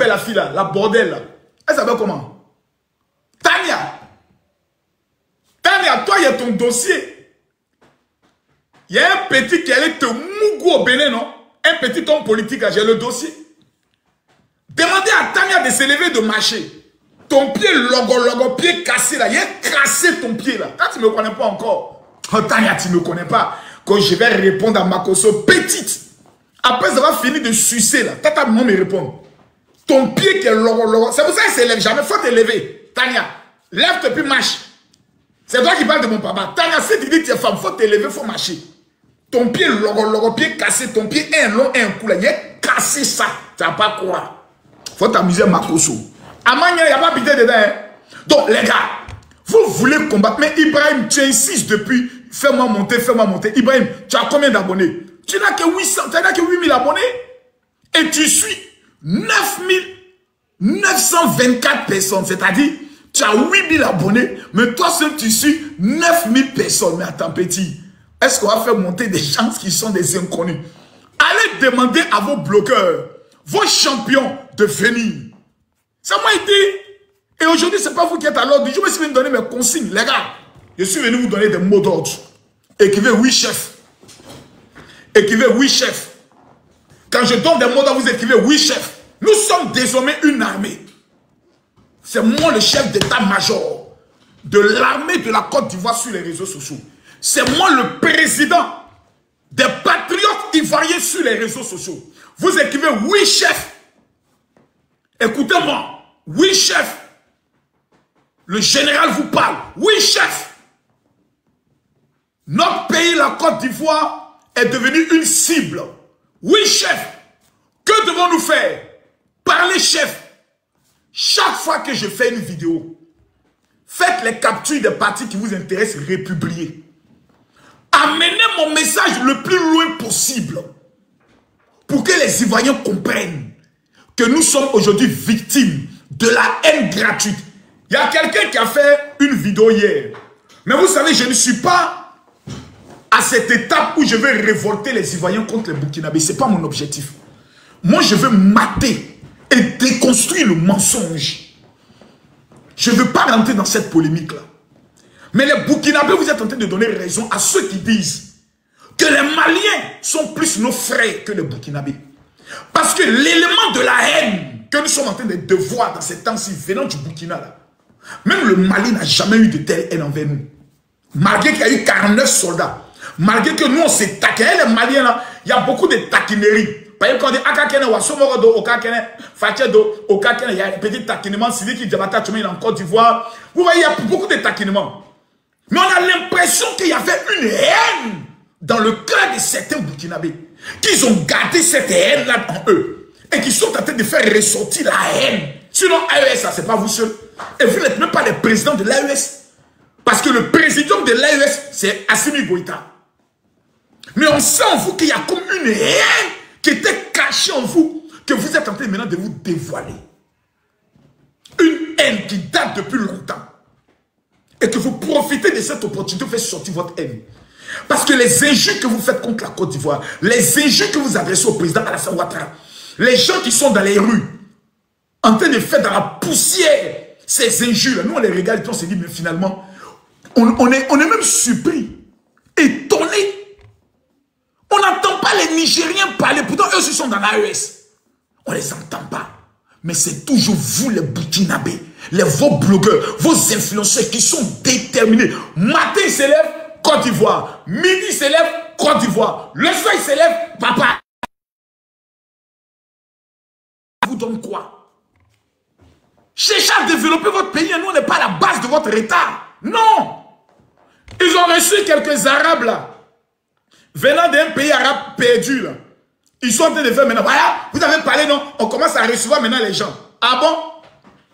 s'appelle la fille là, la bordel là. Elle s'appelle comment? Tania. Tania, toi, il y a ton dossier. Il y a un petit qui allait te mougou au Bénin, non? Un petit homme politique, j'ai le dossier. Demandez à Tania de s'élever, de marcher. Ton pied, logo, pied cassé là. Il a cassé ton pied là. Quand tu ne me connais pas encore. Oh, Tania, tu ne me connais pas. Quand je vais répondre à Makoso, petite. Après avoir fini de sucer là. Tata, non, me répondre. Ton pied qui est logo. C'est pour ça qu'il ne s'élève jamais. Il faut t'élever. Tania, lève-toi puis marche. C'est toi qui parles de mon papa. Tania, si tu dis que tu es femme, il faut t'élever, il faut marcher. Ton pied, logo, pied cassé. Ton pied, un long et un coup là. Il a cassé ça. Tu vas pas croire. Il faut t'amuser à Makoso. Amania, il n'y a pas pitié dedans. Hein? Donc, les gars, vous voulez combattre. Mais Ibrahim, tu insistes depuis. Fais-moi monter, fais-moi monter. Ibrahim, tu as combien d'abonnés? Tu n'as que 800, tu n'as que 8000 abonnés. Et tu suis 9924 personnes. C'est-à-dire, tu as 8000 abonnés. Mais toi seul, tu suis 9000 personnes. Mais attends, petit. Est-ce qu'on va faire monter des gens qui sont des inconnus? Allez demander à vos blogueurs, vos champions de venir. Ça m'a été. Et aujourd'hui, ce n'est pas vous qui êtes à l'ordre. Je me suis venu donner mes consignes. Les gars, je suis venu vous donner des mots d'ordre. Écrivez oui, chef. Écrivez oui, chef. Quand je donne des mots d'ordre, vous écrivez oui, chef. Nous sommes désormais une armée. C'est moi le chef d'état-major de l'armée de la Côte d'Ivoire sur les réseaux sociaux. C'est moi le président des patriotes ivoiriens sur les réseaux sociaux. Vous écrivez oui, chef. Écoutez-moi. Oui, chef. Le général vous parle. Oui, chef. Notre pays, la Côte d'Ivoire, est devenu une cible. Oui, chef. Que devons-nous faire? Parlez, chef. Chaque fois que je fais une vidéo, faites les captures des parties qui vous intéressent, republiez. Amenez mon message le plus loin possible pour que les Ivoiriens comprennent que nous sommes aujourd'hui victimes de la haine gratuite. Il y a quelqu'un qui a fait une vidéo hier. Mais vous savez, je ne suis pas à cette étape où je vais révolter les Ivoiriens contre les Burkinabés. Ce n'est pas mon objectif. Moi, je veux mater et déconstruire le mensonge. Je ne veux pas rentrer dans cette polémique-là. Mais les Burkinabés, vous êtes en train de donner raison à ceux qui disent que les Maliens sont plus nos frères que les Burkinabés. Parce que l'élément de la haine que nous sommes en train de voir dans ces temps-ci, venant du Burkina, là, même le Mali n'a jamais eu de telle haine envers nous. Malgré qu'il y a eu 49 soldats, malgré que nous on s'est taquinés, les Maliens là, il y a beaucoup de taquineries. Par exemple, quand on dit Akakene, Wasomorodo, Okakene, Fachedo, Okakene, il y a un petit taquinement, Sidi qui Diabata, tu mets en Côte d'Ivoire. Vous voyez, il y a beaucoup de taquinements. Mais on a l'impression qu'il y avait une haine dans le cœur de certains Burkinabés, qu'ils ont gardé cette haine-là en eux, et qui sont en train de faire ressortir la haine. Sinon, AES, ça, c'est pas vous seul. Et vous n'êtes même pas les présidents de l'AES. Parce que le président de l'AES, c'est Assimi Goïta. Mais on sent en vous qu'il y a comme une haine qui était cachée en vous, que vous êtes en train maintenant de vous dévoiler. Une haine qui date depuis longtemps. Et que vous profitez de cette opportunité pour faire sortir votre haine. Parce que les injures que vous faites contre la Côte d'Ivoire, les injures que vous adressez au président Alassane Ouattara, les gens qui sont dans les rues, en train de faire dans la poussière ces injures, nous on les regarde et on se dit, mais finalement, on est même surpris, étonné. On n'entend pas les Nigériens parler, pourtant eux aussi sont dans l'AES. On ne les entend pas. Mais c'est toujours vous les Burkinabés, vos blogueurs, vos influenceurs qui sont déterminés. Matin ils s'élèvent, Côte d'Ivoire. Midi ils s'élèvent, Côte d'Ivoire. Le soir ils s'élèvent, papa. Vous donne quoi? Cherchez à développer votre pays, nous on n'est pas à la base de votre état. Non. Ils ont reçu quelques Arabes là, venant d'un pays arabe perdu là. Ils sont en train de faire maintenant, voilà, vous avez parlé, non? On commence à recevoir maintenant les gens. Ah bon?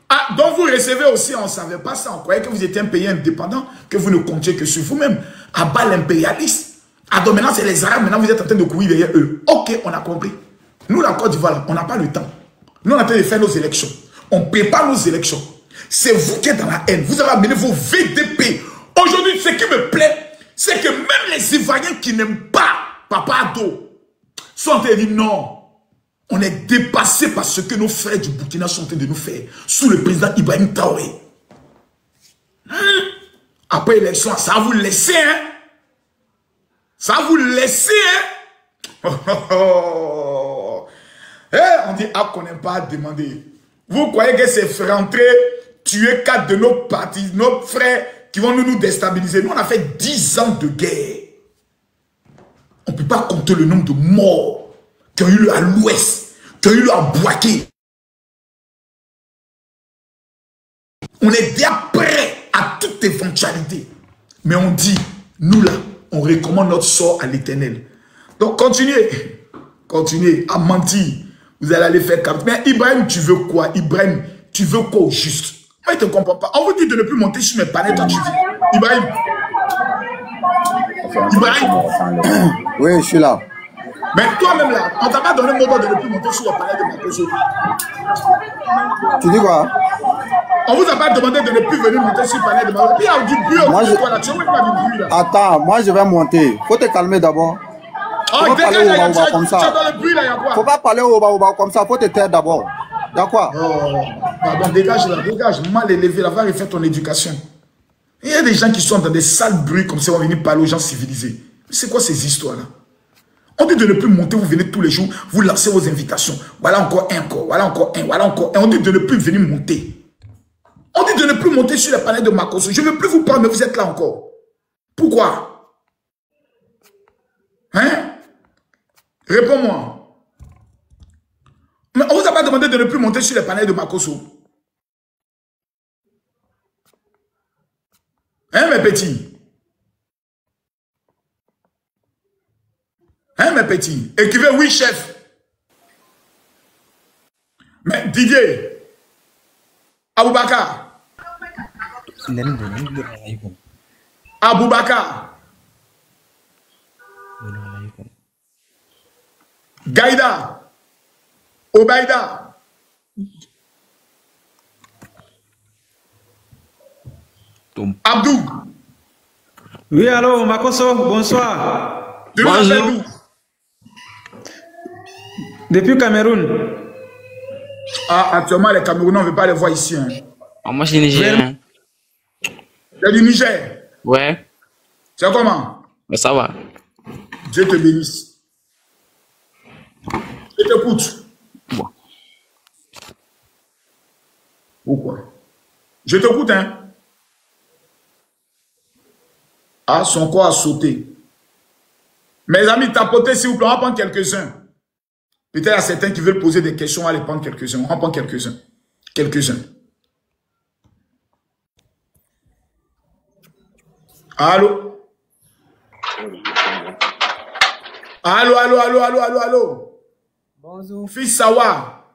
Ah, donc vous recevez aussi, on ne savait pas ça, on croyait que vous étiez un pays indépendant, que vous ne comptiez que sur vous-même. À bas l'impérialiste. Ah donc maintenant c'est les Arabes, maintenant vous êtes en train de courir derrière eux. Ok, on a compris. Nous la Côte d'Ivoire, on n'a pas le temps. Nous on est en train de faire nos élections. On prépare nos élections. C'est vous qui êtes dans la haine. Vous avez amené vos VDP. Aujourd'hui, ce qui me plaît, c'est que même les Ivoiriens qui n'aiment pas Papa Ado sont en train de dire non. On est dépassé par ce que nos frères du Burkina sont en train de nous faire sous le président Ibrahim Traoré. Après l'élection, ça va vous laisser, hein? Ça va vous laisser, hein? On dit, ah, qu'on n'aime pas demander. Vous croyez que c'est rentrer, tuer 4 de nos partis, nos frères qui vont nous déstabiliser? Nous, on a fait 10 ans de guerre. On ne peut pas compter le nombre de morts qui ont eu lieu à l'ouest, qui ont eu lieu à Bouaké. On est déjà prêt à toute éventualité. Mais on dit, nous là, on recommande notre sort à l'Éternel. Donc continuez. Continuez à mentir. Vous allez aller faire comme... Mais Ibrahim, tu veux quoi? Ibrahim, tu veux quoi au juste? Moi, je ne te comprends pas. On vous dit de ne plus monter sur mes panneaux. Toi, tu dis, Ibrahim. Ibrahim. Oui, je suis là. Mais toi-même là, on t'a pas donné le mot de ne plus monter sur les panneaux de Makoso. Tu dis quoi? On vous a pas demandé de ne plus venir monter sur le panneau de Makoso. Puis il y a du bruit autour de toi là. Tu vois pas du bruit là. Attends, moi je vais monter. Faut te calmer d'abord. Oh, dégage, comme ça. Tu as dans le bruit là, il y a quoi? Faut pas parler au bas comme ça, faut te taire d'abord. D'accord? Oh, pardon, dégage là, dégage. Mal élevé là, va refaire ton éducation. Il y a des gens qui sont dans des sales bruits comme ça, on va venir parler aux gens civilisés. C'est quoi ces histoires là? On dit de ne plus monter, vous venez tous les jours, vous lancez vos invitations. Voilà encore un, voilà encore un, voilà encore un. On dit de ne plus venir monter. On dit de ne plus monter sur les panneaux de Makoso. Je ne veux plus vous parler, mais vous êtes là encore. Pourquoi? Hein? Réponds-moi. Mais on ne vous a pas demandé de ne plus monter sur les panneaux de Makoso. Hein, mes petits? Hein, mes petits? Écrivez oui, chef. Mais Didier, Aboubakar, Aboubakar, Gaïda, Obaïda, Abdou. Oui, allô, Makoso, bonsoir. Bonjour. Depuis Cameroun. Ah, actuellement, les Camerounais, on ne veut pas les voir ici. Hein. Ah, moi, je suis nigérien. C'est du Niger? Ouais. C'est comment? Mais ça va. Dieu te bénisse. Je t'écoute. Bon. Pourquoi? Je t'écoute, hein? Ah, son corps a sauté. Mes amis, tapotez s'il vous plaît, on va prendre quelques-uns. Peut-être il y a certains qui veulent poser des questions, on va les prendre quelques-uns. On va prendre quelques-uns. Quelques-uns. Allô? Allô, allô, allô, allô, allô, allô? Bonjour. Fils Sawa.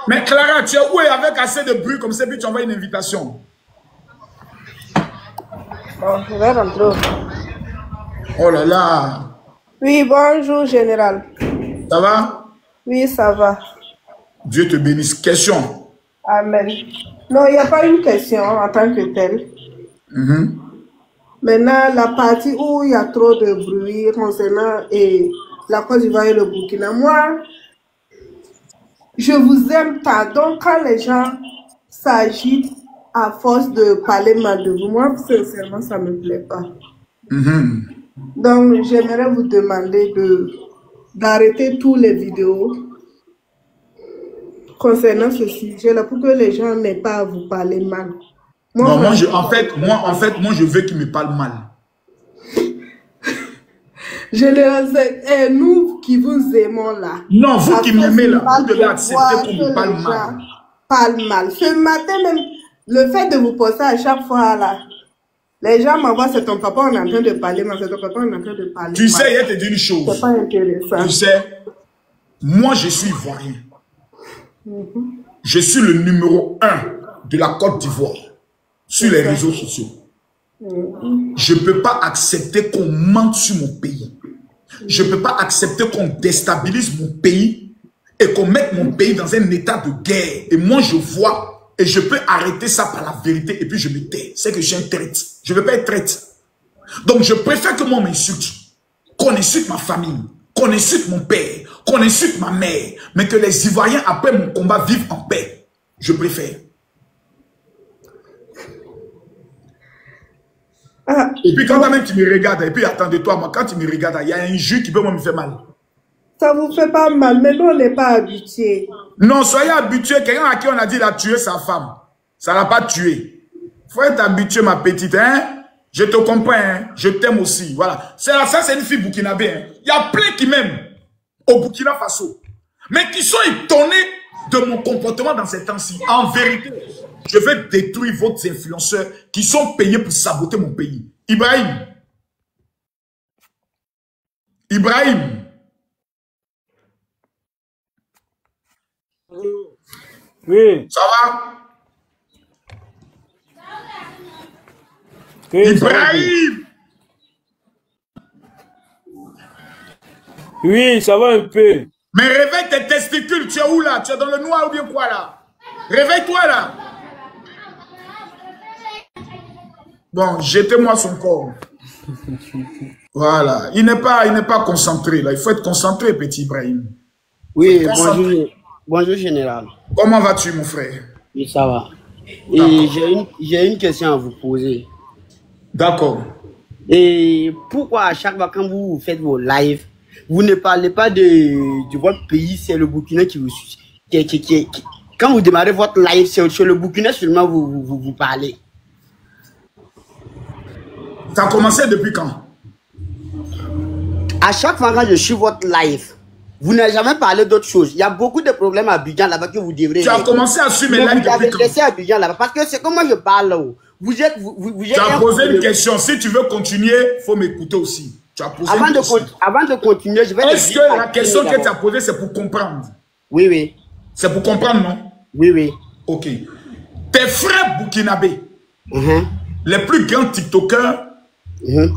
Mais Clara, tu es où avec assez de bruit comme ça, puis tu envoies une invitation? Bon, je vais rentrer. Oh là là. Oui, bonjour, général. Ça va? Oui, ça va. Dieu te bénisse. Question. Amen. Non, il n'y a pas une question en tant que telle. Maintenant, la partie où il y a trop de bruit concernant la Côte d'Ivoire et le Burkina, moi, je vous aime pas. Donc, quand les gens s'agitent à force de parler mal de vous, moi, sincèrement, ça ne me plaît pas. Donc, j'aimerais vous demander d'arrêter toutes les vidéos concernant ce sujet-là pour que les gens n'aient pas à vous parler mal. Moi, non, en fait, je veux qu'ils me parlent mal. Nous qui vous aimons là. Non, vous qui m'aimez là, vous devez accepter qu'on me parle mal. Parle mal. Ce matin même, le fait de vous poster à chaque fois là, les gens m'envoient, c'est ton papa, on est en train de parler mal, c'est ton papa, on est en train de parler. Tu sais, il te dit une chose. C'est pas intéressant. Tu sais, moi je suis ivoirien. Je suis le numéro 1 de la Côte d'Ivoire sur les réseaux sociaux. Je ne peux pas accepter qu'on mente sur mon pays. Je ne peux pas accepter qu'on déstabilise mon pays et qu'on mette mon pays dans un état de guerre. Et moi, je vois et je peux arrêter ça par la vérité et puis je me tais. C'est que je suis un traître. Je ne veux pas être traître. Donc, je préfère que moi m'insulte. qu'on insulte ma famille, qu'on insulte mon père, qu'on insulte ma mère, mais que les Ivoiriens, après mon combat, vivent en paix. Je préfère. Et puis quand même tu me regardes, et puis attends-toi, moi, quand tu me regardes, il y a un jus qui peut me faire mal. Ça vous fait pas mal, mais nous, on n'est pas habitués. Non, soyez habitués. Quelqu'un à qui on a dit qu'il a tué sa femme, ça l'a pas tué. Faut être habitué, ma petite, hein. Je te comprends, hein. Je t'aime aussi. Voilà. Ça, c'est une fille burkinabé. Hein. Il y a plein qui m'aiment au Burkina Faso, mais qui sont étonnés de mon comportement dans ces temps-ci. En vérité, je vais détruire vos influenceurs qui sont payés pour saboter mon pays. Ibrahim. Ibrahim. Oui. Ça va? Oui, Ibrahim. Oui, ça va un peu. Mais réveille tes testicules, tu es où là? Tu es dans le noir ou bien quoi là? Réveille-toi là. Bon, jetez-moi son corps. Voilà. Il n'est pas concentré là. Il faut être concentré, petit Ibrahim. Oui, bonjour. Bonjour, général. Comment vas-tu, mon frère? Oui, ça va. Et j'ai une question à vous poser. D'accord. Et pourquoi à chaque fois quand vous faites vos lives, vous ne parlez pas de votre pays, c'est le Burkina qui vous... quand vous démarrez votre live, c'est sur le Burkina seulement vous parlez. Ça a commencé depuis quand? À chaque fois quand je suis votre live, vous n'avez jamais parlé d'autre chose. Il y a beaucoup de problèmes à Abidjan là-bas que vous devrez... Tu as commencé à suivre mes lives depuis quand? Vous avez laissé Abidjan là-bas parce que c'est comme moi je parle là. Vous êtes tu as posé une question. Si tu veux continuer, il faut m'écouter aussi. Tu as posé avant de continuer, je vais... Est-ce que la question que tu as posée, c'est pour comprendre? Oui, oui. C'est pour comprendre, non? Oui, oui. Ok. Tes frères burkinabés, les plus grands TikTokers,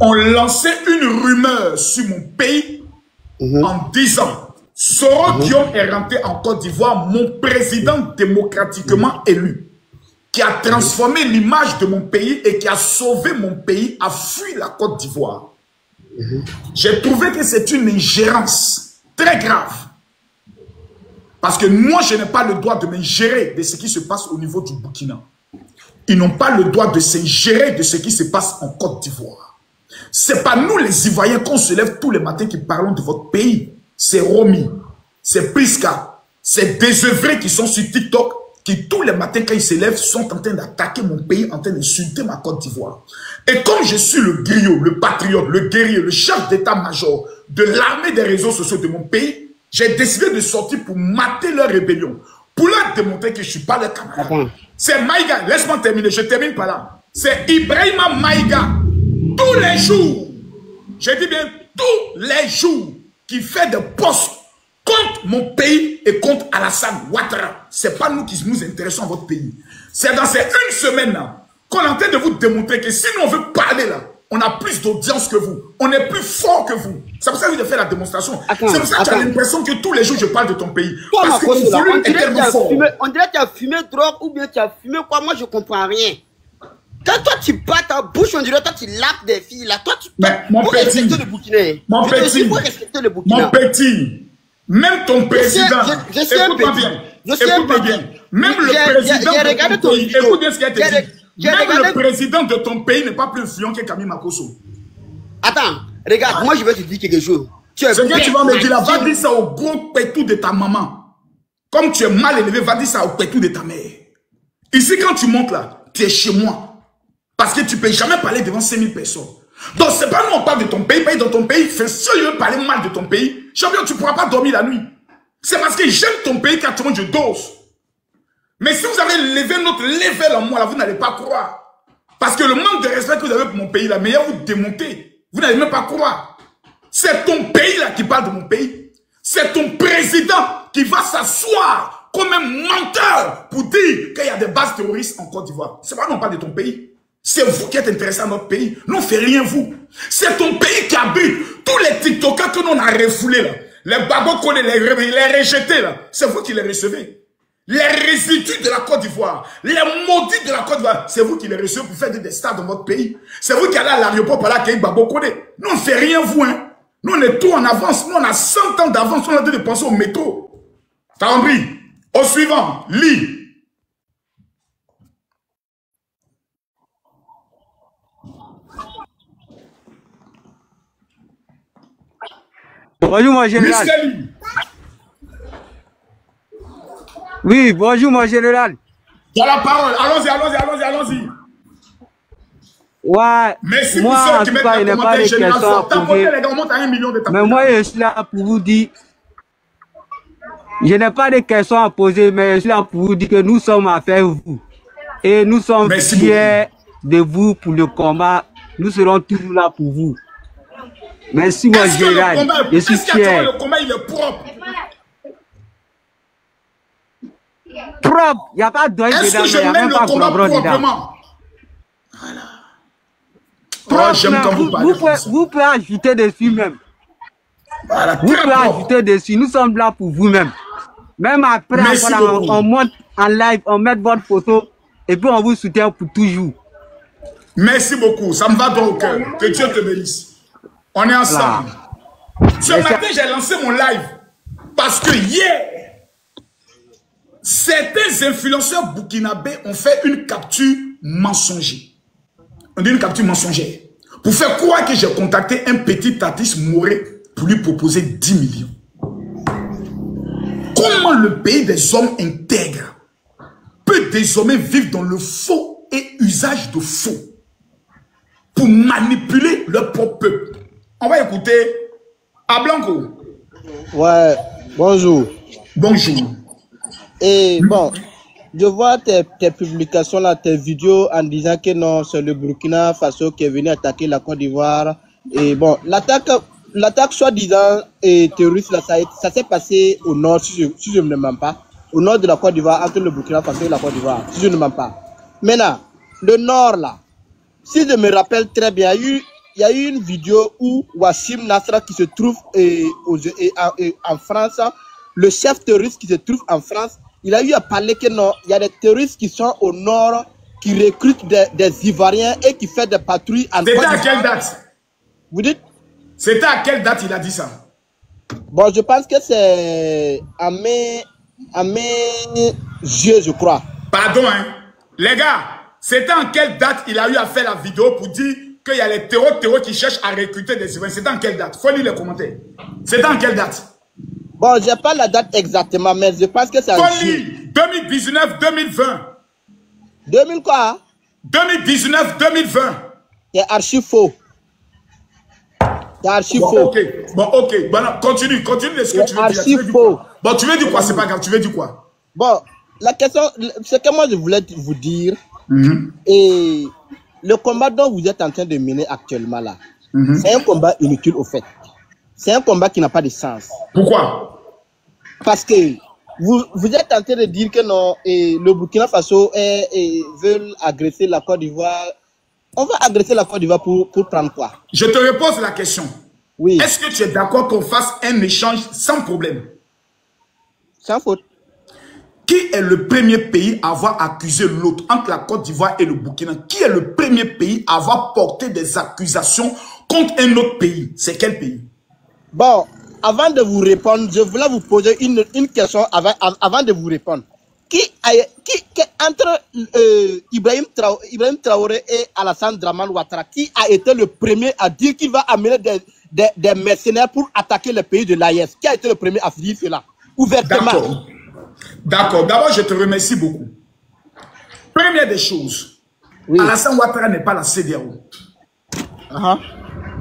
ont lancé une rumeur sur mon pays en disant Soro Guillaume est rentré en Côte d'Ivoire, mon président démocratiquement élu, qui a transformé l'image de mon pays et qui a sauvé mon pays, a fui la Côte d'Ivoire. J'ai trouvé que c'est une ingérence très grave. Parce que moi, je n'ai pas le droit de m'ingérer de ce qui se passe au niveau du Burkina. Ils n'ont pas le droit de s'ingérer de ce qui se passe en Côte d'Ivoire. Ce n'est pas nous les Ivoiriens qu'on se lève tous les matins qui parlons de votre pays. C'est Romy, c'est Priska, c'est des œuvrés qui sont sur TikTok, qui tous les matins quand ils se lèvent sont en train d'attaquer mon pays, en train d'insulter ma Côte d'Ivoire. Et comme je suis le griot, le patriote, le guerrier, le chef d'état-major de l'armée des réseaux sociaux de mon pays, j'ai décidé de sortir pour mater leur rébellion, pour leur démontrer que je ne suis pas leur camarade. C'est Maïga, laisse-moi terminer, je termine par là. C'est Ibrahima Maïga, tous les jours, je dis bien tous les jours, qui fait des postes contre mon pays et contre Alassane Ouattara. Ce n'est pas nous qui nous intéressons à votre pays. C'est dans ces une semaine là qu'on est en train de vous démontrer que si nous on veut parler là, on a plus d'audience que vous. On est plus fort que vous. C'est pour ça que je fais la démonstration. C'est pour ça que tu as l'impression que tous les jours je parle de ton pays. Parce que mon volume est tellement fort. On dirait que tu as fumé drogue ou bien tu as fumé quoi. Moi je ne comprends rien. Quand toi tu bats ta bouche, on dirait que toi tu lapes des filles là. Toi tu mon petit, mon petit, mon petit, même ton président, écoute-moi bien, écoute-moi bien, même le président de ton pays, écoute bien ce qu'il a été dit, même le président de ton pays n'est pas plus influent que Camille Makosso. Attends, regarde, moi je vais te dire quelque chose. Ce que tu vas me dire là, va dire ça au gros pétou de ta maman. Comme tu es mal élevé, va dire ça au pétou de ta mère. Ici quand tu montes là, tu es chez moi. Parce que tu ne peux jamais parler devant 5000 personnes. Donc, ce n'est pas nous on parle de ton pays, dans ton pays, si je veux parler mal de ton pays, champion, tu ne pourras pas dormir la nuit. C'est parce que j'aime ton pays qu'actuellement je dose. Mais si vous avez levé notre level en moi, là, vous n'allez pas croire. Parce que le manque de respect que vous avez pour mon pays, là, mais vous démontez. Vous n'allez même pas croire. C'est ton pays là qui parle de mon pays. C'est ton président qui va s'asseoir comme un menteur pour dire qu'il y a des bases terroristes en Côte d'Ivoire. C'est pas nous on parle de ton pays. C'est vous qui êtes intéressé à notre pays. Nous, on ne fait rien, vous. C'est ton pays qui abrite tous les TikTokers que nous, on a refoulés, là. Les babos les rejetés, là. C'est vous qui les recevez. Les résidus de la Côte d'Ivoire, les maudits de la Côte d'Ivoire, c'est vous qui les recevez pour faire des stades dans votre pays. C'est vous qui allez à l'aéroport pour aller accueillir Babo Kone. Nous, on ne fait rien, vous, hein. Nous, on est tout en avance. Nous, on a 100 ans d'avance. On a de penser au métro. T'as compris? Au suivant, lis. Bonjour, mon général. Muscali. Oui, bonjour, mon général. Tu as la parole. Allons-y. Ouais, Merci moi, pour ceux en qui tout mettent cas, il les n'est pas commentaires de général. questions à T'as monté poser. les gars, on monte à 1 million de temps. Mais moi, je suis là pour vous dire, je n'ai pas de questions à poser, mais je suis là pour vous dire que nous sommes avec vous. Et nous sommes Merci fiers de vous pour le combat. Nous serons toujours là pour vous. Merci, mon Est-ce que général. le combat, Je suis est-ce que fier. le combat, il est propre? Propre. Il n'y a pas de Est-ce dedans, que je il n'y a mène même le pas combat gros dedans. proprement? Voilà. Propre, J'aime quand vous parlez comme ça. vous pouvez ajouter dessus même. Voilà, Vous très pouvez propre. ajouter dessus. Nous sommes là pour vous-même. Même après, Merci voilà, beaucoup. on monte en live, on met votre photo et puis on vous soutient pour toujours. Merci beaucoup. Ça me va droit au cœur. Que Dieu te bénisse. On est ensemble. Ce matin, j'ai lancé mon live parce que hier, certains influenceurs burkinabés ont fait une capture mensongère. On dit une capture mensongère. Pour faire croire que j'ai contacté un petit artiste Moré pour lui proposer 10 millions. Comment le pays des hommes intègres peut désormais vivre dans le faux et usage de faux pour manipuler leur propre peuple? On va écouter Ablanco. Ouais, bonjour. Bonjour. Et bon, je vois tes publications là, tes vidéos en disant que non, c'est le Burkina Faso qui est venu attaquer la Côte d'Ivoire. Et bon, l'attaque soi-disant terroriste là, ça s'est passé au nord, si je ne me mens pas, au nord de la Côte d'Ivoire, entre le Burkina Faso et la Côte d'Ivoire, si je ne mens pas. Maintenant, le nord là, si je me rappelle très bien, il y a eu une vidéo où Wassim Nasra qui se trouve en France, le chef terroriste qui se trouve en France, il a eu à parler que non, il y a des terroristes qui sont au nord, qui recrutent des Ivoiriens et qui font des patrouilles en Côte C'était à d'Ivoire. quelle date? Vous dites? C'était à quelle date il a dit ça? Bon, je pense que c'est en mai, juillet, je crois. Pardon, hein. Les gars, c'était en quelle date il a eu à faire la vidéo pour dire qu'il y a les terroristes qui cherchent à recruter des Ivoiriens? C'était en quelle date? Faut lire les commentaires. C'était en quelle date? Bon, je n'ai pas la date exactement, mais je pense que c'est en Faut juillet. lire 2019-2020. 2000 quoi? 2019-2020. C'est archi faux. C'est archi Bon, faux. ok. Bon, ok. Bon, non, continue de ce que tu veux dire. Archi Tu veux dire faux. quoi? Bon, tu veux dire quoi? C'est pas grave. Tu veux dire quoi? Bon, la question, ce que moi je voulais vous dire, et le combat dont vous êtes en train de mener actuellement là, c'est un combat inutile au fait. C'est un combat qui n'a pas de sens. Pourquoi? Parce que vous êtes en train de dire que non, et le Burkina Faso veulent agresser la Côte d'Ivoire. On va agresser la Côte d'Ivoire pour prendre quoi? Je te repose la question. Oui. Est-ce que tu es d'accord qu'on fasse un échange sans problème? Sans faute. Qui est le premier pays à avoir accusé l'autre entre la Côte d'Ivoire et le Burkina? Qui est le premier pays à avoir porté des accusations contre un autre pays? C'est quel pays? Bon, avant de vous répondre, je voulais vous poser une question avant de vous répondre. Entre Ibrahim Traoré et Alassane Dramane Ouattara, qui a été le premier à dire qu'il va amener des mercenaires pour attaquer le pays de l'AES? Qui a été le premier à dire cela ouvertement? D'accord. D'abord, je te remercie beaucoup. Première des choses, Oui. Alassane Ouattara n'est pas la CEDEAO. Uh-huh.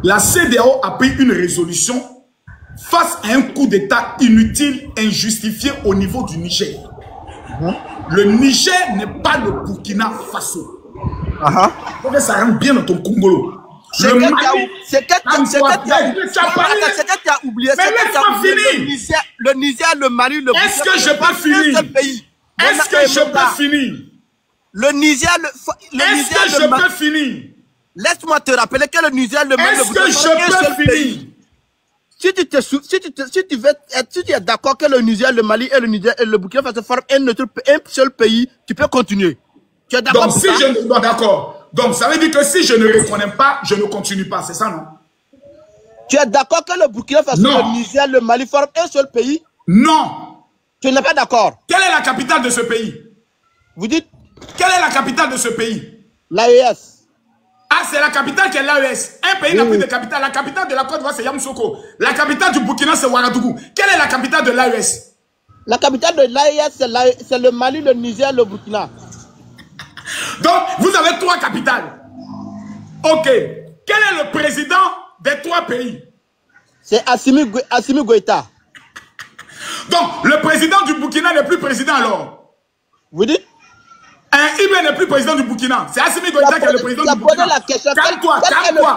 La CEDEAO a pris une résolution face à un coup d'État inutile, injustifié au niveau du Niger. Le Niger n'est pas le Burkina Faso. Donc ça rentre bien dans ton Congolo. C'est que tu as oublié. Mais laisse-moi finir. Le Niger, le Mali, le Burkina. Est-ce que je peux finir? Est-ce que je peux finir? Le Niger, Est-ce que je peux finir? Laisse-moi te rappeler que le Niger, le Mali, le Est-ce que je peux finir? Si tu es d'accord que le Niger, le Mali et le Burkina Faso forment un seul pays, tu peux continuer. Tu es d'accord? Donc, si je ne d'accord. Donc, ça veut dire que si je ne reconnais pas, je ne continue pas. C'est ça, non? Tu es d'accord que le Burkina Faso, Non. le Niger, le Mali forment un seul pays? Non. Tu n'es pas d'accord? Quelle est la capitale de ce pays? Vous dites? Quelle est la capitale de ce pays? L'AES. Ah, c'est la capitale qui est l'AES. Un pays n'a plus de capitale. La capitale de la Côte d'Ivoire, c'est Yamoussoukro. La capitale du Burkina, c'est Ouagadougou. Quelle est la capitale de l'AES? La capitale de l'AES, c'est le Mali, le Niger, le Burkina. Donc, vous avez 3 capitales. Ok. Quel est le président des 3 pays? C'est Assimi Goïta. Donc, le président du Burkina n'est plus président alors. Vous dites? Ibé n'est plus président du Burkina. C'est Assimi Goïta qui est le président du Burkina. La question. Calme-toi, calme-toi.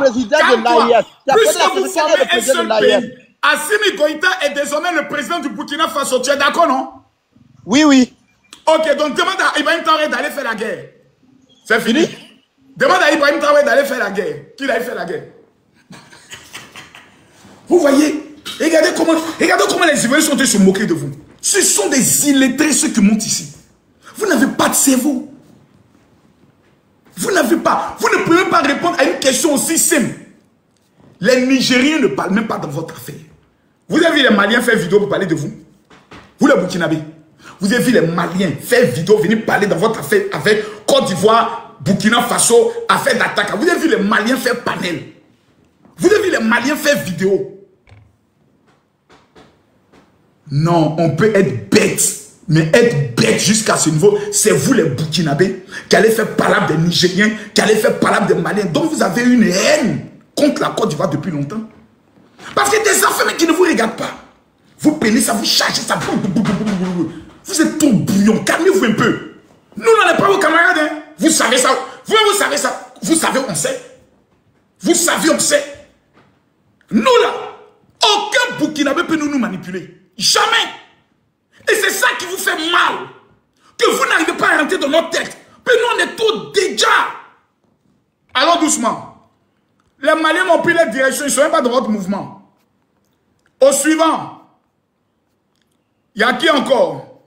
Puisque vous formez un seul pays, Assimi Goïta est désormais le président du Burkina Faso. Tu es d'accord, non? Oui, oui. Ok, donc demande à Ibrahim Traoré d'aller faire la guerre. C'est fini. Demande à Ibrahim Traoré d'aller faire la guerre. Qu'il aille faire la guerre. Vous voyez? Regardez comment les Ivoiriens sont en train de se moquer de vous. Ce sont des illettrés ceux qui montent ici. Vous n'avez pas de cerveau. Vous n'avez pas. Vous ne pouvez pas répondre à une question aussi simple. Les Nigériens ne parlent même pas de votre affaire. Vous avez vu les Maliens faire vidéo pour parler de vous? Vous les Burkinabés. Vous avez vu les Maliens faire vidéo, venir parler dans votre affaire avec Côte d'Ivoire, Burkina Faso, affaire d'attaque. Vous avez vu les Maliens faire panel. Vous avez vu les Maliens faire vidéo. Non, on peut être bête. Mais être bête jusqu'à ce niveau, c'est vous les Burkinabés qui allez faire palabre des Nigériens, qui allez faire palabre des Maliens. Donc vous avez une haine contre la Côte d'Ivoire depuis longtemps. Parce que des enfants qui ne vous regardent pas. Vous prenez ça, vous chargez ça. Vous êtes trop bouillon. Calmez-vous un peu. Nous, on n'est pas vos camarades. Hein. Vous savez ça. Vous savez ça. Vous savez, on sait. Vous savez, on sait. Nous, là, aucun Burkinabé peut nous manipuler. Jamais. Et c'est ça qui vous fait mal. Que vous n'arrivez pas à rentrer dans notre tête. Mais nous, on est trop déjà. Alors, doucement. Les Maliens m'ont pris la direction. Ils ne sont même pas dans votre mouvement. Au suivant. Il y a qui encore?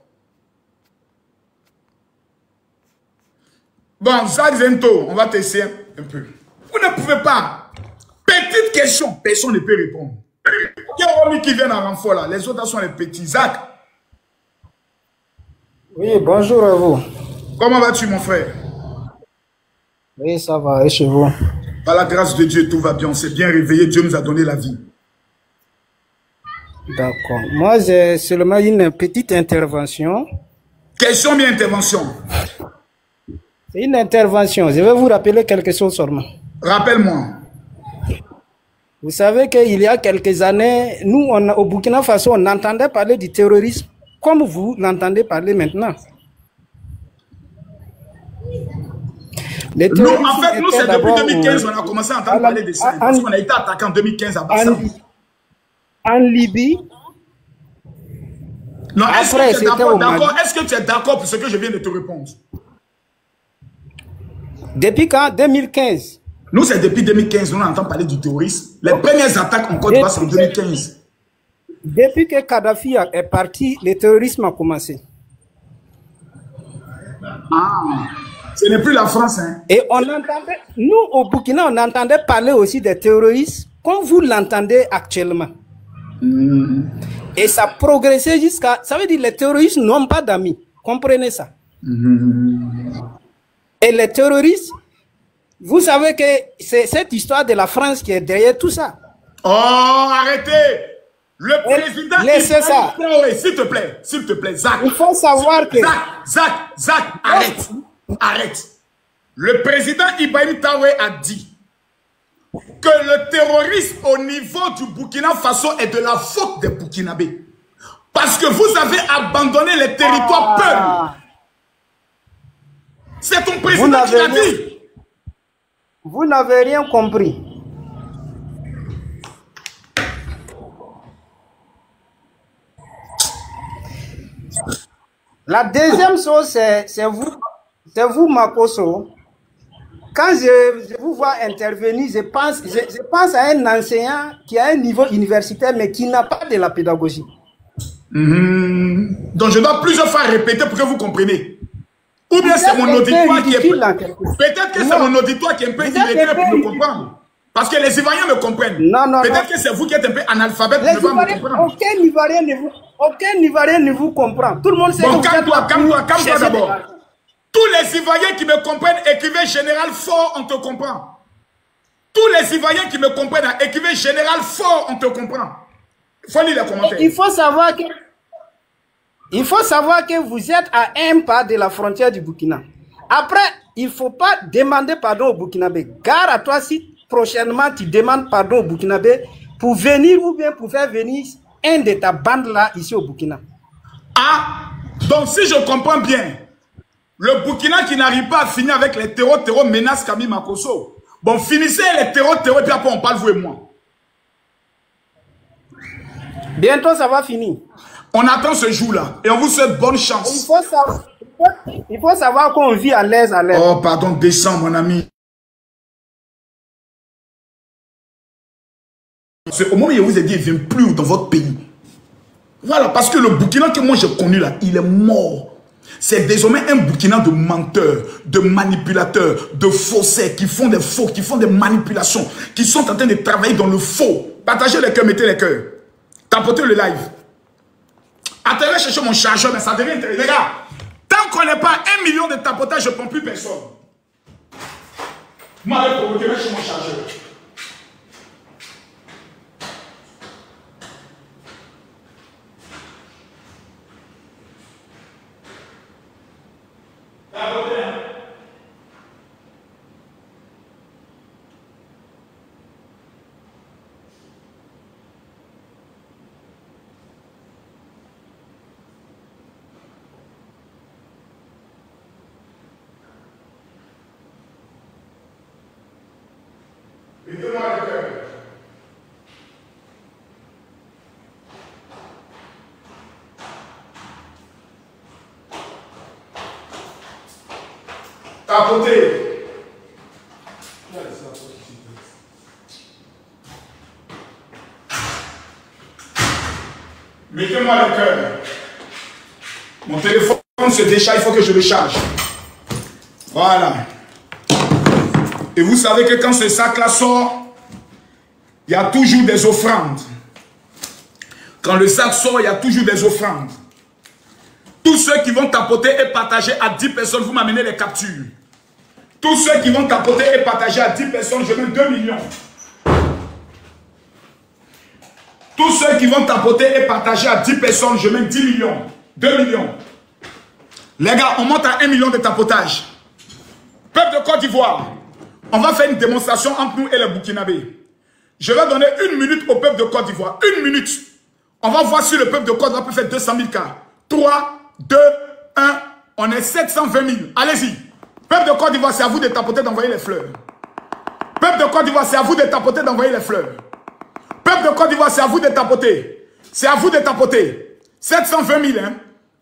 Bon, Zach Zento, on va t'essayer un peu. Vous ne pouvez pas. Petite question, personne ne peut répondre. Il y a Romy qui vient à renfort là. Les autres sont les petits. Zach. Oui, bonjour à vous. Comment vas-tu, mon frère? Oui, ça va. Et chez vous? Par la grâce de Dieu, tout va bien. On s'est bien réveillé. Dieu nous a donné la vie. D'accord. Moi, j'ai seulement une petite intervention. Question, bien intervention. C'est une intervention. Je vais vous rappeler quelque chose seulement. Rappelle-moi. Vous savez qu'il y a quelques années, nous, au Burkina Faso, on entendait parler du terrorisme comme vous l'entendez parler maintenant. Non, en fait, nous, c'est depuis 2015 qu'on a commencé à entendre parler de ça. Parce qu'on a été attaqué en 2015 à Bassa. En Libye. Non, est-ce que tu es d'accord pour ce que je viens de te répondre? Depuis quand? 2015. Nous, c'est depuis 2015, nous, on entend parler du terrorisme. Les premières attaques en Côte d'Ivoire, c'est en 2015. Depuis que Kadhafi est parti, le terrorisme a commencé. Ah, ce n'est plus la France, hein? Et on entendait, nous, au Burkina, on entendait parler aussi des terroristes, comme vous l'entendez actuellement. Et ça progressait jusqu'à... Ça veut dire que les terroristes n'ont pas d'amis. Comprenez ça. Et les terroristes, vous savez que c'est cette histoire de la France qui est derrière tout ça. Oh, arrêtez! Le président... Laissez ça. S'il te plaît, Zach. Il faut savoir que... Zach, arrête. Arrête. Le président Ibrahim Traoré a dit que le terrorisme au niveau du Burkina Faso est de la faute des Burkinabés. Parce que vous avez abandonné les territoires peuls. C'est ton président qui l'a dit. Vous n'avez rien compris. La deuxième chose, c'est vous, Makoso. Quand je vous vois intervenir, je pense à un enseignant qui a un niveau universitaire, mais qui n'a pas de la pédagogie. Donc je dois plusieurs fois répéter pour que vous compreniez. Ou bien c'est mon auditoire qui est... Peut-être que c'est mon auditoire qui est un peu illettré pour me comprendre. Parce que les Ivoiriens me comprennent. Non. Peut-être que c'est vous qui êtes un peu analphabète. Les Ivoiriens, aucun Ivoirien ne vous comprend. Tout le monde sait bon, que calme-toi d'abord. Tous les Ivoiriens qui me comprennent, écrivez Général Fort, on te comprend. Tous les Ivoiriens qui me comprennent, écrivez Général Fort, on te comprend. Il faut lire les commentaires. Il faut savoir que vous êtes à un pas de la frontière du Burkina. Après, il ne faut pas demander pardon au Burkinabé. Gare à toi si prochainement tu demandes pardon au Burkinabé pour venir ou bien pour faire venir un de ta bande là ici au Burkina. Ah, donc si je comprends bien, le Burkina qui n'arrive pas à finir avec les terreaux menace Camille Makosso. Bon, finissez les terreaux et puis après on parle vous et moi. Bientôt ça va finir. On attend ce jour-là et on vous souhaite bonne chance. Il faut savoir qu'on vit à l'aise, Oh, pardon, descends, mon ami. Au moment où je vous ai dit, il ne vient plus dans votre pays. Voilà, parce que le Burkina que moi j'ai connu là, il est mort. C'est désormais un Burkina de menteurs, de manipulateurs, de faussaires, qui font des faux, qui font des manipulations, qui sont en train de travailler dans le faux. Partagez les cœurs, mettez les cœurs. Tapotez le live. Attendez, chercher mon chargeur, mais ça devient intéressant. Les gars, tant qu'on n'est pas 1 million de tapotages, je ne prends plus personne. Moi, je vais chercher mon chargeur. Mettez-moi le cœur. Tapotez. Mettez-moi le cœur. Mon téléphone se décharge, il faut que je le charge. Voilà. Et vous savez que quand ce sac-là sort, il y a toujours des offrandes. Quand le sac sort, il y a toujours des offrandes. Tous ceux qui vont tapoter et partager à 10 personnes, vous m'amenez les captures. Tous ceux qui vont tapoter et partager à 10 personnes, je mets 2 millions. Tous ceux qui vont tapoter et partager à 10 personnes, je mets 10 millions. 2 millions. Les gars, on monte à 1 million de tapotage. Peuple de Côte d'Ivoire, on va faire une démonstration entre nous et les Burkinabés. Je vais donner 1 minute au peuple de Côte d'Ivoire. 1 minute. On va voir si le peuple de Côte d'Ivoire peut faire 200 000 cas. 3, 2, 1. On est 720 000. Allez-y. Peuple de Côte d'Ivoire, c'est à vous de tapoter, d'envoyer les fleurs. Peuple de Côte d'Ivoire, c'est à vous de tapoter, d'envoyer les fleurs. Peuple de Côte d'Ivoire, c'est à vous de tapoter. C'est à vous de tapoter. 720 000, hein.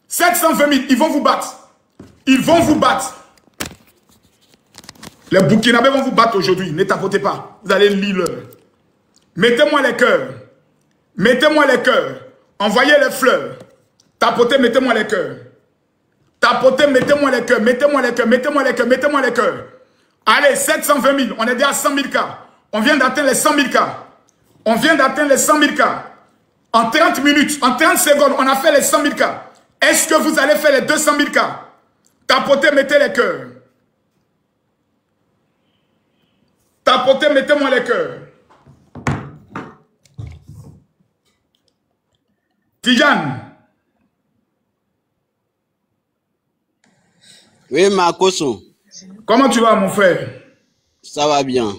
720 000, ils vont vous battre. Ils vont vous battre. Les Burkinabés vont vous battre aujourd'hui. Ne tapotez pas. Vous allez lire l'heure. Mettez-moi les cœurs. Mettez-moi les cœurs. Envoyez les fleurs. Tapotez, mettez-moi les cœurs. Tapotez, mettez-moi les cœurs. Mettez-moi les cœurs. Mettez-moi les cœurs. Mettez-moi les cœurs. Allez, 720 000. On est déjà à 100 000 cas. On vient d'atteindre les 100 000 cas. On vient d'atteindre les 100 000 cas. En 30 minutes, en 30 secondes, on a fait les 100 000 cas. Est-ce que vous allez faire les 200 000 cas? Tapotez, mettez les cœurs. Tapotez, mettez-moi les cœurs. Tidjane. Oui, Makosso. Comment tu vas, mon frère? Ça va bien.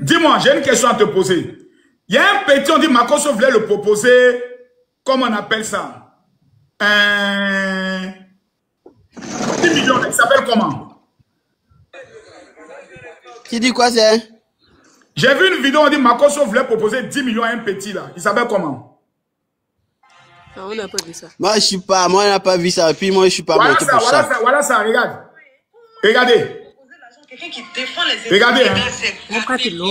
Dis-moi, j'ai une question à te poser. Il y a un petit, on dit Makosso voulait le proposer, comment on appelle ça? 10 millions, il s'appelle comment? Qui dit quoi, c'est? J'ai vu une vidéo, on dit Makosso voulait proposer 10 millions à un petit là. Il s'appelle comment? Non, on n'a pas vu ça. Moi, je suis pas, moi, on n'a pas vu ça. Et puis, moi, je suis pas Voilà monté ça, pour voilà ça. ça, voilà ça, regarde. Regardez. Quelqu'un qui défend les Regardez, intérêts, c'est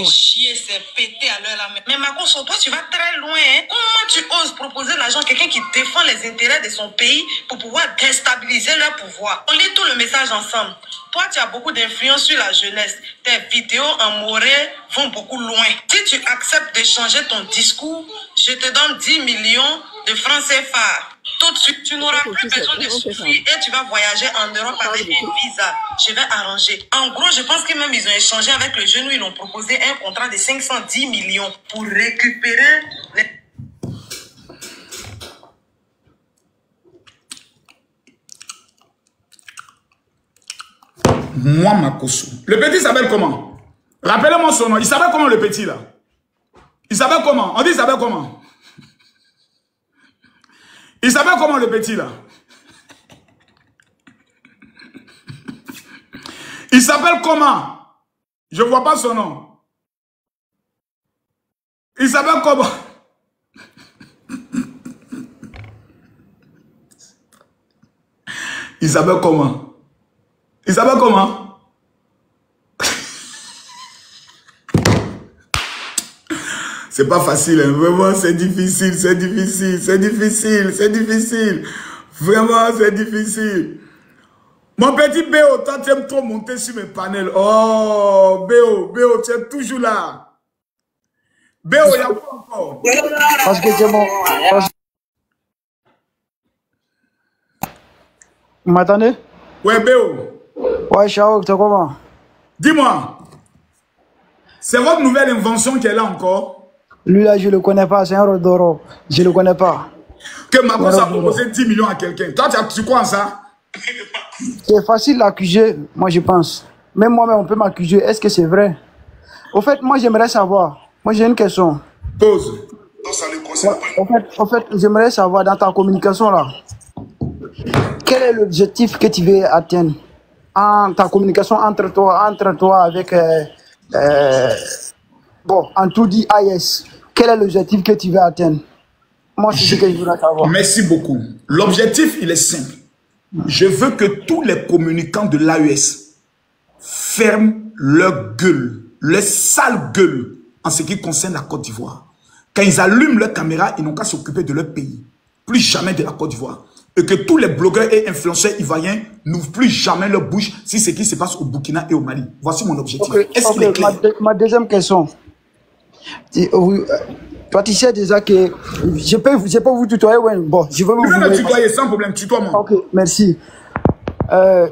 chier, c'est péter à l'heure là. Mais Makoso, toi tu vas très loin. Hein? Comment tu oses proposer l'argent à quelqu'un qui défend les intérêts de son pays pour pouvoir déstabiliser leur pouvoir? On lit tout le message ensemble. Toi, tu as beaucoup d'influence sur la jeunesse. Tes vidéos en morée vont beaucoup loin. Si tu acceptes de changer ton discours, je te donne 10 millions de francs CFA. Tout de suite, tu n'auras plus besoin de souffrir et tu vas voyager en Europe avec un visa. Je vais arranger. En gros, je pense que même ils ont échangé avec le jeune où ils ont proposé un contrat de 510 millions pour récupérer les... Moi, Makoso. Le petit s'appelle comment? Rappelez-moi son nom. Il s'appelle comment le petit là? Il s'appelle comment? On dit il s'appelle comment? Il s'appelle comment le petit là? Il s'appelle comment? Je ne vois pas son nom. Il s'appelle comment? Il s'appelle comment? Il s'appelle comment? C'est pas facile, hein. Vraiment, c'est difficile, c'est difficile, c'est difficile, c'est difficile. Vraiment, c'est difficile. Mon petit Béo, toi, tu aimes trop monter sur mes panels. Oh, Béo, tu es toujours là. Béo, il y a quoi encore? Parce que c'est bon. Vous m'entendez? Ouais, Béo. Ouais, Chao, t'es comment? Dis-moi, c'est votre nouvelle invention qui est là encore? Lui là, je le connais pas, c'est un Rodoro. Je le connais pas. Que Makoso a proposé 10 millions à quelqu'un. Toi, tu crois en ça? C'est facile d'accuser, moi je pense. Même moi-même, on peut m'accuser. Est-ce que c'est vrai? Au fait, moi j'aimerais savoir. Moi j'ai une question. Pose. En fait, j'aimerais savoir dans ta communication là. Quel est l'objectif que tu veux atteindre en ta communication entre toi avec bon, en tout dit AES. Quel est l'objectif que tu veux atteindre? Moi, c'est ce que je voudrais savoir. Merci beaucoup. L'objectif, il est simple. Je veux que tous les communicants de l'AES ferment leur gueule, leur sale gueule en ce qui concerne la Côte d'Ivoire. Quand ils allument leur caméra, ils n'ont qu'à s'occuper de leur pays. Plus jamais de la Côte d'Ivoire. Et que tous les blogueurs et influenceurs ivoiriens n'ouvrent plus jamais leur bouche si ce qui se passe au Burkina et au Mali. Voici mon objectif. Est-ce qu'il est clair? Ma deuxième question. Toi, tu sais déjà que je peux vous tutoyer. Ouais. Bon, je veux vous tutoyer sans problème. Tutoie-moi. Ok, merci.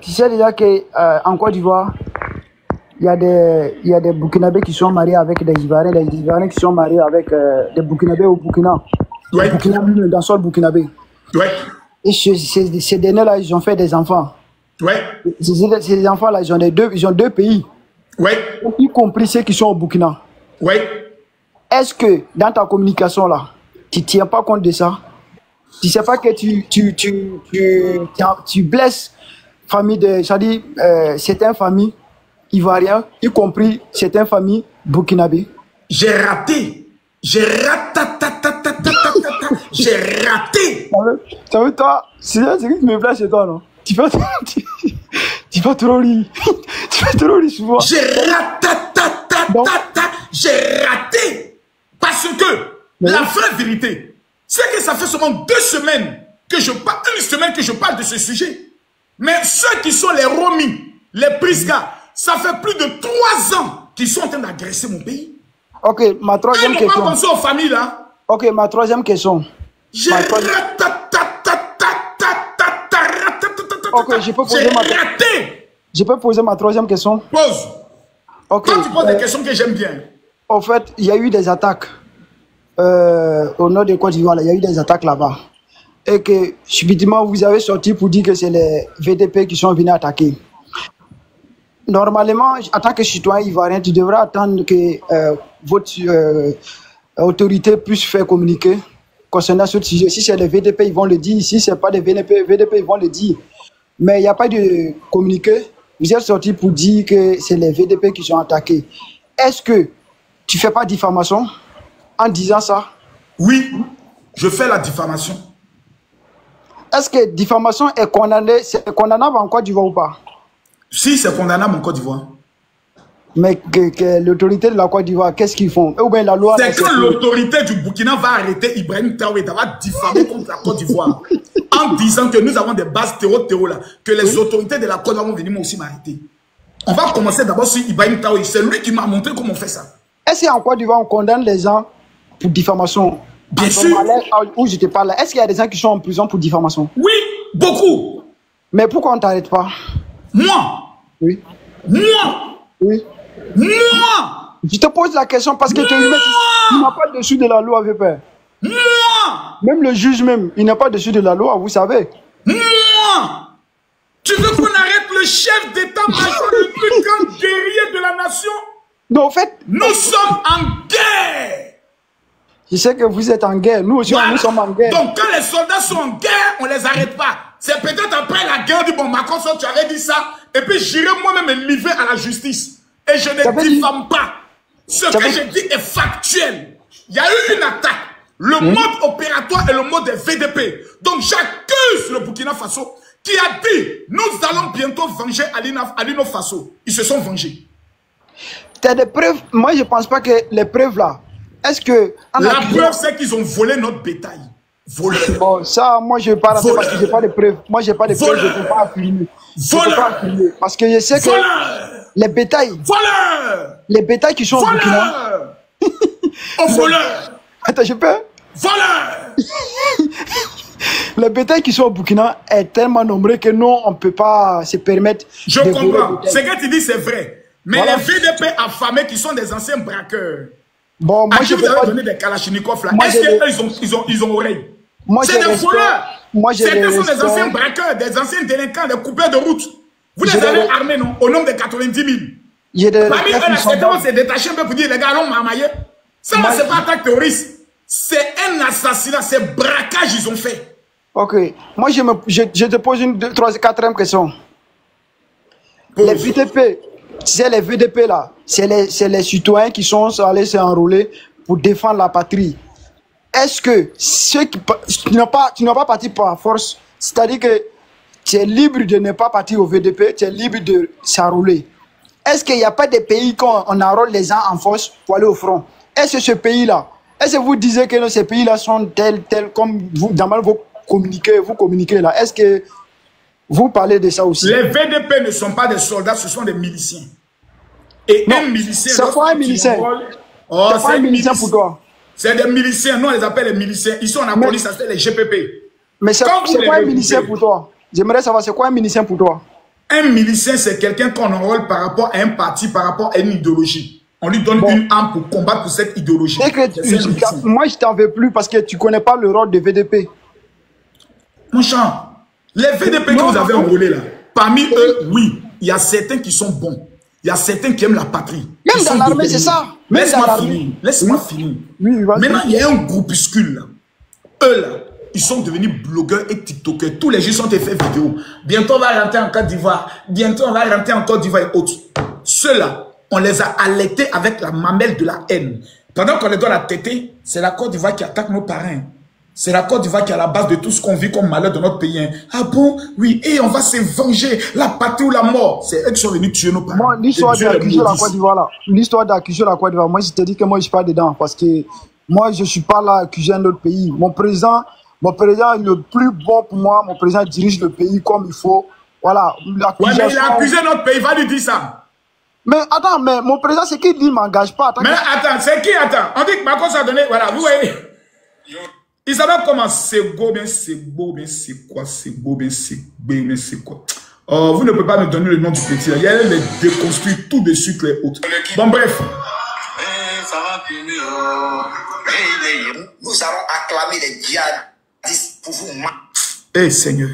Tu sais déjà qu'en Côte d'Ivoire, il y a des Burkinabés qui sont mariés avec des Ivoiriens qui sont mariés avec des Burkinabés au Burkina. Ouais. Dans le sol burkinabé. Ouais. Et ces derniers-là, ils ont fait des enfants. Ouais. Ces enfants-là, ils ont deux pays. Ouais. Y compris ceux qui sont au Burkina. Ouais. Est-ce que dans ta communication là, tu ne tiens pas compte de ça? Tu ne sais pas que tu blesses famille de, c'est-à-dire certaines familles ivoiriennes, y compris certaines familles burkinabées? J'ai raté. J'ai raté. Ça veut toi, c'est ce qui me plaît chez toi, non? Tu vas trop rire. Tu vas trop rire souvent. J'ai raté. Parce que la vraie vérité, c'est que ça fait seulement 2 semaines que je parle, une semaine que je parle de ce sujet. Mais ceux qui sont les Romis, les Prisca, ça fait plus de 3 ans qu'ils sont en train d'agresser mon pays. Ok, ma troisième question. Pas penser aux familles là. Ok, ma troisième question. Ok, je peux poser ma troisième question. Pose. Ok. Quand tu poses des questions que j'aime bien. En fait, il y a eu des attaques au nord de Côte d'Ivoire. Il y a eu des attaques là-bas. Et que subitement, vous avez sorti pour dire que c'est les VDP qui sont venus attaquer. Normalement, en tant que citoyen ivoirien, tu devrais attendre que votre autorité puisse faire communiquer concernant ce sujet. Si c'est les VDP, ils vont le dire. Si ce n'est pas des VDP, ils vont le dire. Mais il n'y a pas de communiqué. Vous êtes sorti pour dire que c'est les VDP qui sont attaqués. Est-ce que tu ne fais pas diffamation en disant ça? Oui, je fais la diffamation. Est-ce que diffamation est condamnable en Côte d'Ivoire ou pas? Si, c'est condamnable en Côte d'Ivoire. Mais que l'autorité de la Côte d'Ivoire, qu'est-ce qu'ils font? Ou bien la loi... C'est que l'autorité du Burkina va arrêter Ibrahim Traoré d'avoir diffamé contre la Côte d'Ivoire en disant que nous avons des bases terreau là, que les autorités de la Côte d'Ivoire vont venir moi aussi m'arrêter. On va commencer d'abord sur Ibrahim Traoré. C'est lui qui m'a montré comment on fait ça. Est-ce qu'en Côte d'Ivoire, on condamne les gens pour diffamation? Bien sûr. Où je te parle, est-ce qu'il y a des gens qui sont en prison pour diffamation? Oui, beaucoup. Mais pourquoi on ne t'arrête pas? Moi? Oui. Moi? Oui. Moi? Je te pose la question parce que tu n'as pas dessus de la loi, VP. Moi? Même le juge même, il n'est pas dessus de la loi, vous savez. Moi? Tu veux qu'on arrête le chef d'état-major, le plus grand guerrier de la nation? Non, en fait... Nous sommes en guerre. Je sais que vous êtes en guerre. Nous aussi, nous sommes en guerre. Donc, quand les soldats sont en guerre, on ne les arrête pas. C'est peut-être après la guerre du bon Macron, tu avais dit ça. Et puis, j'irai moi-même me livrer à la justice. Et je ne diffame pas. Ce que je dis est factuel. Il y a eu une attaque. Le mode opératoire est le mode des VDP. Donc, j'accuse le Burkina Faso qui a dit, nous allons bientôt venger Alino Faso. Ils se sont vengés. Tu as des preuves? Moi, je ne pense pas que les preuves là... Est-ce que... La preuve, c'est qu'ils ont volé notre bétail. Volé. Bon, ça, moi, je ne vais pas rater parce que je n'ai pas de preuves. Moi, je n'ai pas de preuves, je ne peux pas affirmer. Parce que je sais que les bétails... Les bétails qui sont au Burkina... Oh, voleur. Attends, je peux? Voleur. Les bétails qui sont au Burkina est tellement nombreux que nous, on ne peut pas se permettre... Je comprends. Ce que tu dis, c'est vrai. Mais les VDP affamés qui sont des anciens braqueurs... Bon, moi, je vous avais donné des Kalachnikov là. Est-ce qu'ils ont oreille? C'est des voleurs. Certains sont des anciens braqueurs, des anciens délinquants, des coupeurs de route. Vous les avez armés, non? Au nombre de 90 000. Parmi eux, certains s'est détaché un peu pour dire, les gars, allons m'armailler. Ça, c'est pas attaque terroriste. C'est un assassinat, c'est braquage ils ont fait. Ok. Moi, je te pose une, deux, trois, quatrième question. Les VDP, c'est les VDP là, c'est les citoyens qui sont allés s'enrôler pour défendre la patrie. Est-ce que ceux qui tu n'as pas parti par force, c'est-à-dire que tu es libre de ne pas partir au VDP, tu es libre de s'enrôler. Est-ce qu'il n'y a pas des pays qu'on enrôle les gens en force pour aller au front? Est-ce que ce pays-là, est-ce que vous disiez que ces pays-là sont tels comme vous, dans vous communiquez là? Est-ce que vous parlez de ça aussi? Les VDP ne sont pas des soldats, ce sont des miliciens. Et un milicien... C'est quoi un milicien? Oh, c'est pas un milicien pour toi? C'est des miliciens, nous on les appelle les miliciens. Ici on a police, ça s'appelle les GPP. Mais c'est quoi un milicien pour toi? J'aimerais savoir, c'est quoi un milicien pour toi? Un milicien, c'est quelqu'un qu'on enrôle par rapport à un parti, par rapport à une idéologie. On lui donne une arme pour combattre pour cette idéologie. Moi, je t'en veux plus parce que tu ne connais pas le rôle de VDP. Mon chat, les VDP que vous avez enrôlés là, parmi eux, oui, il y a certains qui sont bons. Il y a certains qui aiment la patrie. Même dans l'armée, c'est ça. Laisse-moi finir. Laisse-moi finir. Maintenant, il y a un groupuscule là. Eux là, ils sont devenus blogueurs et tiktokers. Tous les jours, ils sont fait vidéo. Bientôt, on va rentrer en Côte d'Ivoire. Bientôt, on va rentrer en Côte d'Ivoire et autres. Ceux-là, on les a allaités avec la mamelle de la haine. Pendant qu'on les doit la têter, c'est la Côte d'Ivoire qui attaque nos parrains. C'est la Côte d'Ivoire qui est à la base de tout ce qu'on vit comme malheur de notre pays. Ah bon? Oui, et on va se venger. La patrie ou la mort. C'est eux qui sont venus tuer nos parents. Moi, l'histoire d'accuser la Côte d'Ivoire là. L'histoire d'accuser la Côte d'Ivoire, moi, je te dis que moi, je suis pas dedans. Parce que moi, je suis pas là à accuser un autre pays. Mon président est le plus bon pour moi. Mon président dirige le pays comme il faut. Voilà. Ouais, mais il a accusé notre pays. Va lui dire ça. Mais attends, mais mon président, c'est qui dit, il m'engage pas. Mais attends, c'est qui? Attends. On dit que Macron s'est donné. Voilà, vous voyez. Ils savent comment c'est beau, bien c'est beau, bien c'est quoi, c'est beau, bien c'est beau, bien c'est quoi. Oh, vous ne pouvez pas me donner le nom du petit. Il y a les déconstruire tout de suite les autres. Bon, bref. Ça va finir. Nous allons acclamer les djihadistes pour vous. Eh Seigneur,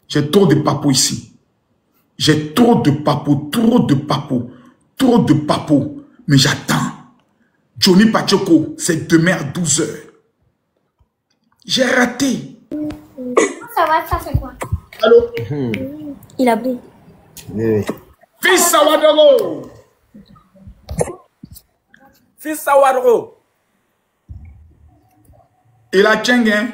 j'ai trop de papos ici. J'ai trop de papos, trop de papos. Mais j'attends. Johnny Pachoko, c'est demain à 12 h. J'ai raté. Ça va, ça fait quoi? Allô? Il a bu. Oui. Fils Sawadoro. Fils Sawadoro. Il a tcheng, hein?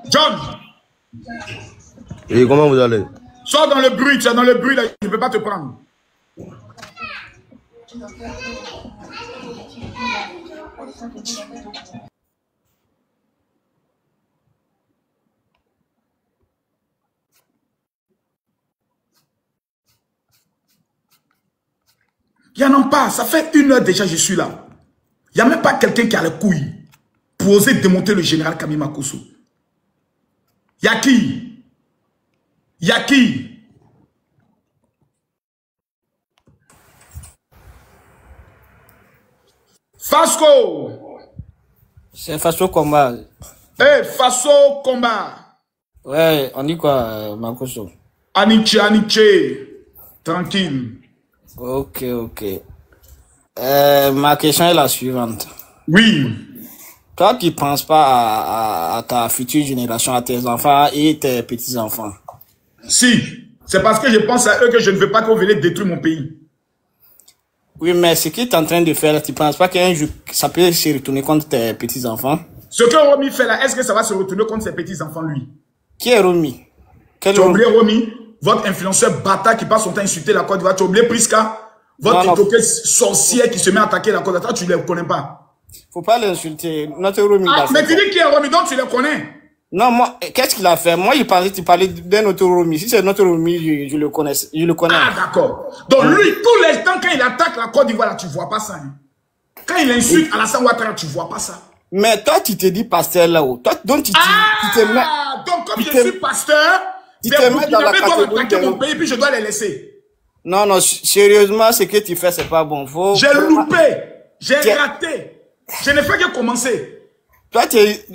John. Et comment vous allez? Sors dans le bruit, tu es dans le bruit là, je ne peux pas te prendre. Il n'y en a pas, ça fait 1 heure déjà je suis là. Il n'y a même pas quelqu'un qui a les couilles pour oser démonter le général Kami Makosso. Il y a qui? Il y a qui? Fasco. C'est Faso Combat. Eh, Faso Combat. Ouais, on dit quoi, Makosso? Aniche, tranquille. Ok. Ma question est la suivante. Oui. Toi, tu ne penses pas à ta future génération, à tes enfants et tes petits-enfants? Si. C'est parce que je pense à eux que je ne veux pas qu'on vienne détruire mon pays. Oui, mais ce que tu es en train de faire, tu ne penses pas qu'un jour, ça peut se retourner contre tes petits-enfants? Ce que Romy fait là, est-ce que ça va se retourner contre ses petits-enfants, lui? Qui est Romy? Tu as oublié Romy? Votre influenceur bâtard qui passe son temps à insulter la Côte d'Ivoire. Tu as oublié Priska? Votre TikToker sorcière qui se met à attaquer la Côte d'Ivoire. Tu ne les connais pas. Faut pas l'insulter. Notre Romy. Ah, mais tu dis qui est Romy, donc tu les connais? Non, moi, qu'est-ce qu'il a fait? Moi, je pensais que tu parlais d'un autre Romy. Si c'est notre Romy, je le connais. Ah, d'accord. Donc lui, tous les temps, quand il attaque la Côte d'Ivoire, tu ne vois pas ça. Hein? Quand il insulte Alassane Ouattara, tu ne vois pas ça. Mais toi, tu te dis pasteur là-haut. Toi, donc tu te mets. Donc comme je suis pasteur, les Burkinabés doivent attaquer mon pays, puis je dois les laisser. Non, sérieusement, ce que tu fais, c'est pas bon. J'ai loupé. J'ai raté. Je n'ai fait que commencer. Toi,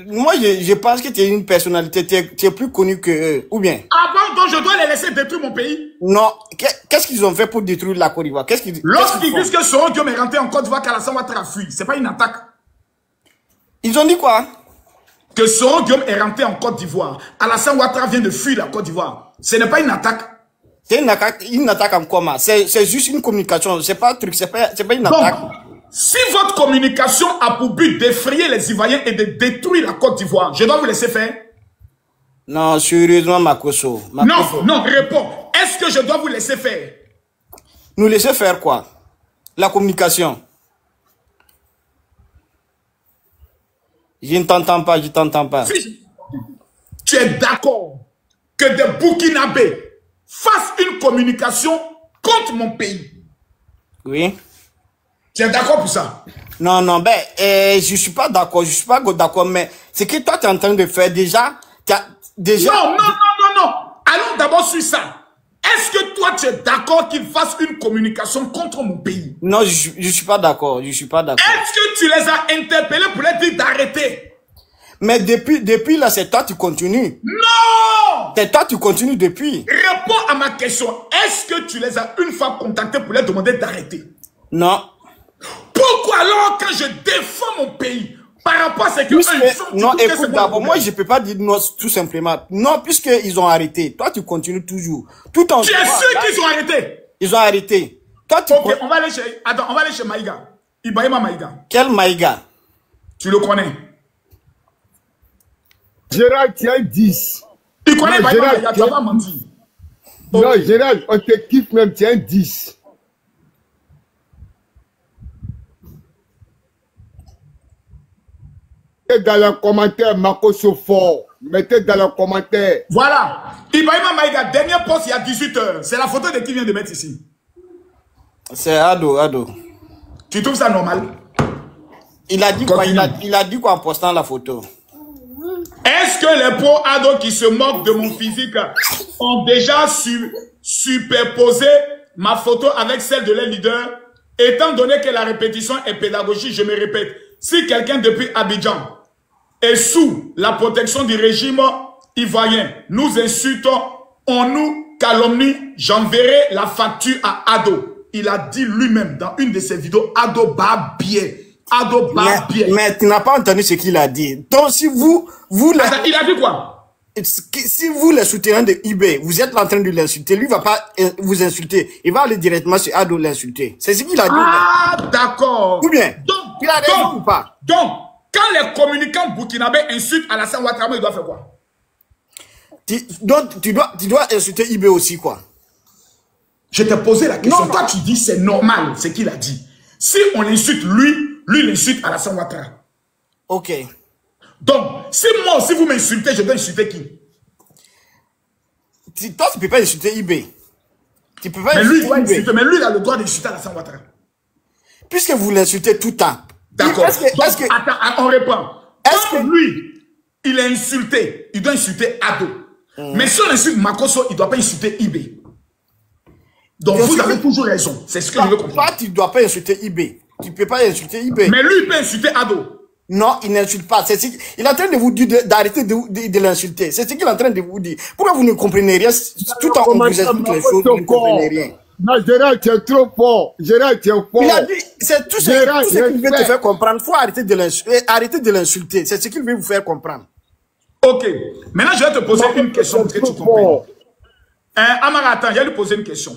moi, je pense que tu es une personnalité, tu es plus connu que eux, ou bien? Ah bon, donc je dois les laisser détruire mon pays? Non. Qu'est-ce qu'ils ont fait pour détruire la Côte d'Ivoire? Lorsqu'ils disent que Soro Guillaume est rentré en Côte d'Ivoire, qu'Alassane Ouattara fuit, c'est pas une attaque. Ils ont dit quoi? Que Soro Guillaume est rentré en Côte d'Ivoire. Alassane Ouattara vient de fuir la Côte d'Ivoire. Ce n'est pas une attaque. C'est une attaque en comment? C'est juste une communication. C'est pas un truc, c'est pas une attaque. Donc, si votre communication a pour but d'effrayer les Ivoiriens et de détruire la Côte d'Ivoire, je dois vous laisser faire? Non, sérieusement, Makosso. Non, réponds. Est-ce que je dois vous laisser faire? Nous laisser faire quoi? La communication. Je ne t'entends pas, Si tu es d'accord que des Burkinabés fassent une communication contre mon pays? Oui. Tu es d'accord pour ça? Non, je suis pas d'accord, mais c'est que toi tu es en train de faire déjà. Non. Allons d'abord sur ça. Est-ce que toi tu es d'accord qu'ils fassent une communication contre mon pays? Non, je suis pas d'accord, Est-ce que tu les as interpellés pour les dire d'arrêter? Mais depuis là, c'est toi tu continues. Non! C'est toi tu continues depuis. Réponds à ma question. Est-ce que tu les as une fois contactés pour les demander d'arrêter? Non. Pourquoi alors quand je défends mon pays par rapport à ce que non, écoute d'abord, moi je peux pas dire non tout simplement. Non, puisqu'ils ont arrêté. Toi tu continues toujours. Tout en. Tu es sûr qu'ils ont arrêté? Ils ont arrêté. Toi tu. Ok, on va aller chez Maïga. Ibrahima Maïga. Quel Maïga? Tu le connais? Gérald, tu as 10. Tu connais Ibrahima Maïga, tu vas pas mentir. Non, Gérald, on te kiffe même, tu as 10. Dans les commentaires, Makosso fort. Mettez dans les commentaires. Voilà. Ibrahima Maïga, dernier post il y a 18 h. C'est la photo de qui vient de mettre ici? C'est Ado. Tu trouves ça normal? Il a dit quoi? Il a dit quoi en postant la photo? Est-ce que les pros Ado qui se moquent de mon physique ont déjà superposé ma photo avec celle de leur leader? Étant donné que la répétition est pédagogique, je me répète. Si quelqu'un depuis Abidjan est sous la protection du régime ivoirien nous insulte, on nous calomnie, j'enverrai la facture à Ado. Il a dit lui-même dans une de ses vidéos, Ado Babier. Mais tu n'as pas entendu ce qu'il a dit. Donc si vous il a dit quoi? Si vous les soutenez de eBay, vous êtes en train de l'insulter, lui ne va pas vous insulter. Il va aller directement sur Ado l'insulter. C'est ce qu'il a dit. Ah, d'accord. Ou bien, il a raison ou pas? Donc, quand les communicants burkinabés insultent Alassane Ouattara, il doit faire quoi? Donc, tu dois insulter IB aussi, quoi. Je t'ai posé la question. Non, Toi, tu dis c'est normal, ce qu'il a dit. Si on l'insulte lui, lui l'insulte Alassane Ouattara. Ok. Donc, si moi aussi vous m'insultez, je dois insulter qui? Toi, tu ne peux pas insulter IB. Tu peux pas mais lui, insulter IB. Mais lui, il a le droit d'insulter Alassane Ouattara. Puisque vous l'insultez tout le temps. D'accord. Attends, on répond. Est-ce que lui, il est insulté, il doit insulter Ado. Mais si on insulte Makosso, il ne doit pas insulter IB. Donc vous avez toujours raison. C'est ce que je veux comprendre. Toi, tu ne dois pas insulter IB. Tu ne peux pas insulter IB. Mais lui, il peut insulter Ado. Non, il n'insulte pas. Il est en train de vous dire d'arrêter de l'insulter. C'est ce qu'il est en train de vous dire. Pourquoi vous ne comprenez rien? Tout en vous explique les choses, vous ne comprenez rien. Non, Gérard, tu es trop fort. Gérard, tu es fort. Il a dit, c'est tout ce qu'il veut te faire comprendre. Il faut arrêter de l'insulter. C'est ce qu'il veut vous faire comprendre. Ok. Maintenant, je vais te poser une question pour que tu comprennes. Amara, attends, je vais lui poser une question.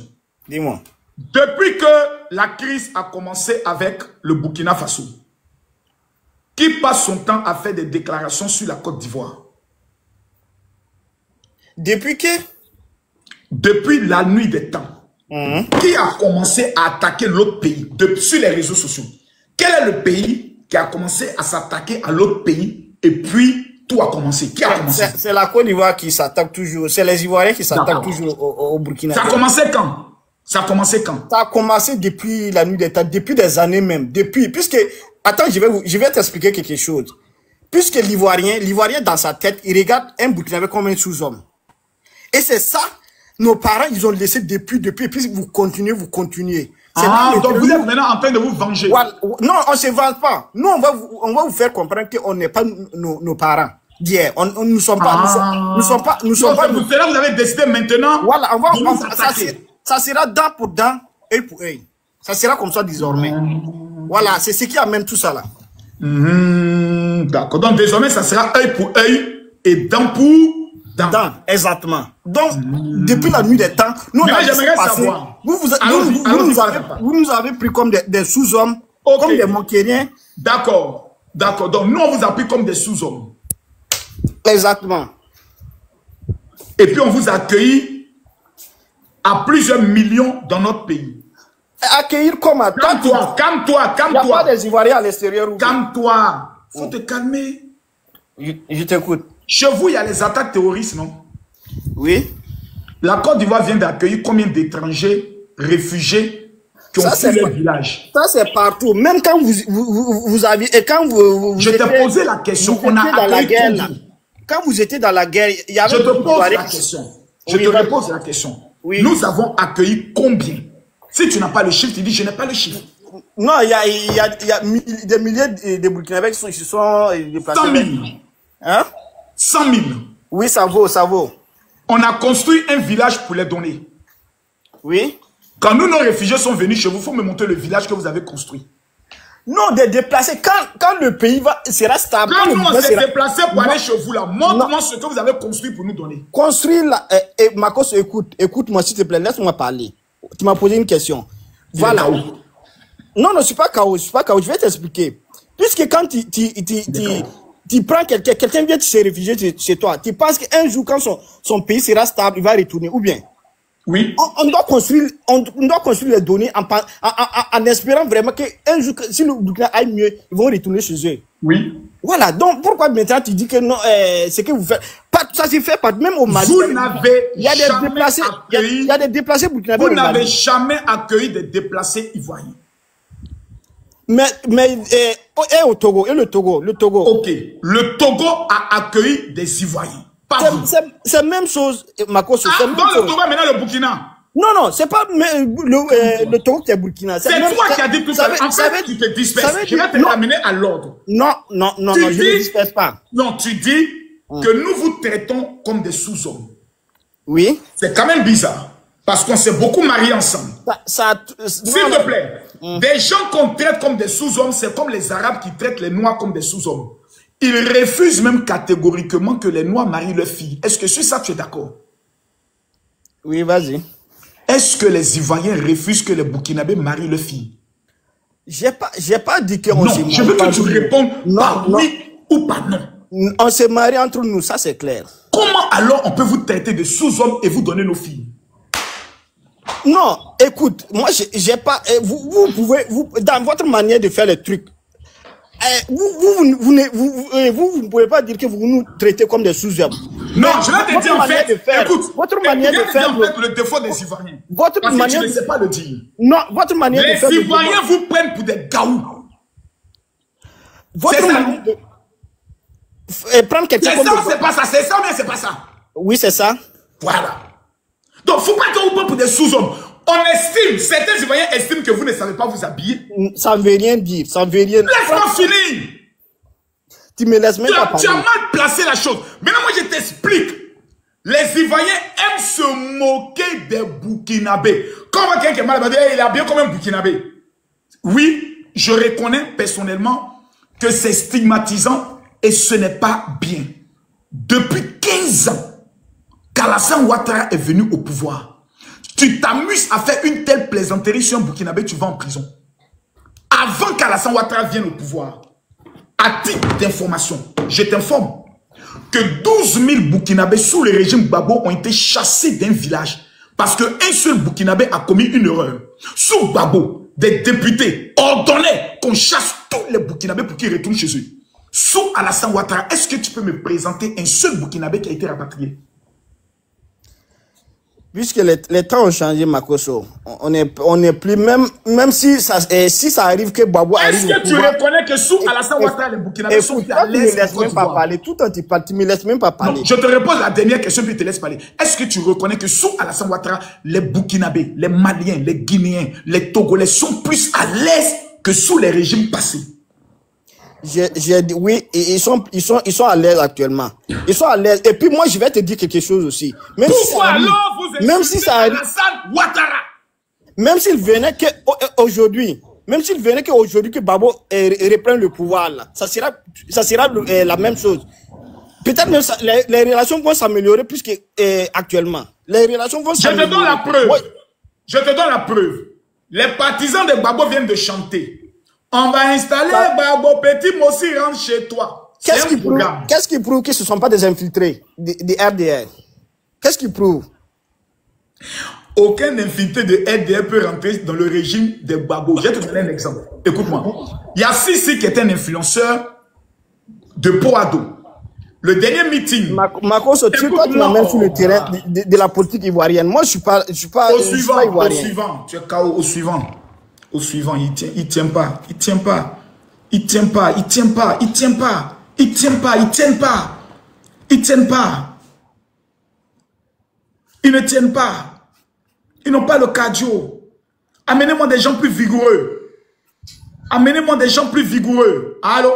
Dis-moi. Depuis que la crise a commencé avec le Burkina Faso, qui passe son temps à faire des déclarations sur la Côte d'Ivoire? Depuis que? Depuis la nuit des temps. Qui a commencé à attaquer l'autre pays sur les réseaux sociaux? Quel est le pays qui a commencé à s'attaquer à l'autre pays et puis tout a commencé? Qui a commencé? C'est la Côte d'Ivoire qui s'attaque toujours. C'est les Ivoiriens qui s'attaquent toujours au Burkina. Ça a commencé quand? Ça a commencé quand? Ça a commencé depuis la nuit des temps, depuis des années même. Depuis, puisque, attends, je vais t'expliquer quelque chose. Puisque l'Ivoirien dans sa tête, il regarde un Burkinabé comme un sous-homme. Et c'est ça, nos parents, ils ont laissé depuis, et puis vous continuez. Donc vous êtes maintenant en train de vous venger. Non, on ne se venge pas. Nous, on va vous faire comprendre qu'on n'est pas nos parents d'hier. Nous ne sommes pas, nous sommes pas. Vous avez décidé maintenant. Voilà, ça sera dent pour dent, œil pour œil. Ça sera comme ça désormais. Voilà, c'est ce qui amène tout ça là. D'accord. Donc désormais, ça sera œil pour œil et dent pour dent. Exactement. Donc, depuis la nuit des temps, nous, j'aimerais savoir. Vous nous avez pris comme des sous-hommes, comme des manquériens. D'accord. D'accord. Donc, nous, on vous a pris comme des sous-hommes. Exactement. Et puis, on vous a accueilli à plusieurs millions dans notre pays. Accueillir comme à calme-toi. Il n'y a pas des Ivoiriens à l'extérieur. Calme-toi. Faut te calmer. Je t'écoute. Chez vous, il y a les attaques terroristes, non? Oui. La Côte d'Ivoire vient d'accueillir combien d'étrangers, réfugiés qui ont fui leur village? Ça, c'est partout. Même quand vous aviez... Et quand je t'ai posé la question. On a dans la guerre. Quand vous étiez dans la guerre, il y avait... Je te pose la question. Je te repose la question. Oui. Nous avons accueilli combien? Si tu n'as pas le chiffre, tu dis je n'ai pas le chiffre. Non, il y a des milliers de Burkinabés qui se sont déplacés. 100 000. Hein? 100 000. Oui, ça vaut. On a construit un village pour les donner. Oui. Quand nos réfugiés sont venus chez vous, il faut me montrer le village que vous avez construit. Non, des déplacés. Quand le pays sera stable. Quand nous on s'est déplacés pour aller chez vous là, montre-moi ce que vous avez construit pour nous donner. Construire là. Marcos, écoute-moi s'il te plaît, laisse-moi parler. Tu m'as posé une question. Voilà. Non, je ne suis pas chaos. Je vais t'expliquer. Puisque quand tu prends quelqu'un vient se réfugier chez toi, tu penses qu'un jour, quand son pays sera stable, il va retourner, ou bien? Oui. On doit construire les données en espérant vraiment qu'un jour, si le Burkina aille mieux, ils vont retourner chez eux. Oui. Voilà. Donc, pourquoi maintenant tu dis que non, ce que vous faites, ça s'est fait même au Mali. Vous n'avez jamais accueilli. Il y a des déplacés burkinabés. Vous n'avez jamais accueilli des déplacés ivoiriens. Mais au Togo, le Togo. Ok. Le Togo a accueilli des Ivoiriens. C'est la même chose, Makosso. Dans le Togo, maintenant le Burkina. Non, c'est pas le Togo qui est Burkina. C'est toi qui as dit tout ça. En fait, tu te disperses. Je vais te ramener à l'ordre. Non, je ne me disperse pas. Non, tu dis que nous vous traitons comme des sous-hommes. Oui. C'est quand même bizarre. Parce qu'on s'est beaucoup mariés ensemble. S'il te plaît, des gens qu'on traite comme des sous-hommes, c'est comme les Arabes qui traitent les Noirs comme des sous-hommes. Ils refusent même catégoriquement que les Noirs marient leurs filles. Est-ce que sur ça, tu es d'accord? Oui, vas-y. Est-ce que les Ivoiriens refusent que les Burkinabés marient leurs filles? J'ai pas dit qu'on s'est marié. Non, je veux que tu répondes par oui ou par non. On s'est marié entre nous, ça c'est clair. Comment alors on peut vous traiter de sous-homme et vous donner nos filles? Non, écoute, moi, j'ai pas... Vous pouvez... dans votre manière de faire les trucs, vous ne pouvez pas dire que vous nous traitez comme des sous-hommes. Non, je vais te dire en fait, écoute, votre manière de faire en fait le défaut des Ivoiriens. Votre parce manière que tu ne sais pas le dire. Non, votre manière de faire... Les Ivoiriens vous prennent pour des gaous. Votre manière de... prendre quelqu'un comme... C'est pas ça, c'est ça ou bien c'est pas ça? Oui, c'est ça. Voilà. Donc, faut pas qu'on vous prenne pour des sous-hommes. On estime, certains Ivoiriens estiment que vous ne savez pas vous habiller. Ça ne veut rien dire, ça ne veut rien dire. Laisse-moi finir. Tu me laisses même pas parler. Tu as mal placé la chose. Maintenant, moi, je t'explique. Les Ivoiriens aiment se moquer des Burkinabés. Quand on voit quelqu'un qui est mal habillé, il est habillé comme un Burkinabé. Oui, je reconnais personnellement que c'est stigmatisant et ce n'est pas bien. Depuis 15 ans, qu'Alassane Ouattara est venu au pouvoir. Tu t'amuses à faire une telle plaisanterie sur un Burkinabé, tu vas en prison. Avant qu'Alassane Ouattara vienne au pouvoir, à titre d'information, je t'informe que 12 000 Burkinabés sous le régime Gbagbo ont été chassés d'un village parce qu'un seul Burkinabé a commis une erreur. Sous Gbagbo, des députés ordonnaient qu'on chasse tous les Burkinabés pour qu'ils retournent chez eux. Sous Alassane Ouattara, est-ce que tu peux me présenter un seul Burkinabé qui a été rapatrié? Puisque les temps ont changé, Makosso, on n'est plus, même si ça arrive que Gbagbo arrive. Est-ce que tu reconnais que sous Alassane Ouattara, les Burkinabés sont à l'aise? Tu me laisses même pas parler. Tout un petit parti, tu me laisses même pas parler. Non, je te repose la dernière question puis je te laisse parler. Est-ce que tu reconnais que sous Alassane Ouattara, les Burkinabés, les Maliens, les Guinéens, les Togolais sont plus à l'aise que sous les régimes passés? J'ai dit oui, et ils sont à l'aise actuellement. Ils sont à l'aise. Et puis moi, je vais te dire quelque chose aussi. Même pourquoi alors vous insultez Alassane Ouattara? Même s'il venait qu'aujourd'hui, que Gbagbo reprenne le pouvoir, là, ça sera la même chose. Peut-être même les relations vont s'améliorer plus qu'actuellement. Les relations vont s'améliorer. Je te donne la preuve. Oui. Je te donne la preuve. Les partisans de Gbagbo viennent de chanter. On va installer Gbagbo, petit Mossi rentre chez toi. Qu'est-ce qui prouve que ce ne sont pas des infiltrés, des RDR? Qu'est-ce qui prouve? Aucun infiltré de RDR peut rentrer dans le régime de Gbagbo. Je vais te donner un exemple. Écoute-moi. Il y a Sissi qui est un influenceur de Poado. Le dernier meeting. Makosso, tu m'amènes sur le terrain de la politique ivoirienne. Moi, je suis pas ivoirien. Au suivant. Tu es KO au suivant. Au suivant, il tient pas. Il tient pas. Il tient pas. Il tient pas. Il tient pas. Il tient pas. Il tient pas. Ils tiennent pas. Ils ne tiennent pas. Ils n'ont pas le cardio. Amenez-moi des gens plus vigoureux. Amenez-moi des gens plus vigoureux. Allô?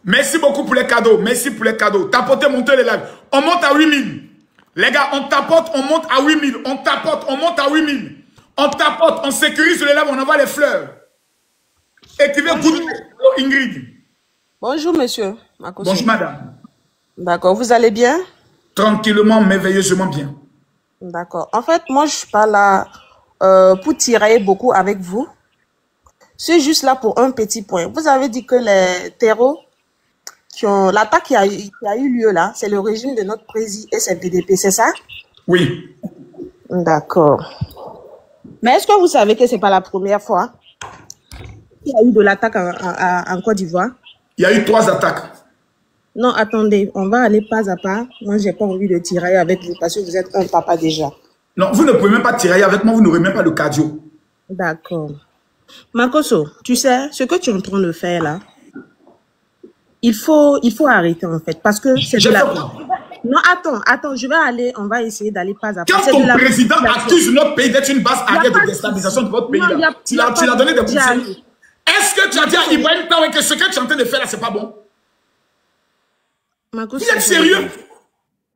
Merci beaucoup pour les cadeaux. Merci pour les cadeaux. Tapotez, montez les lives. On monte à 8000. Les gars, on tapote, on monte à 8000. On tapote, on monte à 8000. On tapote, on sécurise le live, on envoie les fleurs. Écrivez Ingrid. Bonjour, monsieur. Bonjour, madame. D'accord, vous allez bien? Tranquillement, merveilleusement bien. D'accord. En fait, moi, je suis pas là pour tirailler beaucoup avec vous. Je suis juste là pour un petit point. Vous avez dit que les terreaux l'attaque qui a eu lieu là, c'est le régime de notre président et c'est PDP, c'est ça? Oui. D'accord. Mais est-ce que vous savez que c'est pas la première fois qu'il y a eu de l'attaque en Côte d'Ivoire? Il y a eu 3 attaques. Non, attendez, on va aller pas à pas. Moi, j'ai pas envie de tirailler avec vous parce que vous êtes un papa déjà. Non, vous ne pouvez même pas tirailler avec moi, vous n'aurez même pas le cardio. D'accord. Makosso, tu sais, ce que tu es en train de faire là, il faut arrêter en fait, parce que c'est de la... Non, attends, on va essayer d'aller pas à pas. Quand ton président accuse notre pays d'être une base arrière de déstabilisation de votre pays, là, tu l'as donné des conseils. Est-ce que tu as dit à Ibrahim Traoré que ce que tu es en train de faire là, c'est pas bon? Vous êtes sérieux?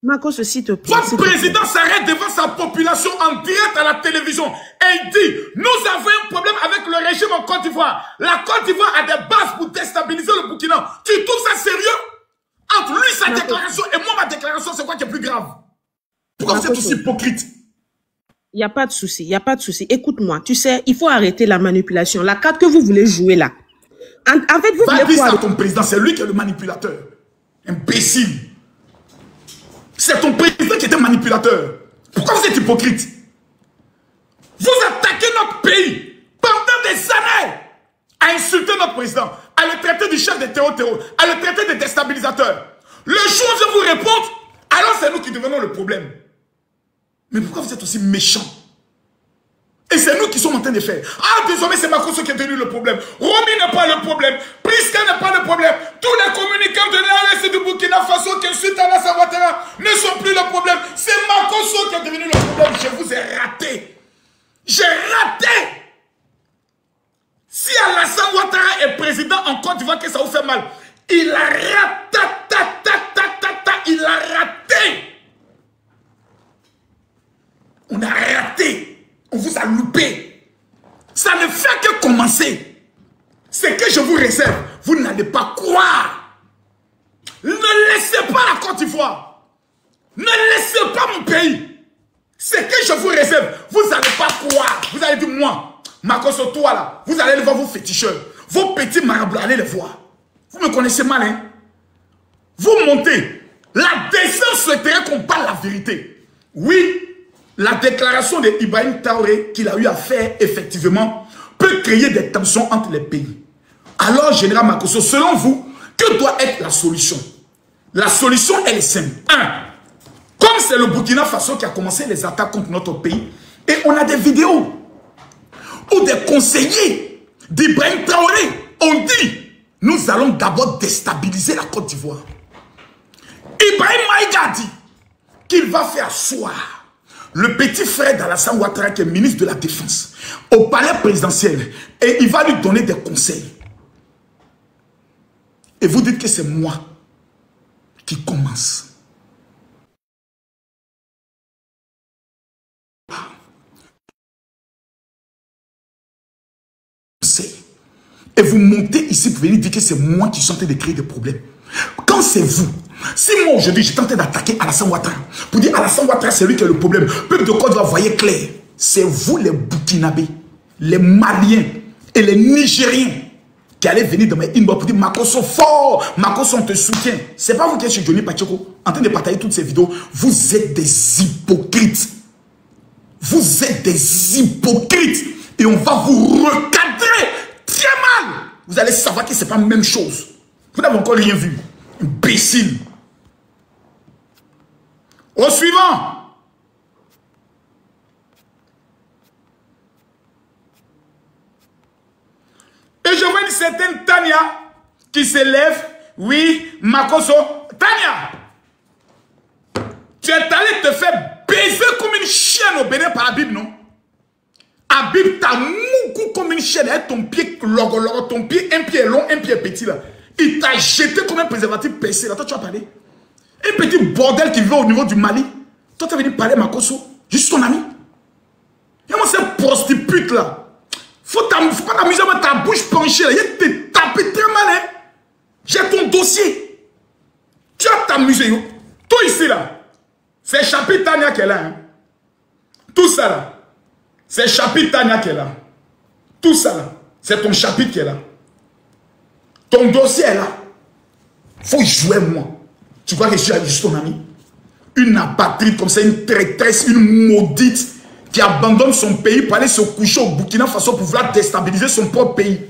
Makosso, s'il te plaît. Votre président s'arrête devant sa population en direct à la télévision et il dit, nous avons un problème avec le régime en Côte d'Ivoire. La Côte d'Ivoire a des bases pour déstabiliser le Burkina. Tu trouves ça sérieux? Entre lui, sa déclaration et moi, ma déclaration, c'est quoi qui est plus grave? Pourquoi vous êtes aussi hypocrite? Il n'y a pas de souci, il n'y a pas de souci. Écoute-moi, tu sais, il faut arrêter la manipulation. La carte que vous voulez jouer là. En fait, vous voulez dire ça à ton président, c'est lui qui est le manipulateur. Imbécile. C'est ton président qui était manipulateur. Pourquoi vous êtes hypocrite? Vous attaquez notre pays pendant des années à insulter notre président, à le traiter du chef des terror, à le traiter de déstabilisateur. Le jour où je vous répondre, alors c'est nous qui devenons le problème. Mais pourquoi vous êtes aussi méchants? Et c'est nous qui sommes en train de faire. Ah, désormais c'est Makosso qui est devenu le problème. Romy n'est pas le problème. Priska n'est pas le problème. Tous les communicants de l'ARS et du Burkina Faso qui insultent Alassane Ouattara ne sont plus le problème. C'est Makosso qui est devenu le problème. Je vous ai raté. J'ai raté. Si Alassane Ouattara est président en Côte d'Ivoire, que ça vous fait mal. Il a raté. Il a raté. On a raté. On vous a loupé. Ça ne fait que commencer. Ce que je vous réserve, vous n'allez pas croire. Ne laissez pas la Côte d'Ivoire. Ne laissez pas mon pays. Ce que je vous réserve, vous n'allez pas croire. Vous allez dire, moi, Makosso, toi là, vous allez voir vos féticheurs, vos petits marabouts, allez les voir. Vous me connaissez mal, hein? Vous montez. La décence souhaiterait qu'on parle la vérité. Oui. La déclaration de Ibrahim Traoré qu'il a eu à faire, effectivement, peut créer des tensions entre les pays. Alors, Général Makosso, selon vous, que doit être la solution? La solution, elle est simple. 1. Comme c'est le Burkina Faso qui a commencé les attaques contre notre pays, et on a des vidéos où des conseillers d'Ibrahim Traoré ont dit, nous allons d'abord déstabiliser la Côte d'Ivoire. Ibrahim Maïga dit qu'il va faire asseoir le petit frère d'Alassane Ouattara qui est ministre de la Défense au palais présidentiel et il va lui donner des conseils. Et vous dites que c'est moi qui commence. Et vous montez ici pour venir dire que c'est moi qui suis en train de créer des problèmes. Quand c'est vous, si moi aujourd'hui j'étais en train d'attaquer Alassane Ouattara, pour dire Alassane Ouattara c'est lui qui est le problème, peuple de Côte d'Ivoire, voyez clair, c'est vous les Burkinabés, les Maliens et les Nigériens qui allez venir dans mes inbox pour dire Makosso fort, Makosso on te soutient. C'est pas vous qui êtes chez Johnny Pacheco en train de partager toutes ces vidéos. Vous êtes des hypocrites. Vous êtes des hypocrites et on va vous recadrer très mal. Vous allez savoir que c'est pas la même chose. Vous n'avez encore rien vu. Imbécile. Au suivant. Et je vois une certaine Tania qui se lève. Oui, Makosso. Tania, tu es allé te faire baiser comme une chienne au Bénin par Habib, non? Habib t'a moucou comme une chienne. Ton pied, ton pied, un pied long, un pied petit là. Il t'a jeté comme un préservatif percé. Là, toi, tu vas parler. Un petit bordel qui vit au niveau du Mali. Toi, tu es venu parler Makosso. Je suis ton ami. Et moi, cette prostitute là. Faut pas t'amuser avec ta bouche penchée là. Il te tapé très mal, hein. J'ai ton dossier. Tu vas t'amuser. Toi ici là. C'est Chapitre Tania qui est là. Hein. Tout ça là. C'est Chapitre Tania qui est là. Tout ça là. C'est ton chapitre qui est là. Ton dossier est là. Faut jouer moi. Tu crois que je suis juste ton ami? Une apatride comme ça, une traîtresse, une maudite qui abandonne son pays pour aller se coucher au Burkina Faso pour vouloir déstabiliser son propre pays.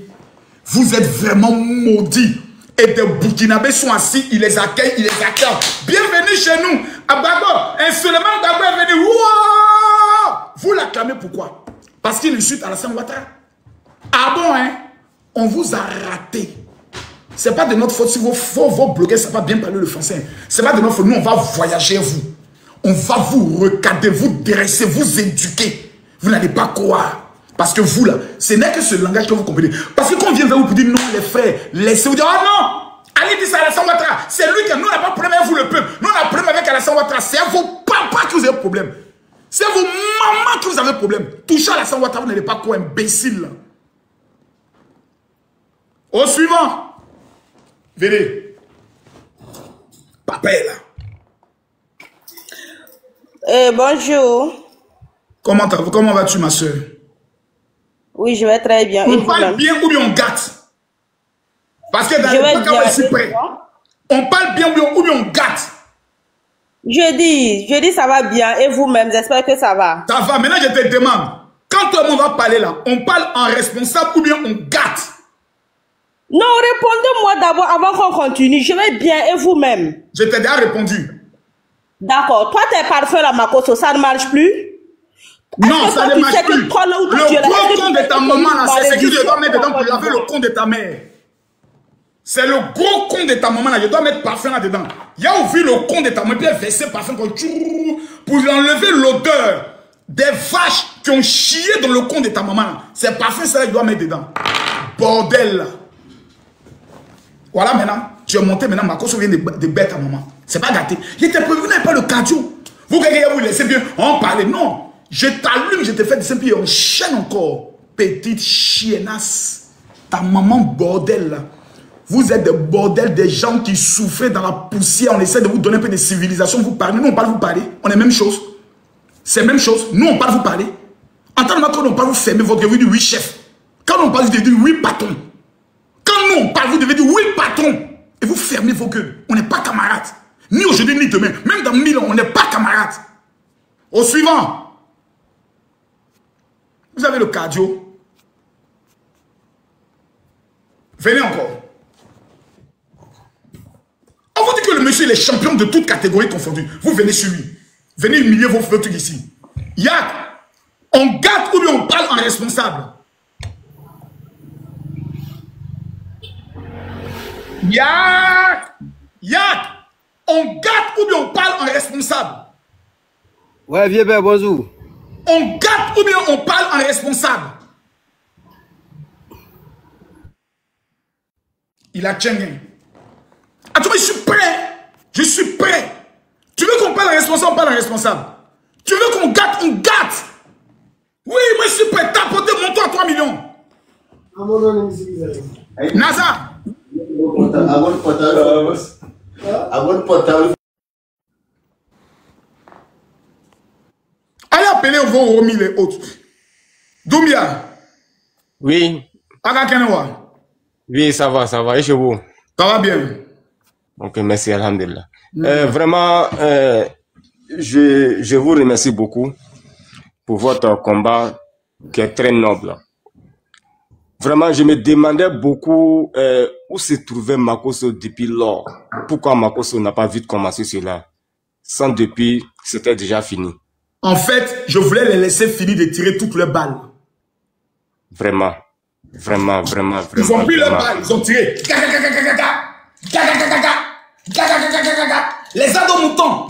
Vous êtes vraiment maudits. Et des Burkinabés sont assis, ils les accueillent, ils les acclament. Bienvenue chez nous. À Bago, un Suleiman Bago est venu. Wow! Vous l'acclamez pourquoi? Parce qu'il insulte Alassane Ouattara. Ah bon, hein? On vous a raté. Ce n'est pas de notre faute si vos blogueurs ne savent pas bien parler le français. Ce n'est pas de notre faute. Nous, on va voyager vous. On va vous recadrer, vous dresser, vous éduquer. Vous n'allez pas croire. Parce que vous, là, ce n'est que ce langage que vous comprenez. Parce que quand on vient vers vous pour dire non, les frères, laissez-vous dire, oh non, allez dire ça à Alassane Ouattara. C'est lui qui nous n'a pas de problème avec vous, le peuple. Nous, on a un problème avec Alassane Ouattara. C'est à vos papas qui vous avez problème. C'est à vos mamans qui vous avez problème. Touchez à Alassane Ouattara, vous n'allez pas croire, imbécile, là. Au suivant. Venez. Papa est là. Bonjour. Comment vas-tu, ma soeur? Oui, je vais très bien. On parle bien ou bien on gâte? Parce que dans les cas ici près, on parle bien ou bien on gâte? Je dis ça va bien. Et vous-même, j'espère que ça va. Ça va. Maintenant, je te demande, quand tout le monde va parler là, on parle en responsable ou bien on gâte? Non, répondez-moi d'abord avant qu'on continue. Je vais bien. Et vous-même? Je t'ai déjà répondu. D'accord. Toi, tes parfums là, Makoso, ça ne marche plus? Non, ça ne marche plus. Le gros compte de ta maman là, c'est ce que je dois mettre dedans pour laver le compte de ta mère. C'est le gros compte de ta maman là, je dois mettre parfum là-dedans. Il y a ouvert le compte de ta maman, puis elle verser parfum pour enlever l'odeur des vaches qui ont chié dans le compte de ta maman là. C'est parfum ça, je dois mettre dedans. Bordel là. Voilà maintenant, tu es monté maintenant, Makoso vient de bête à maman. C'est pas gâté. Il était prévenu, vous n'avez pas le cardio. Vous, quelqu'un vous laissez bien en parler. Non. Je t'allume, je te fais des puis on chaîne encore. Petite chiennasse. Ta maman bordel là. Vous êtes des bordels, des gens qui souffrent dans la poussière. On essaie de vous donner un peu de civilisation. Vous parlez. Nous, on parle, vous parler. On est la même chose. C'est la même chose. Nous, on parle, vous parler. En tant que quand on parle, vous fermez votre gueule. Vous dites oui, chef. Quand on parle, vous devez dire oui, patron. Quand nous, on parle, vous devez dire oui, patron. Et vous fermez vos gueules. On n'est pas camarades. Ni aujourd'hui, ni demain. Même dans 1000 ans, on n'est pas camarades. Au suivant. Vous avez le cardio. Venez encore. On vous dit que le monsieur est champion de toutes catégories confondues. Vous venez sur lui. Venez humilier vos trucs ici. Yak, on gâte ou bien on parle en responsable. Yak, on gâte ou bien on parle en responsable. Ouais, vieux père, bonjour. On gâte ou bien on parle en responsable. Il a tchengé. Attends, je suis prêt. Je suis prêt. Tu veux qu'on parle en responsable, on parle en responsable. Tu veux qu'on gâte, on gâte. Oui, moi je suis prêt. Tapoter mon toit à 3 millions. Naza. Allez appeler vos Romy les autres. Doumbia. Oui. Agakenewa. Oui, ça va. Et chez vous? Ça va bien. Ok, merci, alhamdulillah. Vraiment, je vous remercie beaucoup pour votre combat qui est très noble. Vraiment, je me demandais beaucoup où se trouvait Makoso depuis lors. Pourquoi Makoso n'a pas vite commencé cela? Sans depuis, c'était déjà fini. En fait, je voulais les laisser finir de tirer toutes les balles. Vraiment. Ils ont pris leurs balles, ils ont tiré. Les ados moutons.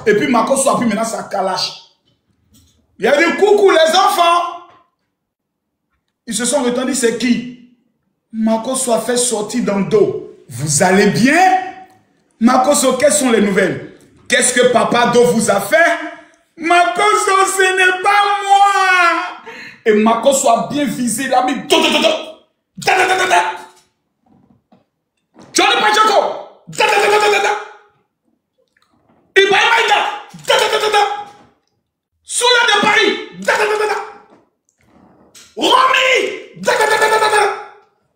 Et puis Makoso a pris maintenant sa calache. Il a dit coucou les enfants. Ils se sont retendus, c'est qui? Makoso a fait sortir dans le dos. Vous allez bien? Makoso, quelles sont les nouvelles? Qu'est-ce que Papa Do vous a fait? Makoso, ce n'est pas moi! Et Makoso a bien visé, il a mis... Johnny Pachako! Ibrahim Aïda! Soula de Paris! Romy!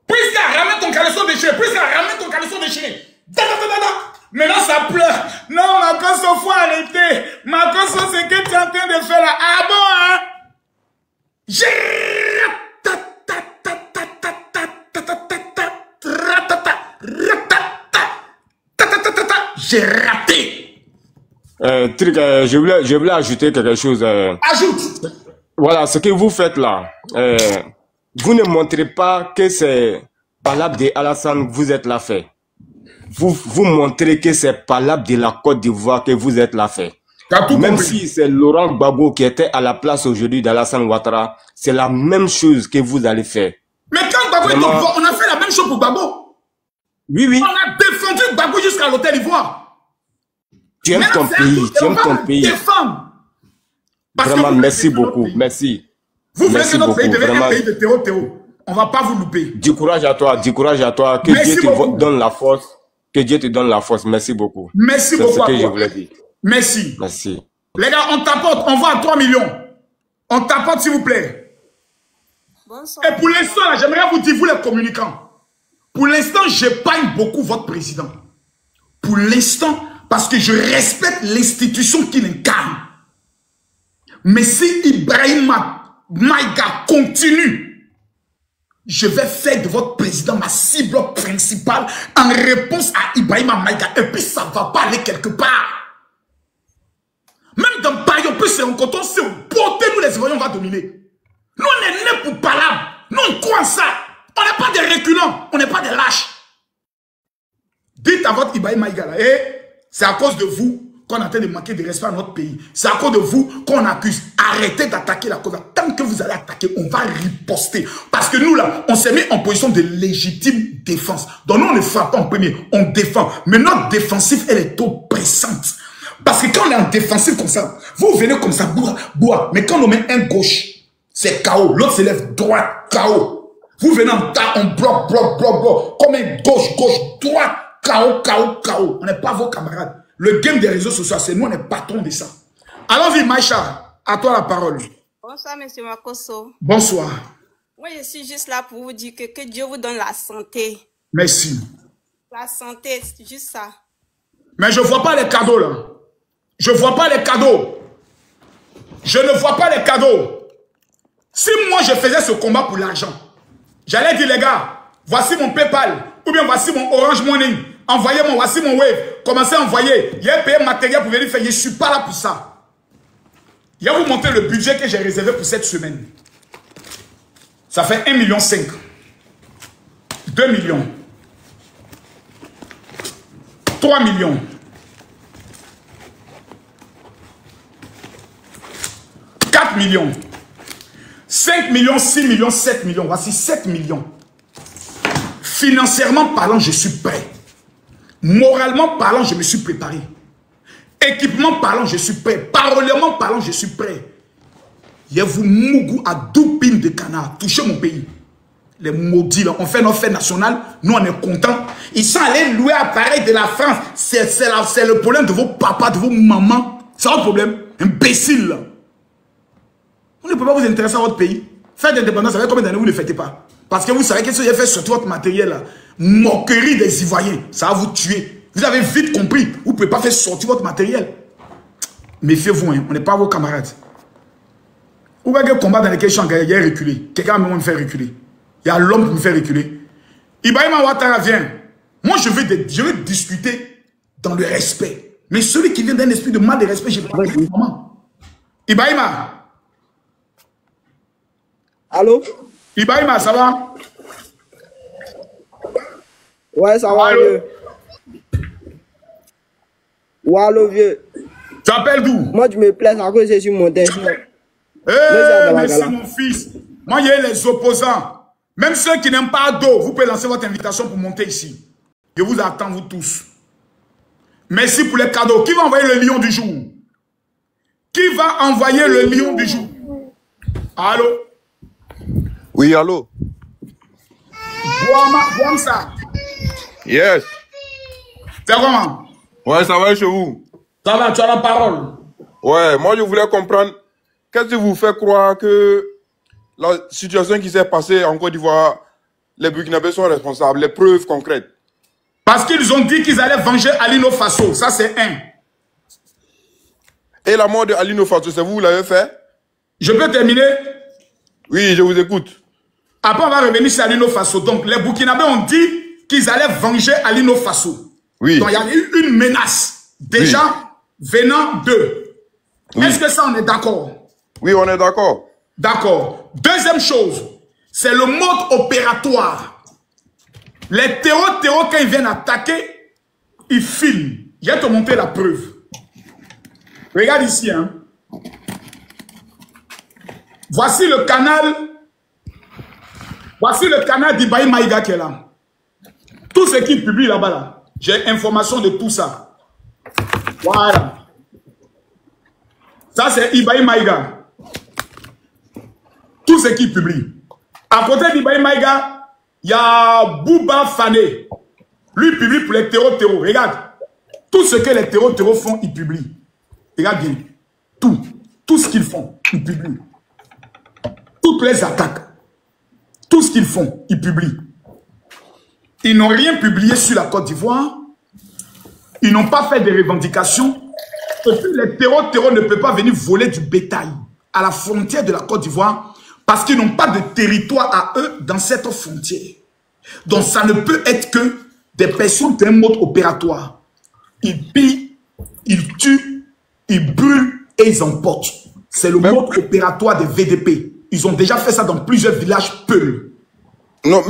Puisqu'il a ramené ton caleçon déchiré, maintenant ça pleure. Non, Makoso, faut arrêter. Makoso, c'est que tu es en train de faire là. Ah bon, hein? J'ai raté. Je voulais ajouter quelque chose. Ajoute. Voilà, ce que vous faites là, vous ne montrez pas que c'est Palab de Alassane que vous êtes là fait. Vous montrez que c'est Palab de la Côte d'Ivoire que vous êtes là fait. Même si c'est Laurent Gbagbo qui était à la place aujourd'hui d'Alassane Ouattara, c'est la même chose que vous allez faire. Mais quand Gbagbo est au pouvoir, on a fait la même chose pour Gbagbo. Oui. On a défendu Gbagbo jusqu'à l'hôtel Ivoire. Tu aimes ton pays, Vraiment, merci beaucoup, merci. Vous voulez que notre pays devienne un pays de terreau. On ne va pas vous louper. Du courage à toi. Que Dieu te donne la force. Que Dieu te donne la force. Merci beaucoup. Merci beaucoup. C'est ce que je voulais dire. Merci. Merci. Les gars, on tapote. On va à 3 millions. On tapote, s'il vous plaît. Bonsoir. Et pour l'instant, j'aimerais vous dire, vous les communicants. Pour l'instant, j'épargne beaucoup votre président. Pour l'instant, parce que je respecte l'institution qu'il incarne. Mais si Ibrahima Maïga continue, je vais faire de votre président ma cible principale en réponse à Ibrahima Maïga. Et puis ça ne va pas aller quelque part. Même dans Paris, on peut se rencontrer, on se porter, nous les Ivoiriens, on va dominer. Nous, on est nés pour palabre. Nous, on croit en ça. On n'est pas des reculants, on n'est pas des lâches. Dites à votre Ibrahima Maïga, c'est à cause de vous qu'on est en train de manquer de respect à notre pays. C'est à cause de vous qu'on accuse. Arrêtez d'attaquer la cause. Tant que vous allez attaquer, on va riposter. Parce que nous, là, on s'est mis en position de légitime défense. Donc nous, on ne frappe pas en premier, on défend. Mais notre défensive, elle est trop pressante. Parce que quand on est en défensive comme ça, vous venez comme ça, bois. Mais quand on met un gauche, c'est KO. L'autre se lève droite, KO. Vous venez en tas, on bloque. Comme un gauche, droite, KO. On n'est pas vos camarades. Le game des réseaux sociaux, c'est nous, on est patron de ça. Allons-y, Maïcha, à toi la parole. Bonsoir, monsieur Makosso. Bonsoir. Moi, je suis juste là pour vous dire que Dieu vous donne la santé. Merci. La santé, c'est juste ça. Mais je ne vois pas les cadeaux, là. Je ne vois pas les cadeaux. Je ne vois pas les cadeaux. Si moi, je faisais ce combat pour l'argent, j'allais dire, les gars, voici mon PayPal, ou bien voici mon Orange Money. Envoyez-moi, voici mon Wave. Commencez à envoyer. Il y a un payé matériel pour venir faire. Je ne suis pas là pour ça. Je vais vous montrer le budget que j'ai réservé pour cette semaine. Ça fait 1,5 million. 2 millions. 3 millions. 4 millions. 5 millions, 6 millions, 7 millions. Voici 7 millions. Financièrement parlant, je suis prêt. Moralement parlant, je me suis préparé. Équipement parlant, je suis prêt. Parolièrement parlant, je suis prêt. Yevu Mougou à 12 pines de canard. Touchez mon pays. Les maudits, là, on fait notre fête nationale. Nous, on est contents. Ils sont allés louer appareil de la France. C'est le problème de vos papas, de vos mamans. C'est votre problème. Imbécile, là. Vous ne pouvez pas vous intéresser à votre pays. Faites l'indépendance, ça fait combien d'années vous ne le faites pas? Parce que vous savez que si vous avez fait sortir votre matériel, là, moquerie des Ivoiriens, ça va vous tuer. Vous avez vite compris. Vous ne pouvez pas faire sortir votre matériel. Méfiez-vous, hein, on n'est pas vos camarades. Vous voyez le combat dans lequel je suis engagé, il y a reculé. Quelqu'un va me faire reculer. Il y a l'homme qui me fait reculer. Ibrahima Ouattara vient. Moi, je veux discuter dans le respect. Mais celui qui vient d'un esprit de mal de respect, je ne sais pas comment. Ibrahima. Allô? Ibrahima, ça va? Ouais, ça va, vieux. Ouais, allô, vieux. Tu appelles d'où? Moi, je me plais à cause je suis monté. Merci, mon fils. Moi, il y a les opposants. Même ceux qui n'aiment pas d'eau, vous pouvez lancer votre invitation pour monter ici. Je vous attends, vous tous. Merci pour les cadeaux. Qui va envoyer le lion du jour? Qui va envoyer le lion du jour? Allô? Oui, allô? Ça. Yes. C'est comment? Ouais, ça va chez vous? Ça va, tu as la parole. Ouais, moi je voulais comprendre, qu'est-ce qui vous fait croire que la situation qui s'est passée en Côte d'Ivoire, les Burkinabés sont responsables, les preuves concrètes? Parce qu'ils ont dit qu'ils allaient venger Alino Faso, ça c'est un. Et la mort de Alino Faso, c'est vous qui l'avez fait? Je peux terminer? Oui, je vous écoute. Après, on va revenir sur Alino Faso. Donc, les Burkinabés ont dit qu'ils allaient venger Alino Faso. Oui. Donc, il y a eu une menace, déjà, venant d'eux. Oui. Est-ce que ça, on est d'accord? Oui, on est d'accord. D'accord. Deuxième chose, c'est le mode opératoire. Les terreaux, quand ils viennent attaquer, ils filment. Je vais te montrer la preuve. Regarde ici, hein. Voici le canal. Voici le canal d'Ibrahima Maïga qui est là. Tout ce qu'il publie là-bas, là, j'ai information de tout ça. Voilà. Ça, c'est Ibrahima Maïga. Tout ce qu'il publie. À côté d'Ibrahima Maïga, il y a Bouba Fané. Lui, il publie pour les terreaux. Regarde. Tout ce que les terreaux font, il publie. Regarde bien. Tout ce qu'ils font, ils publient. Toutes les attaques. Tout ce qu'ils font, ils publient. Ils n'ont rien publié sur la Côte d'Ivoire. Ils n'ont pas fait de revendications. Et puis les terreaux ne peuvent pas venir voler du bétail à la frontière de la Côte d'Ivoire parce qu'ils n'ont pas de territoire à eux dans cette frontière. Donc ça ne peut être que des personnes qui ont un mode opératoire. Ils pillent, ils tuent, ils brûlent et ils emportent. C'est le mode opératoire des VDP. Ils ont déjà fait ça dans plusieurs villages Peul. Non,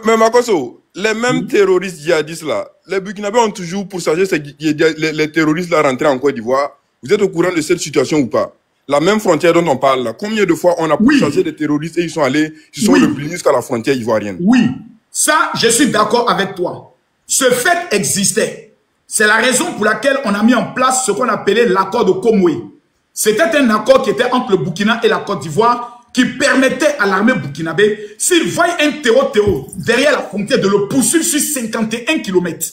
mais Makosso, les mêmes terroristes djihadistes là, les Burkinabés ont toujours pour s'agir les terroristes là rentrés en Côte d'Ivoire. Vous êtes au courant de cette situation ou pas? La même frontière dont on parle là, combien de fois on a pourchassé des terroristes et ils sont allés, ils sont repliés jusqu'à la frontière ivoirienne? Oui, ça je suis d'accord avec toi. Ce fait existait. C'est la raison pour laquelle on a mis en place ce qu'on appelait l'accord de Komoué. C'était un accord qui était entre le Burkina et la Côte d'Ivoire qui permettait à l'armée burkinabé, s'il voit un terreau derrière la frontière, de le poursuivre sur 51 km.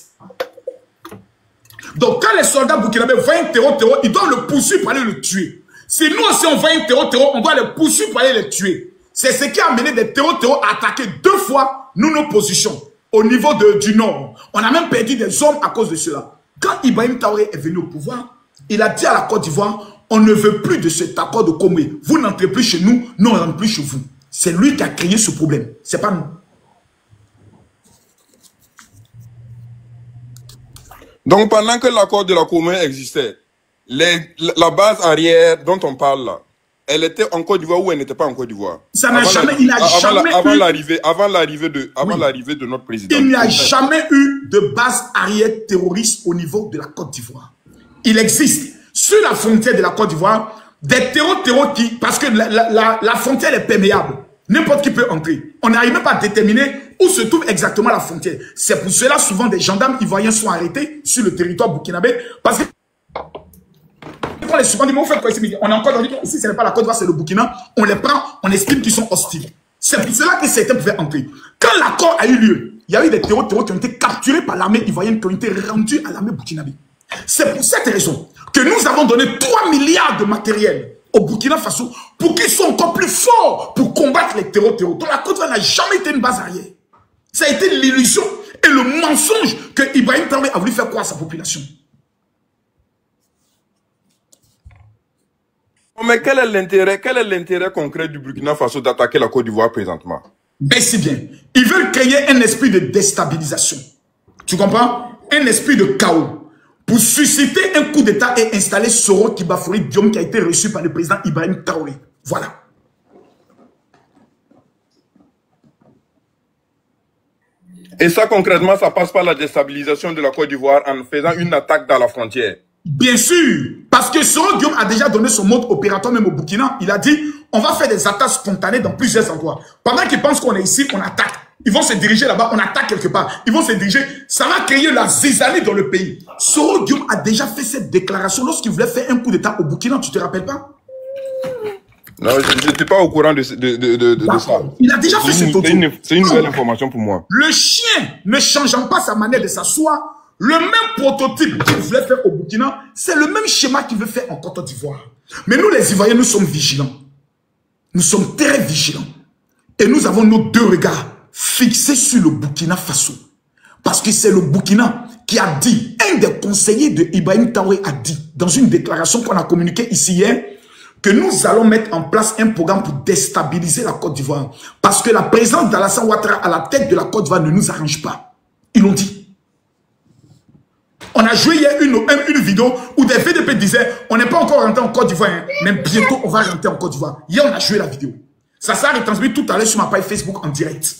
Donc quand les soldats burkinabés voient un terreau, ils doivent le poursuivre pour aller le tuer. Si nous aussi on voit un terreau, on doit le poursuivre pour aller le tuer. C'est ce qui a amené des terreaux à attaquer 2 fois nos positions au niveau du nord. On a même perdu des hommes à cause de cela. Quand Ibrahim Traoré est venu au pouvoir, il a dit à la Côte d'Ivoire, on ne veut plus de cet accord de Komoué. Vous n'entrez plus chez nous, nous on n'entre plus chez vous. C'est lui qui a créé ce problème. C'est pas nous. Donc pendant que l'accord de la Komoué existait, la base arrière dont on parle là, elle était en Côte d'Ivoire ou elle n'était pas en Côte d'Ivoire? Ça n'a jamais, il n'a jamais eu... Avant l'arrivée de notre président. Il n'y a jamais eu de base arrière terroriste au niveau de la Côte d'Ivoire. Il existe sur la frontière de la Côte d'Ivoire des terreaux qui... Parce que la frontière est perméable. N'importe qui peut entrer. On n'arrive même pas à déterminer où se trouve exactement la frontière. C'est pour cela souvent des gendarmes ivoiriens sont arrêtés sur le territoire burkinabé parce que quand les souvent on a encore dit que ici ce n'est pas la Côte d'Ivoire, c'est le Burkina, on les prend, on estime qu'ils sont hostiles. C'est pour cela que certains pouvaient entrer. Quand l'accord a eu lieu, il y a eu des terreaux qui ont été capturés par l'armée ivoirienne, qui ont été rendus à l'armée burkinabé. C'est pour cette raison que nous avons donné 3 milliards de matériel au Burkina Faso pour qu'ils soient encore plus forts pour combattre les terreaux. Donc la Côte d'Ivoire n'a jamais été une base arrière. Ça a été l'illusion et le mensonge que Ibrahim Traoré a voulu faire croire à sa population. Mais quel est l'intérêt concret du Burkina Faso d'attaquer la Côte d'Ivoire présentement? Ben c'est bien. Ils veulent créer un esprit de déstabilisation. Tu comprends? Un esprit de chaos. Pour susciter un coup d'État et installer Soro Kibafouri Diom qui a été reçu par le président Ibrahim Traoré. Voilà. Et ça, concrètement, ça passe par la déstabilisation de la Côte d'Ivoire en faisant une attaque dans la frontière. Bien sûr, parce que Soro Guillaume a déjà donné son mode opératoire même au Burkina. Il a dit, on va faire des attaques spontanées dans plusieurs endroits. Pendant qu'ils pensent qu'on est ici, on attaque. Ils vont se diriger là-bas, on attaque quelque part. Ils vont se diriger, ça va créer la zizanie dans le pays. Soro Guillaume a déjà fait cette déclaration lorsqu'il voulait faire un coup d'État au Burkina, tu te rappelles pas? Non, je n'étais pas au courant de ça. Il a déjà fait cette auto. C'est une nouvelle information pour moi. Le chien, ne changeant pas sa manière de s'asseoir, le même prototype qu'il voulait faire au Burkina, c'est le même schéma qu'il veut faire en Côte d'Ivoire. Mais nous, les Ivoiriens, nous sommes vigilants. Nous sommes très vigilants. Et nous avons nos 2 regards fixés sur le Burkina Faso. Parce que c'est le Burkina qui a dit, un des conseillers de Ibrahim Traoré a dit, dans une déclaration qu'on a communiquée ici hier, que nous allons mettre en place un programme pour déstabiliser la Côte d'Ivoire. Parce que la présence d'Alassane Ouattara à la tête de la Côte d'Ivoire ne nous arrange pas. Ils l'ont dit. On a joué hier une vidéo où des VDP disaient, on n'est pas encore rentré en Côte d'Ivoire, hein, mais bientôt on va rentrer en Côte d'Ivoire. Hier, on a joué la vidéo. Ça sera retransmis tout à l'heure sur ma page Facebook en direct.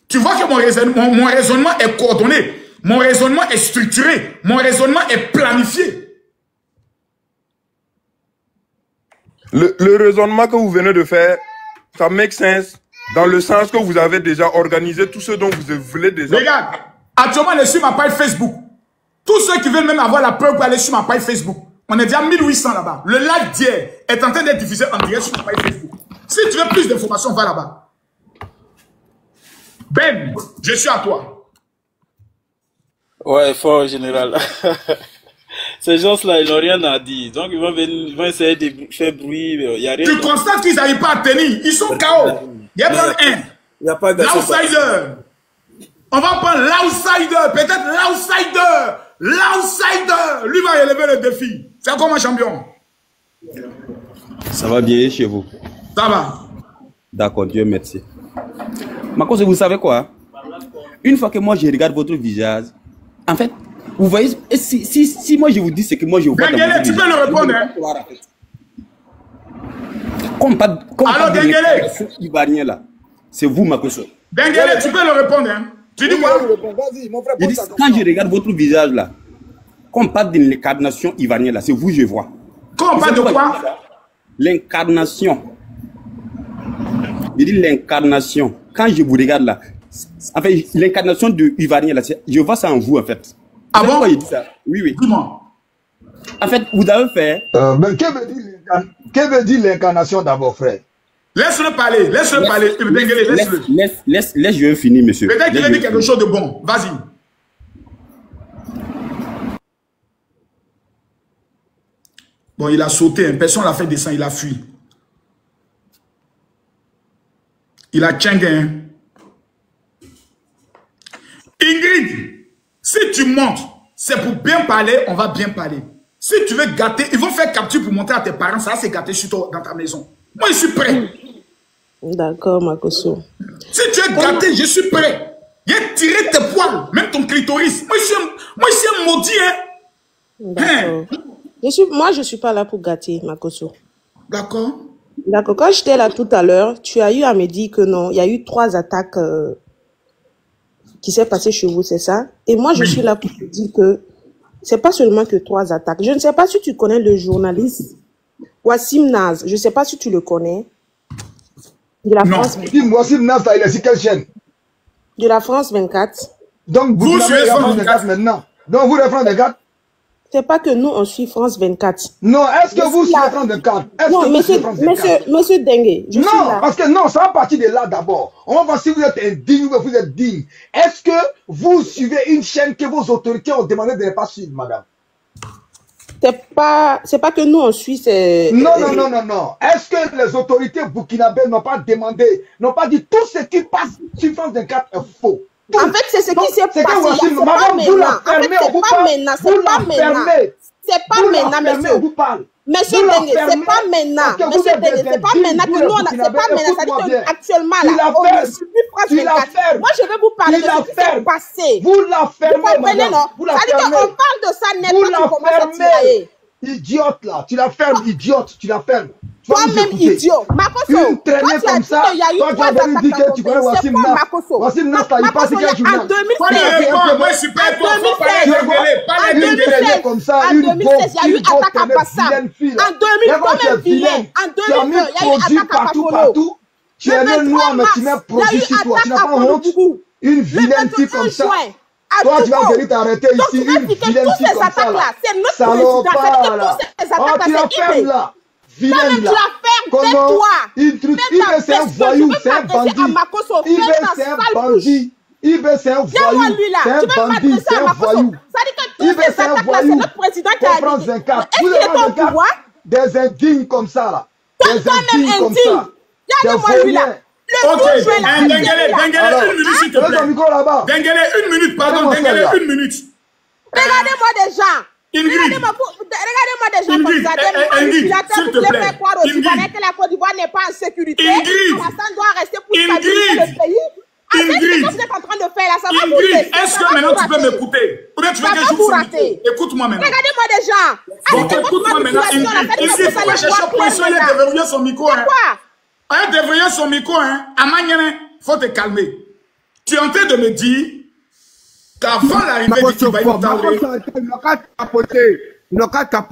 Tu vois que mon raisonnement est coordonné, mon raisonnement est structuré, mon raisonnement est planifié. Le raisonnement que vous venez de faire, ça make sense. Dans le sens que vous avez déjà organisé tout ce dont vous voulez déjà... Regarde, actuellement, on est sur ma page Facebook. Tous ceux qui veulent même avoir la peur pour aller sur ma page Facebook, on est déjà 1800 là-bas. Le live d'hier est en train d'être diffusé en direct sur ma page Facebook. Si tu veux plus d'informations, va là-bas. Ben, je suis à toi. Ouais, fort général. Ces gens-là, ils n'ont rien à dire. Donc, ils vont essayer de faire bruit. Y a rien tu constates qu'ils n'arrivent pas à tenir. Ils sont KO. Il y a pas un. Il n'y a pas d'action. L'outsider. On va prendre l'outsider. Peut-être l'outsider. L'outsider. Lui va élever le défi. C'est comme un champion. Ça va bien chez vous? Ça va. D'accord, Dieu merci. Marcos, vous savez quoi? Une fois que moi je regarde votre visage, en fait, vous voyez, si moi je vous dis ce que moi je vois dans votre tu peux le répondre, hein? Comme pas alors, Dengele ivoirien là, c'est vous, Marcos. Dengele, tu peux le répondre, hein? Tu dis quoi? Vas-y, mon frère. Quand je regarde votre visage là, quand on parle de l'incarnation ivoirienne là, c'est vous que je vois. Quand on parle de quoi? L'incarnation. Je dis l'incarnation. Quand je vous regarde là, en fait, l'incarnation de ivoirien là, je vois ça en vous en fait. Ah bon? Je dis ça? Oui, oui. Dis-moi. En fait, vous avez fait... Mais que veut dire l'incarnation d'abord, frère? Laisse-le parler, laisse-le parler. Laisse, je vais finir, monsieur. Peut-être qu'il a dit quelque chose de bon. Vas-y. Bon, il a sauté, hein. Personne ne l'a fait descendre, il a fui. Il a tchengué. Hein. Ingrid, si tu montes, c'est pour bien parler, on va bien parler. Si tu veux gâter, ils vont faire capture pour montrer à tes parents, ça c'est gâter sur toi, dans ta maison. Moi, je suis prêt. D'accord, Makoso. Si tu es gâté, je suis prêt. Il a tiré tes poils, même ton clitoris. Moi, je suis un maudit, hein. D'accord. Moi, je ne suis pas là pour gâter, Makoso. D'accord. D'accord. Quand j'étais là tout à l'heure, tu as eu à me dire que non, il y a eu 3 attaques qui s'est passées chez vous, c'est ça? Et moi, je suis là pour te dire que c'est pas seulement que 3 attaques. Je ne sais pas si tu connais le journaliste Wassim Naz. Je ne sais pas si tu le connais. De la France. Wassim Naz, il est sur quelle chaîne? De la France 24. Donc, vous suivez France 24 maintenant. Donc, vous, la France 24? C'est pas que nous, on suit France 24. Non, est-ce que vous suivez France 24? Non, monsieur Dengue, je suis là. Parce que non, ça va partir de là d'abord. On va voir si vous êtes indigne ou vous êtes digne. Est-ce que vous suivez une chaîne que vos autorités ont demandé de ne pas suivre, madame? C'est pas que nous, on suit, c'est... Non. Est-ce que les autorités burkinabées n'ont pas demandé, n'ont pas dit tout ce qui passe sur France 24 est faux? En fait, c'est ce qui s'est passé. C'est pas maintenant. C'est pas maintenant, monsieur. Monsieur Dengue, c'est pas maintenant. Monsieur Dengue, c'est pas maintenant que nous, on a... C'est pas maintenant. Ça dit qu'actuellement, là, on subit France 24. Moi, je vais vous parler de ce qui s'est passé. Vous la fermez, vous comprenez, non? Ça dit qu'on parle de ça, n'importe qui commence à tirailler. Idiote, là. Tu la fermes, idiote. Tu la fermes. Toi-même, idiot. Makoso, une traînée comme ça, toi, tu as dit que tu connais Wassim Naz. Wassim Naz, il passe quel journal? En 2016, moi, je suis pas en 2016, comme ça, en 2016, il y a eu attaque à Bassam. En 2000, il y a eu attaque à partout. Tu es né noir, mais tu mets produit sur toi. Tu n'as pas honte? Une vilaine fille comme ça. Toi, tu vas venir t'arrêter ici, une vilaine fille comme ça, là. C'est notre président, là. Tu la fermes, là. Vilaine là. Comment il c'est un voyou, c'est un bandit. C'est un bandit. C'est un voyou. C'est un bandit, c'est un voyou. C'est un voyou. France 24. Vous êtes France 24, des indignes comme ça là. Des indignes comme ça. Des voyants. Ok, Dengele, une minute s'il te plaît. Dengele, une minute, pardon, Dengele, une minute. Regardez-moi des gens. Regardez-moi des gens comme ça, des manipulateurs pour les faire croire aux Ivoiriens que la Côte d'Ivoire n'est pas en sécurité. Alassane doit rester pour stabiliser le pays. Ingrid, ce que vous êtes en train de faire là, ça va vous laisser. Est-ce que maintenant tu peux m'écouter? Ou bien tu veux que je vous rater? Écoute-moi maintenant. Regardez-moi des gens. Écoute-moi maintenant, Ingrid. Ici, il faut chercher pression, il a déverrouillé son micro. Il a déverrouillé son micro, hein. Amanyene, faut te calmer. Tu es en train de me dire qu'avant l'arrivée du Ivoirien Traoré...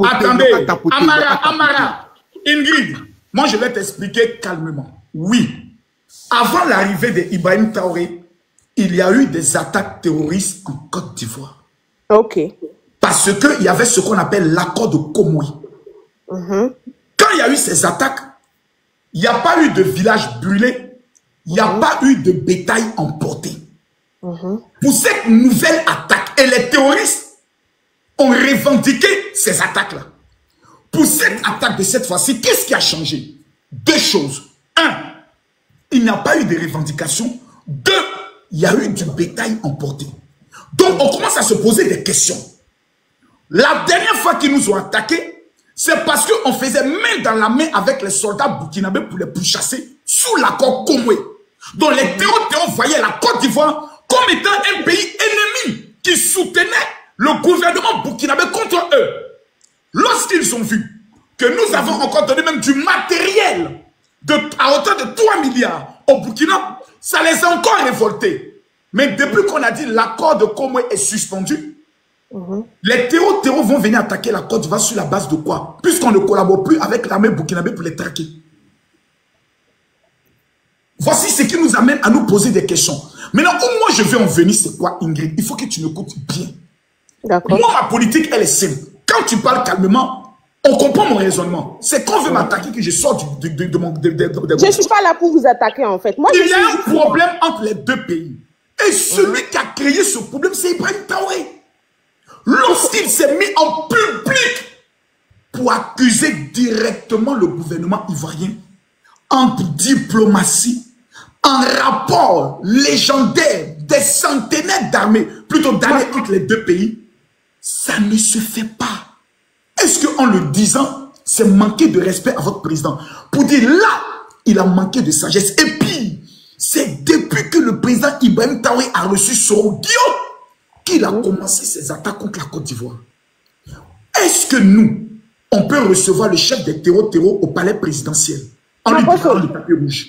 Attendez, Amara, Ingrid, moi je vais t'expliquer calmement. Oui, avant l'arrivée de Ibrahim Traoré, il y a eu des attaques terroristes en Côte d'Ivoire. Ok. Parce qu'il y avait ce qu'on appelle l'accord de Komui. Quand il y a eu ces attaques, il n'y a pas eu de village brûlé, il n'y a pas eu de bétail emporté. Pour cette nouvelle attaque, et les terroristes ont revendiqué ces attaques-là. Pour cette attaque de cette fois-ci, qu'est-ce qui a changé? Deux choses. Un, il il n'y a pas eu de revendications. 2, il y a eu du bétail emporté. Donc, on commence à se poser des questions. La dernière fois qu'ils nous ont attaqués, c'est parce qu'on faisait main dans la main avec les soldats burkinabés pour les pourchasser sous l'accord Comoué. Donc, les terroristes voyaient la Côte d'Ivoire comme étant un pays ennemi qui soutenait le gouvernement burkinabé contre eux. Lorsqu'ils ont vu que nous avons encore donné même du matériel à hauteur de 3 milliards au Burkina, ça les a encore révoltés. Mais depuis qu'on a dit l'accord de Comoué est suspendu, les terroristes vont venir attaquer la Côte d'Ivoire sur la base de quoi? Puisqu'on ne collabore plus avec l'armée burkinabé pour les traquer. Voici ce qui nous amène à nous poser des questions. Maintenant, où moi je vais en venir, c'est quoi, Ingrid? Il faut que tu m'écoutes bien. Moi, ma politique, elle est simple. Quand tu parles calmement, on comprend mon raisonnement. C'est quand on veut m'attaquer que je sors de mon... Je ne suis pas là pour vous attaquer, en fait. Moi, il y a un problème entre les deux pays. Et celui qui a créé ce problème, c'est Ibrahim Traoré. Lorsqu'il s'est mis en public pour accuser directement le gouvernement ivoirien en diplomatie, en rapport légendaire des centenaires d'armées, plutôt d'armées entre les deux pays, ça ne se fait pas. Est-ce qu'en le disant, c'est manquer de respect à votre président? Pour dire là, il a manqué de sagesse. Et puis, c'est depuis que le président Ibrahim Traoré a reçu Soro Guillaume qu'il a commencé ses attaques contre la Côte d'Ivoire. Est-ce que nous, on peut recevoir le chef des terreaux au palais présidentiel en lui donnant le papier rouge?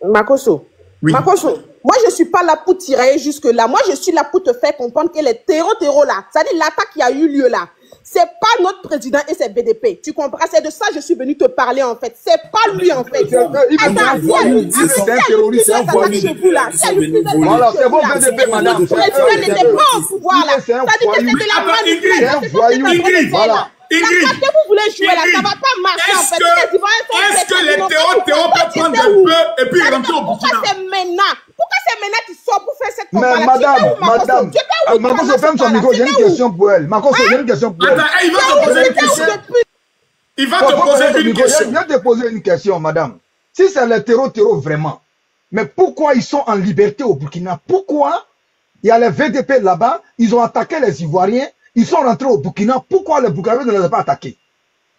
Makosso, oui. Makosso, moi je ne suis pas là pour tirer jusque-là. Moi je suis là pour te faire comprendre que les terreaux là, c'est-à-dire l'attaque qui a eu lieu là, c'est pas notre président et c'est BDP. Tu comprends? C'est de ça que je suis venu te parler en fait. C'est pas lui en fait. C'est un terroriste, c'est un voyou. Voilà, c'est bon BDP, madame. Le président n'était pas au pouvoir là. Ça dit que c'est de la manipulation. Voilà. Ingrid, que vous voulez jouer là, ça va pas marcher en fait. Est-ce que les terreaux peuvent prendre des bœufs et puis rentrer au Burkina? Pourquoi c'est maintenant? Pourquoi c'est maintenant qu'ils sortent pour faire cette combat? Mais madame, Makosso ferme son micro, j'ai une question pour elle. Makosso, j'ai une question pour elle. Attends, il va te poser une question. Il va te poser une question. Je viens de poser une question, madame. Si c'est les terreaux vraiment, mais pourquoi ils sont en liberté au Burkina? Pourquoi il y a les VDP là-bas, ils ont attaqué les Ivoiriens? Ils sont rentrés au Burkina. Pourquoi les Burkinabés ne les ont pas attaqués?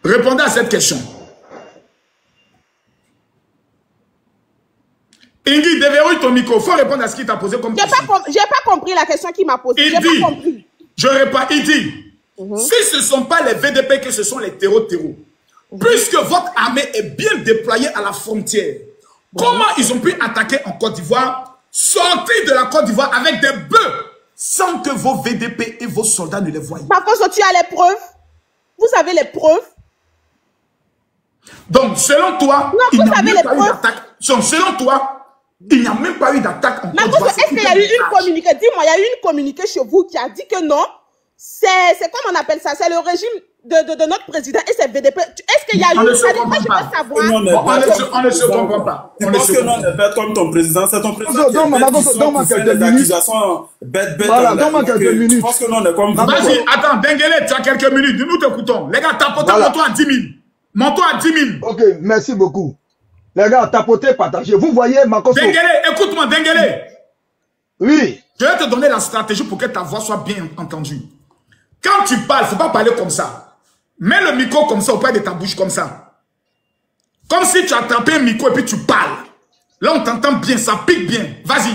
Répondez à cette question. Ingrid, déverrouille ton micro. Il faut répondre à ce qu'il t'a posé comme question. J'ai pas compris la question qu'il m'a posée. Il dit, je réponds, il dit, si ce ne sont pas les VDP que ce sont les terreaux, puisque votre armée est bien déployée à la frontière, comment ils ont pu attaquer en Côte d'Ivoire, sortir de la Côte d'Ivoire avec des bœufs, sans que vos VDP et vos soldats ne les voient? Makosso, tu as les preuves? Vous avez les preuves? Donc, selon toi, il n'y a même pas eu d'attaque. Selon toi, il n'y a même pas eu d'attaque en Côte d'Ivoire. Est-ce qu'il y a eu une communiqué? Dis-moi, il y a eu une communiqué chez vous qui a dit que non, c'est comme on appelle ça, c'est le régime de notre président et ses VDP. Est-ce qu'il y a eu... On ne se comprend pas. On ne se comprend pas. Je pense que non, on est bête comme ton président. C'est ton président qui fait des accusations bêtes. Voilà, donne-moi quelques minutes. Je pense que non, on est comme vous. Vas-y, attends, Denguele, tu as quelques minutes. Nous t'écoutons. Les gars, tapotez, monte-toi à 10 000. Monte-toi à 10 000. Ok, merci beaucoup. Les gars, tapotez, partagez. Vous voyez, Makosso. Denguele, écoute-moi, Denguele. Oui. Je vais te donner la stratégie pour que ta voix soit bien entendue. Quand tu parles, il ne faut pas parler comme ça. Mets le micro comme ça auprès de ta bouche comme ça. Comme si tu as tapé un micro et puis tu parles. Là, on t'entend bien, ça pique bien. Vas-y.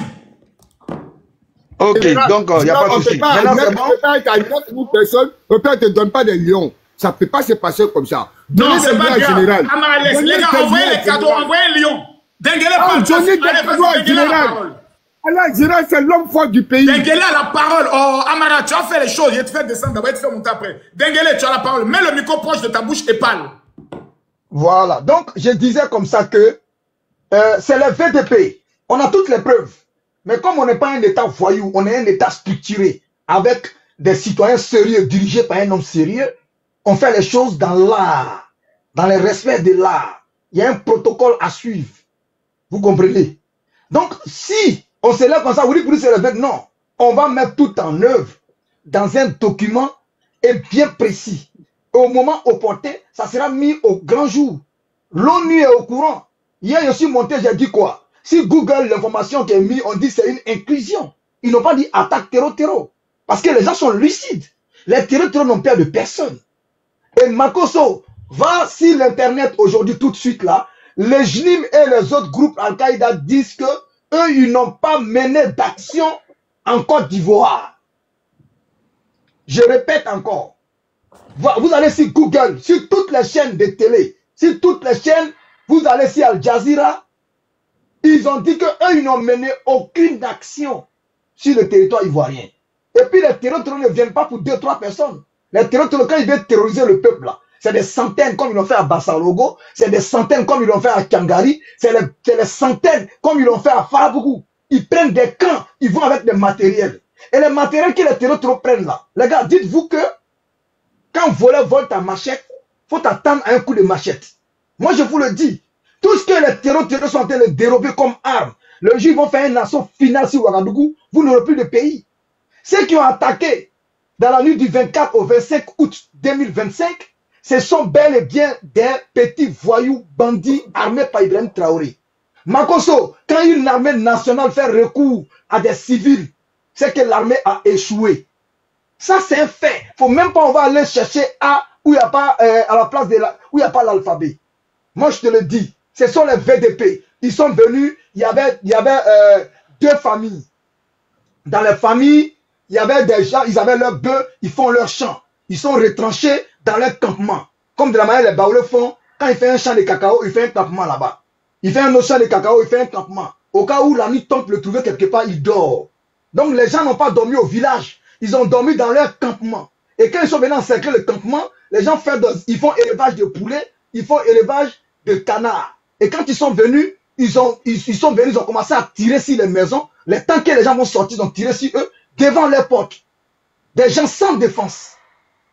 Ok, donc il n'y a pas de souci. Une personne, peut-être ne te donne pas des lions. Ça ne peut pas se passer comme ça. Non, c'est pas grave. Les gars, envoyez les cadeaux, envoyez un lion. Denguele, Allah, Général, c'est l'homme fort du pays. Denguele a la parole. Oh, Amara, tu as fait les choses. Je vais te faire descendre d'abord et te faire monter après. Denguele, tu as la parole. Mets le micro proche de ta bouche et parle. Voilà. Donc, je disais comme ça que c'est le VDP. On a toutes les preuves. Mais comme on n'est pas un État voyou, on est un État structuré avec des citoyens sérieux dirigés par un homme sérieux, on fait les choses dans l'art, dans le respect de l'art. Il y a un protocole à suivre. Vous comprenez? Donc, si on se lève comme ça, vous dites pour se lever, non. On va mettre tout en œuvre dans un document et bien précis. Et au moment opportun, ça sera mis au grand jour. L'ONU est au courant. Hier, je suis monté, j'ai dit quoi? Si Google, l'information qui est mise, on dit c'est une inclusion. Ils n'ont pas dit attaque terreau. Parce que les gens sont lucides. Les terreaux n'ont peur de personne. Et Makoso, va sur l'internet aujourd'hui tout de suite là, les JNIM et les autres groupes Al-Qaïda disent que eux, ils n'ont pas mené d'action en Côte d'Ivoire. Je répète encore. Vous allez sur Google, sur toutes les chaînes de télé, sur toutes les chaînes, vous allez sur Al Jazeera, ils ont dit qu'eux, ils n'ont mené aucune action sur le territoire ivoirien. Et puis les terroristes ne viennent pas pour 2-3 personnes. Les terroristes, quand ils viennent terroriser le peuple là, c'est des centaines comme ils l'ont fait à Bassalogo, c'est des centaines comme ils l'ont fait à Kangari, c'est des centaines comme ils l'ont fait à Farabougou. Ils prennent des camps, ils vont avec des matériels. Et les matériels que les terroristes prennent là, les gars, dites-vous que quand voler vole ta machette, il faut t'attendre à un coup de machette. Moi je vous le dis, tout ce que les terroristes sont en train de dérober comme armes, le jour ils vont faire une assaut finale sur Ouagadougou, vous n'aurez plus de pays. Ceux qui ont attaqué dans la nuit du 24 au 25 août 2025, ce sont bel et bien des petits voyous bandits armés par Ibrahim Traoré. Makoso, quand une armée nationale fait recours à des civils, c'est que l'armée a échoué. Ça, c'est un fait. Il ne faut même pas on va aller chercher A où il n'y a pas à la place de où il n'y a pas l'alphabet. Moi, je te le dis, ce sont les VDP. Ils sont venus, il y avait deux familles. Dans les familles, il y avait des gens, ils avaient leurs bœufs, ils font leur champ. Ils sont retranchés dans leur campement. Comme de la manière les Baoulés font, quand il fait un champ de cacao, il fait un campement là-bas. Il fait un autre champ de cacao, il fait un campement. Au cas où la nuit tombe, le trouver quelque part, il dort. Donc les gens n'ont pas dormi au village. Ils ont dormi dans leur campement. Et quand ils sont venus encercler le campement, les gens ils font élevage de poulets, ils font élevage de canards. Et quand ils sont venus, ils ont commencé à tirer sur les maisons. Les temps que les gens vont sortir, ils ont tiré sur eux devant les portes. Des gens sans défense.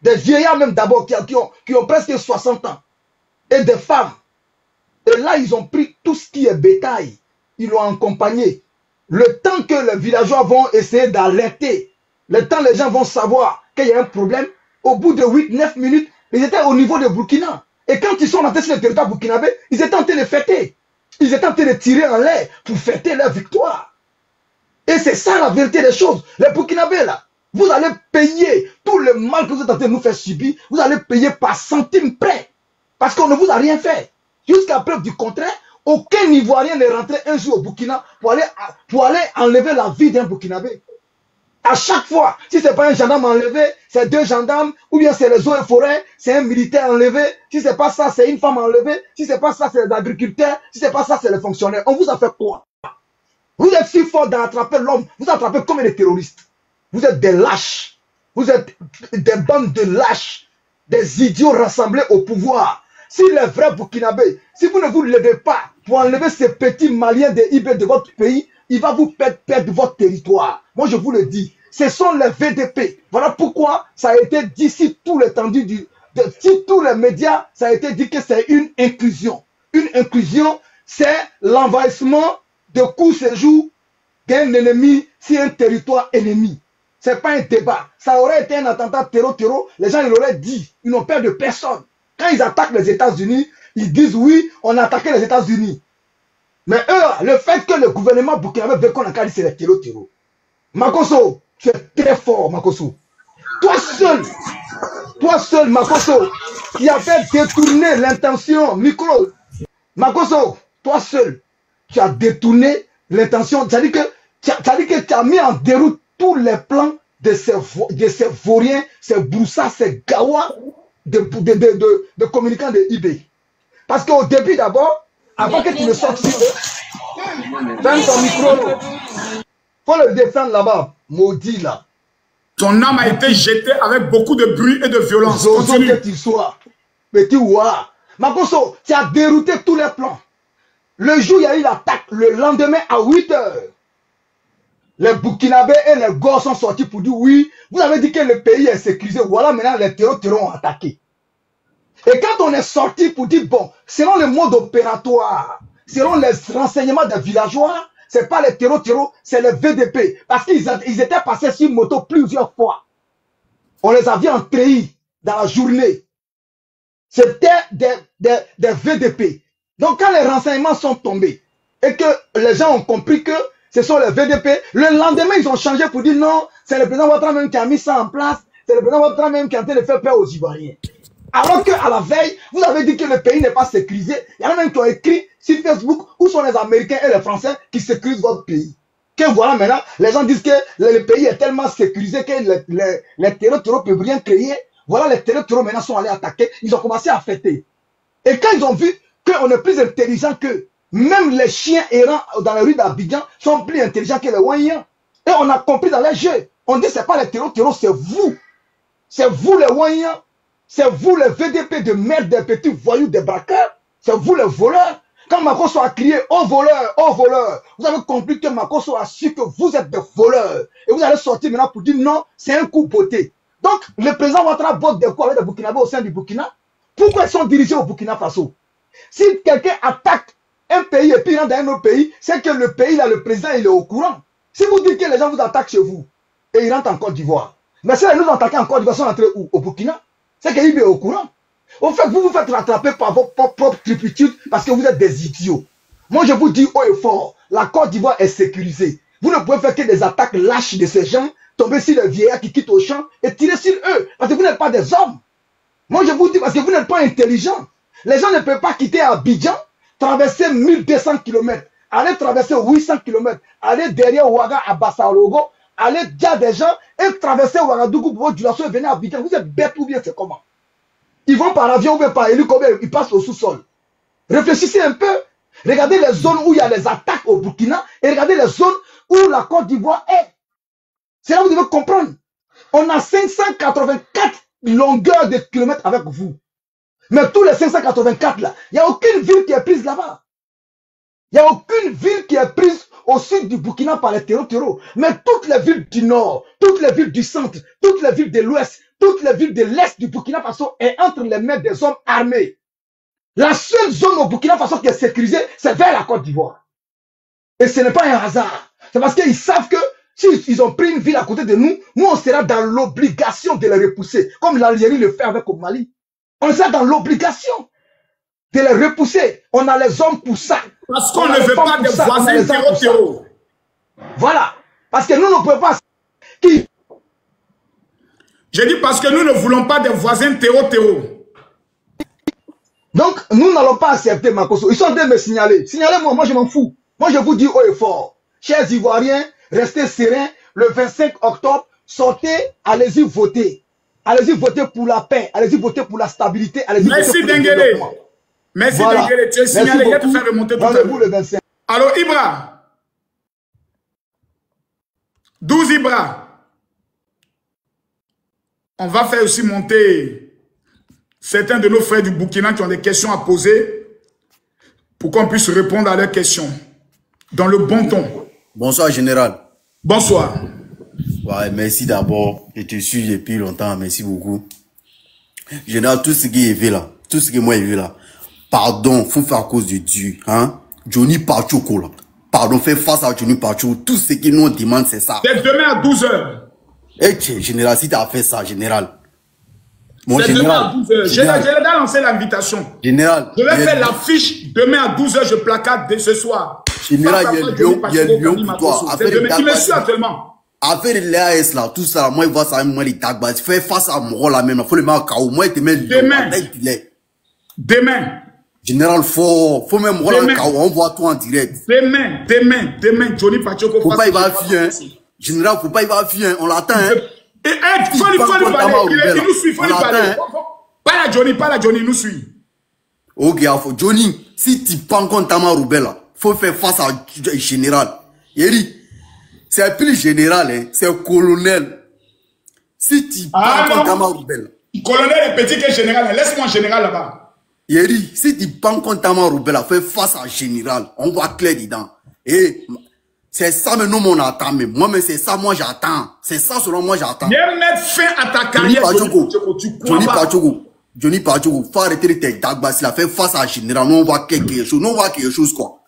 Des vieillards même d'abord qui ont presque 60 ans. Et des femmes. Et là, ils ont pris tout ce qui est bétail. Ils l'ont accompagné. Le temps que les villageois vont essayer d'alerter, le temps les gens vont savoir qu'il y a un problème, au bout de 8-9 minutes, ils étaient au niveau de Burkina. Et quand ils sont rentrés sur le territoire burkinabé, ils étaient en train de fêter. Ils étaient en train de tirer en l'air pour fêter leur victoire. Et c'est ça la vérité des choses. Les Burkinabés là, vous allez payer tout le mal que vous êtes en train de nous faire subir, vous allez payer par centime près. Parce qu'on ne vous a rien fait. Jusqu'à preuve du contraire, aucun Ivoirien n'est rentré un jour au Burkina pour aller enlever la vie d'un Burkinabé. À chaque fois, si ce n'est pas un gendarme enlevé, c'est 2 gendarmes, ou bien c'est les eaux et forêts, c'est un militaire enlevé. Si ce n'est pas ça, c'est une femme enlevée. Si ce n'est pas ça, c'est les agriculteurs. Si ce n'est pas ça, c'est les fonctionnaires. On vous a fait quoi? Vous êtes si fort d'attraper l'homme. Vous attrapez comme des terroristes. Vous êtes des lâches. Vous êtes des bandes de lâches. Des idiots rassemblés au pouvoir. Si les vrais Burkinabés, si vous ne vous levez pas pour enlever ces petits Maliens de IB de votre pays, il va vous perdre votre territoire. Moi, je vous le dis. Ce sont les VDP. Voilà pourquoi ça a été dit si tout l'étendue si tous les médias, ça a été dit que c'est une inclusion. Une inclusion, c'est l'envahissement de court séjour d'un ennemi sur un territoire ennemi. Ce n'est pas un débat. Ça aurait été un attentat terreau. Les gens, ils l'auraient dit. Ils n'ont peur de personne. Quand ils attaquent les États-Unis, ils disent oui, on a attaqué les États-Unis. Mais eux, le fait que le gouvernement burkinabé veut qu'on accorde, c'est les terreau. Makoso, tu es très fort, Makoso. Toi seul, Makoso, qui avait détourné l'intention, micro. Makoso, toi seul, tu as détourné l'intention. C'est-à-dire que tu as mis en déroute tous les plans de ces vauriens, ces broussards, ces gawas de communicants de IB. Parce qu'au début d'abord, avant que tu ne sortes sur eux, ferme ton micro. Faut le défendre là-bas, maudit là. Ton âme a été jetée avec beaucoup de bruit et de violence. Continue. Que tu sois, petit ouah. Makoso, tu as dérouté tous les plans. Le jour où il y a eu l'attaque, le lendemain à 8 h, les Burkinabés et les Gors sont sortis pour dire oui, vous avez dit que le pays est sécurisé. Voilà, maintenant les terreurs ont attaqué. Et quand on est sorti pour dire bon, selon le mode opératoire, selon les renseignements des villageois, ce n'est pas les terreaux, c'est les VDP. Parce qu'ils étaient passés sur moto plusieurs fois. On les avait entrahis dans la journée. C'était des VDP. Donc quand les renseignements sont tombés, et que les gens ont compris que ce sont les VDP. Le lendemain, ils ont changé pour dire non, c'est le président Ouattara même qui a mis ça en place, c'est le président Ouattara même qui est en train de faire peur aux Ivoiriens. Alors qu'à la veille, vous avez dit que le pays n'est pas sécurisé. Il y en a même qui ont écrit sur Facebook où sont les Américains et les Français qui sécurisent votre pays. Que voilà maintenant, les gens disent que le pays est tellement sécurisé que les terreurs peuvent rien créer. Voilà, les terreurs maintenant sont allés attaquer. Ils ont commencé à fêter. Et quand ils ont vu qu'on est plus intelligent qu'eux, même les chiens errants dans les rues d'Abidjan sont plus intelligents que les Wanyans. Et on a compris dans les jeux. On dit c'est pas les terreurs, c'est vous. C'est vous les Wanyans. C'est vous les VDP de merde, des petits voyous, des braqueurs. C'est vous les voleurs. Quand Makosso a crié « Oh voleur, oh voleur », vous avez compris que Makosso a su que vous êtes des voleurs. Et vous allez sortir maintenant pour dire non, c'est un coup beauté. Donc, le président Ouattara botte des coups avec des Burkinabés au sein du Burkina. Pourquoi ils sont dirigés au Burkina Faso? Si quelqu'un attaque un pays et puis il rentre dans un autre pays, c'est que le pays, là, le président, il est au courant. Si vous dites que les gens vous attaquent chez vous et ils rentrent en Côte d'Ivoire, mais si ils nous attaquent en Côte d'Ivoire, ils sont rentrés où? Au Burkina? C'est qu'il est au courant. Au fait, vous vous faites rattraper par vos propres turpitudes parce que vous êtes des idiots. Moi, je vous dis haut et fort, la Côte d'Ivoire est sécurisée. Vous ne pouvez faire que des attaques lâches de ces gens, tomber sur les vieillards qui quittent au champ et tirer sur eux. Parce que vous n'êtes pas des hommes. Moi, je vous dis parce que vous n'êtes pas intelligents. Les gens ne peuvent pas quitter Abidjan, traverser 1200 km, aller traverser 800 km, aller derrière Ouaga à Bassalogo, aller dire des gens et traverser Ouagadougou pour du et venir à Abidjan. Vous êtes bêtes ou bien c'est comment? Ils vont par avion ou bien par hélicoptère, ils passent au sous-sol. Réfléchissez un peu. Regardez les zones où il y a les attaques au Burkina et regardez les zones où la Côte d'Ivoire est. C'est là où vous devez comprendre. On a 584 longueurs de kilomètres avec vous. Mais tous les 584 là, il n'y a aucune ville qui est prise là-bas. Il n'y a aucune ville qui est prise au sud du Burkina par les terreaux. Mais toutes les villes du nord, toutes les villes du centre, toutes les villes de l'ouest, toutes les villes de l'est du Burkina Faso est entre les mains des hommes armés. La seule zone au Burkina Faso qui est sécurisée, c'est vers la Côte d'Ivoire. Et ce n'est pas un hasard. C'est parce qu'ils savent que s'ils ont pris une ville à côté de nous, nous on sera dans l'obligation de les repousser. Comme l'Algérie le fait avec au Mali. On sera dans l'obligation de les repousser. On a les hommes pour ça. Parce qu'on ne veut pas des voisins terreaux. Voilà. Parce que nous ne pouvons pas... Qui? J'ai dit parce que nous ne voulons pas des voisins terreaux. Donc, nous n'allons pas accepter Makosso. Ils sont en train de me signaler. Signalez-moi, moi je m'en fous. Moi je vous dis haut et fort. Chers Ivoiriens, restez sereins. Le 25 octobre, sortez, allez-y voter. Allez-y voter pour la paix. Allez-y voter pour la stabilité. Allez-y voter pour le développement. Merci Denguele. Tu es signalé. Il y a te faire remonter tout à l'heure. Le 25. Alors Ibra. 12 Ibra. On va faire aussi monter certains de nos frères du Burkina qui ont des questions à poser pour qu'on puisse répondre à leurs questions dans le bon ton. Bonsoir, général. Bonsoir. Ouais, merci d'abord. Je te suis depuis longtemps. Merci beaucoup. Général, tout ce qui est vu là, tout ce que moi j'ai vu là, pardon, faut faire à cause de Dieu. Hein? Johnny Pachuco là. Pardon, fais face à Johnny Pachuco. Tout ce qu'ils nous demandent, c'est ça. C'est demain à 12h. Eh, général, si tu as fait ça, général. Mon général. Demain à 12h. J'ai lancé l'invitation. Général. Je vais faire l'affiche demain à 12h. Je placate dès ce soir. Général, il y a lion pour toi. Tu me suis actuellement. Affaire de l'AS là, tout ça, moi, il voit ça, moi, les tags, fais face à mon rôle là même. Faut le mettre au KO. Moi, il te met demain. Demain. Général, faut même rôle en KO. On voit tout en direct. Demain, Johnny Pachuco. Faut pas y va fier. Général, faut pas y va fier. On l'attend, hein. Et faut lui parler. Il nous suit, faut lui parler. Pas la Johnny, il nous suit. Ok, Johnny, si tu prends contre Tama Roubela, faut faire face à général. Yeri, c'est plus général, hein, c'est colonel. Si tu prends contre Tama Roubela. Colonel est petit que général, laisse-moi général là-bas. Yeri, si tu prends contre Tama Roubela, fais face à général. On voit clair dedans. Et c'est ça, mais nous, on attend. Moi, mais c'est ça, moi, j'attends. C'est ça, selon moi, j'attends. Viens mettre fin à ta carrière, Johnny Pachuco, faut arrêter tes dagbas, il a fait face à général. Nous, on voit quelque chose. Nous, on voit quelque chose, quoi.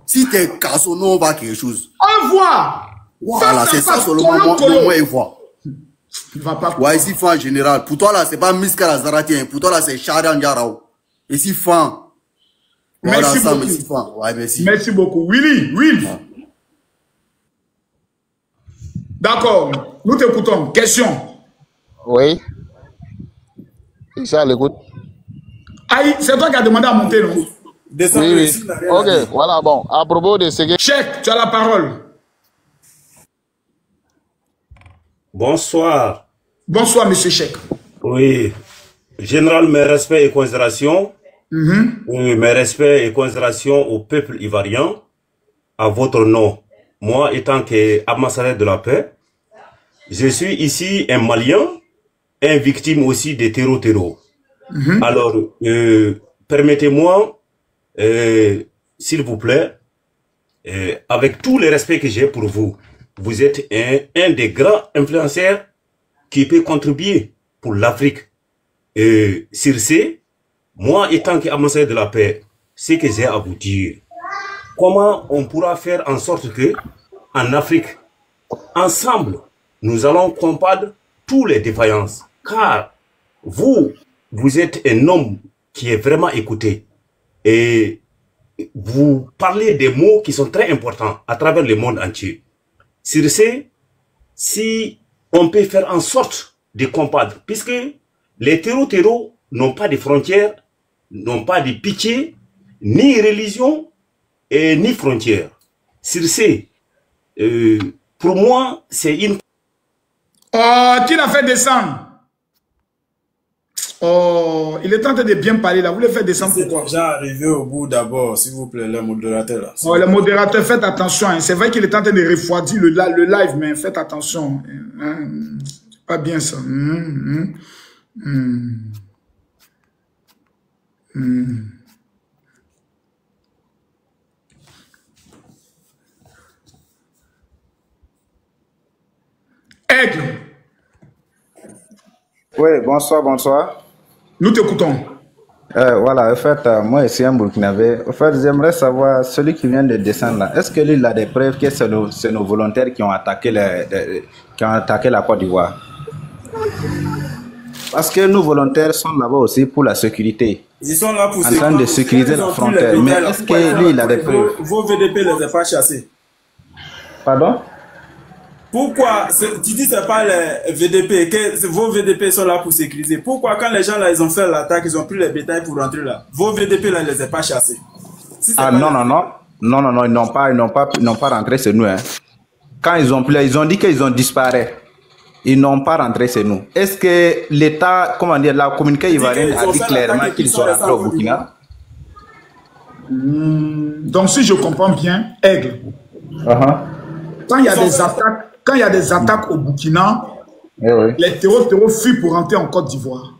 Si t'es casso, nous, on voit quelque chose. On voit. Voilà, c'est ça, selon moi, il voit. Ouais, ici, fan général. Pour toi, là, c'est pas Miska Lazarati, pour toi, là, c'est Charian Yarao. Ici, fan. Merci ça, beaucoup. merci, Franck. Ouais, merci. Merci beaucoup. Willy, Will. D'accord, nous t'écoutons. Question. Oui. Ça, l'écoute. Aïe, c'est toi qui as demandé à monter, non? Oui. Ok, voilà, bon. À propos de ce que... Cheikh, tu as la parole. Bonsoir. Bonsoir, monsieur Cheikh. Oui. Général, mes respects et considérations. Oui, mes respects et considérations au peuple ivoirien, à votre nom. Moi, étant qu'ambassadeur de la paix, je suis ici un Malien, un victime aussi des terreaux. Alors, permettez-moi, s'il vous plaît, avec tout le respect que j'ai pour vous, vous êtes un des grands influenceurs qui peut contribuer pour l'Afrique. Sur ce, moi, étant qu'ambassadeur de la paix, ce que j'ai à vous dire, comment on pourra faire en sorte que, en Afrique, ensemble, nous allons combattre toutes les défaillances. Car vous êtes un homme qui est vraiment écouté. Et vous parlez des mots qui sont très importants à travers le monde entier. Sur ce, si on peut faire en sorte de combattre, puisque les terreaux n'ont pas de frontières, n'ont pas de pitié, ni religion, et ni frontières. Sur ce, pour moi, c'est une... Oh, qui l'a fait descendre? Oh, il est en train de bien parler là. Vous le faites descendre pourquoi? J'ai arrivé au bout d'abord, s'il vous plaît, le modérateur là. Oh, le modérateur, faites attention. Hein. C'est vrai qu'il est en train de refroidir le live, mais faites attention. Hein. C'est pas bien ça. Aigle. Oui, bonsoir, bonsoir. Nous t'écoutons. Voilà, en fait, moi, ici, un Burkinabé. En fait, j'aimerais savoir, celui qui vient de descendre là, est-ce que lui, il a des preuves que c'est nos volontaires qui ont attaqué la Côte d'Ivoire? Parce que nos volontaires sont là-bas aussi pour la sécurité. Ils sont là pour en train de sécuriser la frontière. Mais est-ce que lui, il a des preuves? Vos VDP les a pas chassés. Pardon? Pourquoi tu dis que c'est pas les VDP, que vos VDP sont là pour sécuriser? Pourquoi quand les gens là ils ont fait l'attaque, ils ont pris les bétails pour rentrer là? Vos VDP là, ils les ont pas chassés. Si non, ils n'ont pas rentré chez nous. Hein. Quand ils ont dit qu'ils ont disparu. Ils n'ont pas rentré chez nous. Est-ce que l'État, comment dire, la communiqué ivoirienne a dit clairement qu'ils sont rentrés au Burkina? Donc si je comprends bien, Aigle, quand il y a des attaques au Burkina, les terreaux fuient pour rentrer en Côte d'Ivoire.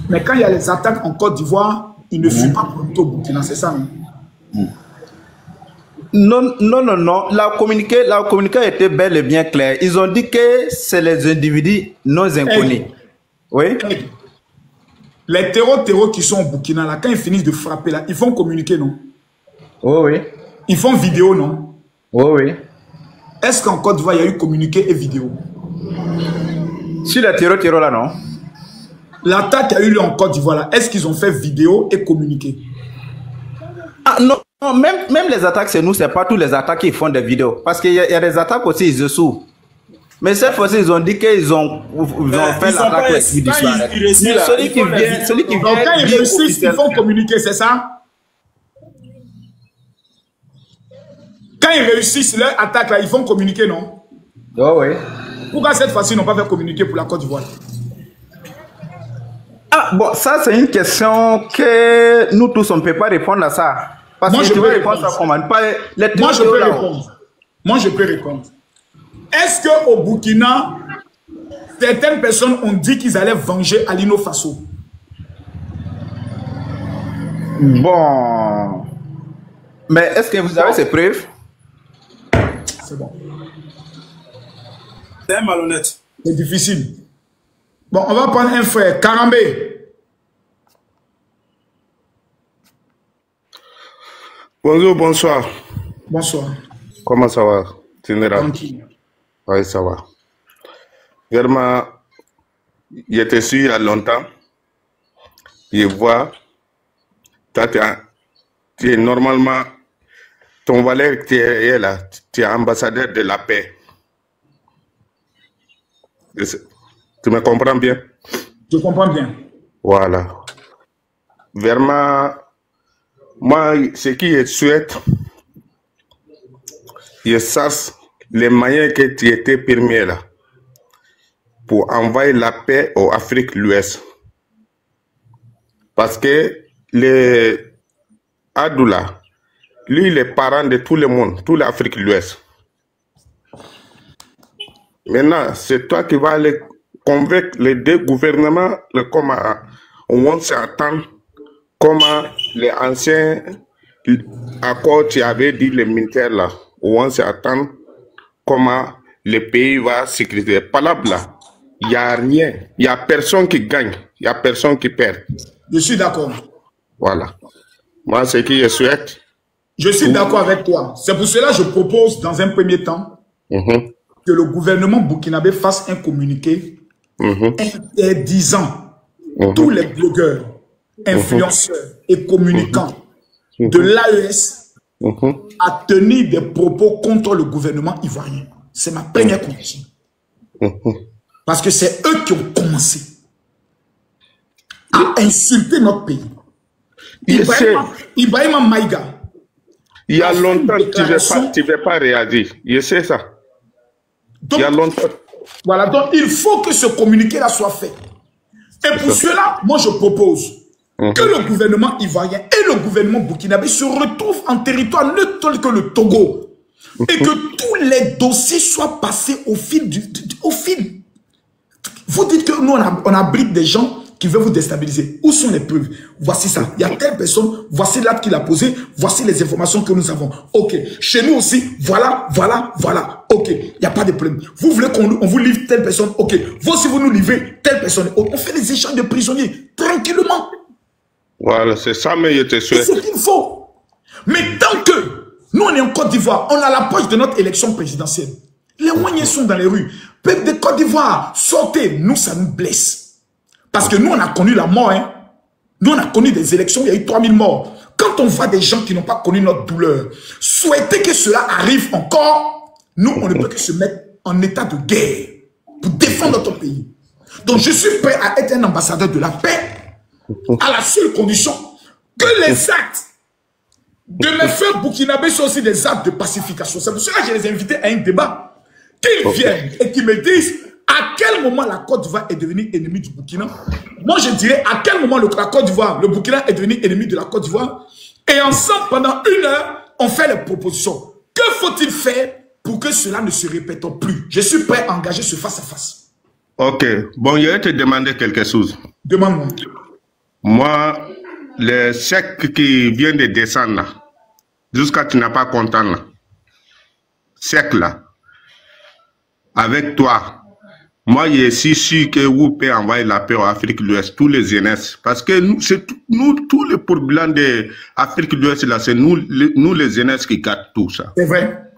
Mais quand il y a les attaques en Côte d'Ivoire, ils ne fuient pas pour rentrer au Burkina, c'est ça, non? Non. La communiqué était bel et bien clair. Ils ont dit que c'est les individus non inconnus. Oui. Les terreaux qui sont au Burkina, là, quand ils finissent de frapper, là, ils font communiquer, non? Oui. Ils font vidéo, non? Oui. Est-ce qu'en Côte d'Ivoire, il y a eu communiqué et vidéo? Sur les terreaux là, non? L'attaque qu'il y a eu en Côte d'Ivoire, là, est-ce qu'ils ont fait vidéo et communiqué? Ah non. Non, même les attaques, c'est nous, c'est pas tous les attaques qui font des vidéos. Parce qu'il y a des attaques aussi, ils dessous. Mais cette fois-ci, ils ont dit qu'ils ont fait l'attaque avec lui disparaître. Celui qui vient. Donc quand ils réussissent, ils font communiquer, c'est ça? Quand ils réussissent leur attaque, là, ils font communiquer, non? Oh, oui. Pourquoi cette fois-ci, ils n'ont pas fait communiquer pour la Côte d'Ivoire? Ah, bon, ça, c'est une question que nous tous, on ne peut pas répondre à ça. Parce Moi, que je peux répondre. Moi, je peux répondre. Est-ce qu'au Burkina, certaines personnes ont dit qu'ils allaient venger Alino Faso? Bon. Mais est-ce que vous avez ces preuves? C'est bon. C'est malhonnête. C'est difficile. Bon, on va prendre un frère. Karambé. Bonjour, bonsoir. Bonsoir. Comment ça va, général? Tranquille. Oui, ça va. Vraiment, j'étais sûr il y a longtemps. Je vois, toi, tu es tu es normalement, ton valeur que tu es là, tu es ambassadeur de la paix. Tu me comprends bien? Je comprends bien. Voilà. Vraiment, moi, ce qui je souhaite, je sache les moyens que tu étais permis là pour envoyer la paix en Afrique de l'Ouest. Parce que les Adoula, lui, il est parent de tout le monde, toute l'Afrique de l'Ouest. Maintenant, c'est toi qui vas aller convaincre les deux gouvernements, comment on s'attend, comment les anciens accords, tu avais dit les militaires là, on s'attend, comment le pays va sécuriser. Pas là, il n'y a rien, il n'y a personne qui gagne, il n'y a personne qui perd. Je suis d'accord. Voilà. Moi, ce que je souhaite. Je suis d'accord avec toi. C'est pour cela que je propose, dans un premier temps, que le gouvernement burkinabé fasse un communiqué interdisant tous les blogueurs, influenceurs et communicants de l'AES à tenir des propos contre le gouvernement ivoirien. C'est ma première condition. Parce que c'est eux qui ont commencé à insulter notre pays. Ibrahima Maïga. Il y a longtemps que tu ne veux pas réagir. Je sais ça. Donc, il y a longtemps. Voilà, donc il faut que ce communiqué-là soit fait. Et pour cela, moi je propose que le gouvernement ivoirien et le gouvernement burkinabé se retrouvent en territoire neutre tel que le Togo. Et que tous les dossiers soient passés au fil au fil. Vous dites que nous, on abrite des gens qui veulent vous déstabiliser. Où sont les preuves? Voici ça. Il y a telle personne, voici l'acte qu'il a posé, voici les informations que nous avons. Ok. Chez nous aussi, voilà. Ok. Il n'y a pas de problème. Vous voulez qu'on vous livre telle personne? Ok. Vous aussi, vous nous livrez telle personne. On fait les échanges de prisonniers, tranquillement. Voilà, c'est ça, mais je te souhaite. C'est ce qu'il faut. Mais tant que nous, on est en Côte d'Ivoire, on a l'approche de notre élection présidentielle. Les moyens sont dans les rues. Peuple de Côte d'Ivoire, sortez. Nous, ça nous blesse. Parce que nous, on a connu la mort. Hein. Nous, on a connu des élections, il y a eu 3000 morts. Quand on voit des gens qui n'ont pas connu notre douleur, souhaiter que cela arrive encore, nous, on ne peut que se mettre en état de guerre pour défendre notre pays. Donc, je suis prêt à être un ambassadeur de la paix à la seule condition que les actes de mes frères burkinabés soient aussi des actes de pacification. C'est pour cela que je les ai invités à un débat. Qu'ils viennent et qu'ils me disent à quel moment la Côte d'Ivoire est devenue ennemie du Burkina. Moi, je dirais à quel moment la Côte d'Ivoire, le Burkina est devenu ennemi de la Côte d'Ivoire. Et ensemble, pendant 1 heure, on fait les propositions. Que faut-il faire pour que cela ne se répète plus? Je suis prêt à engager ce face-à-face. Ok. Bon, je vais te demander quelque chose. Demande-moi. Moi, le chèque qui vient de descendre là, jusqu'à tu n'as pas content là, chèque là, avec toi, moi, je suis sûr que vous pouvez envoyer la paix en Afrique de l'Ouest, tous les jeunesses. Parce que nous tous les problèmes de l'Afrique de l'Ouest, là, c'est nous les jeunesses qui gardent tout ça. C'est vrai.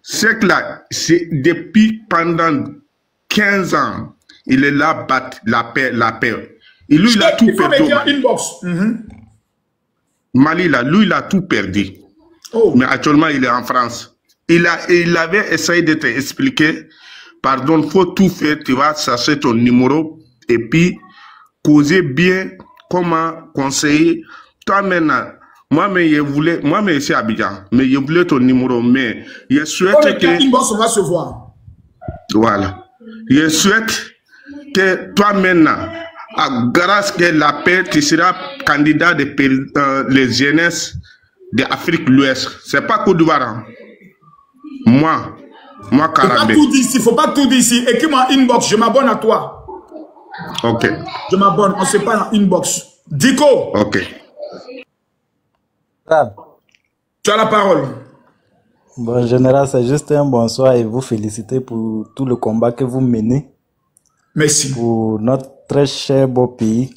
C'est que là, depuis pendant 15 ans, il est là, battre la paix. Et lui, il a tout perdu. Mali, là, lui, il a tout perdu. Oh. Mais actuellement, il est en France. Il avait essayé de t'expliquer, pardon, il faut tout faire, tu vas chercher ton numéro et puis causer bien, comment conseiller. Toi maintenant, moi, je suis à Abidjan, mais je voulais ton numéro, mais je souhaite que... On va se voir. Voilà. Je souhaite que toi maintenant, grâce à la paix, tu seras candidat de les jeunesses d'Afrique de l'Ouest. C'est pas Côte d'Ivoire. Hein. Moi, Karabé. Il ne faut pas tout dire ici. Écris-moi inbox, je m'abonne à toi. Ok. Je m'abonne, on ne sait pas en inbox. Dico. Ok. Tu as la parole. Bon, général, c'est juste un bonsoir et vous féliciter pour tout le combat que vous menez. Merci. Pour notre très cher beau pays.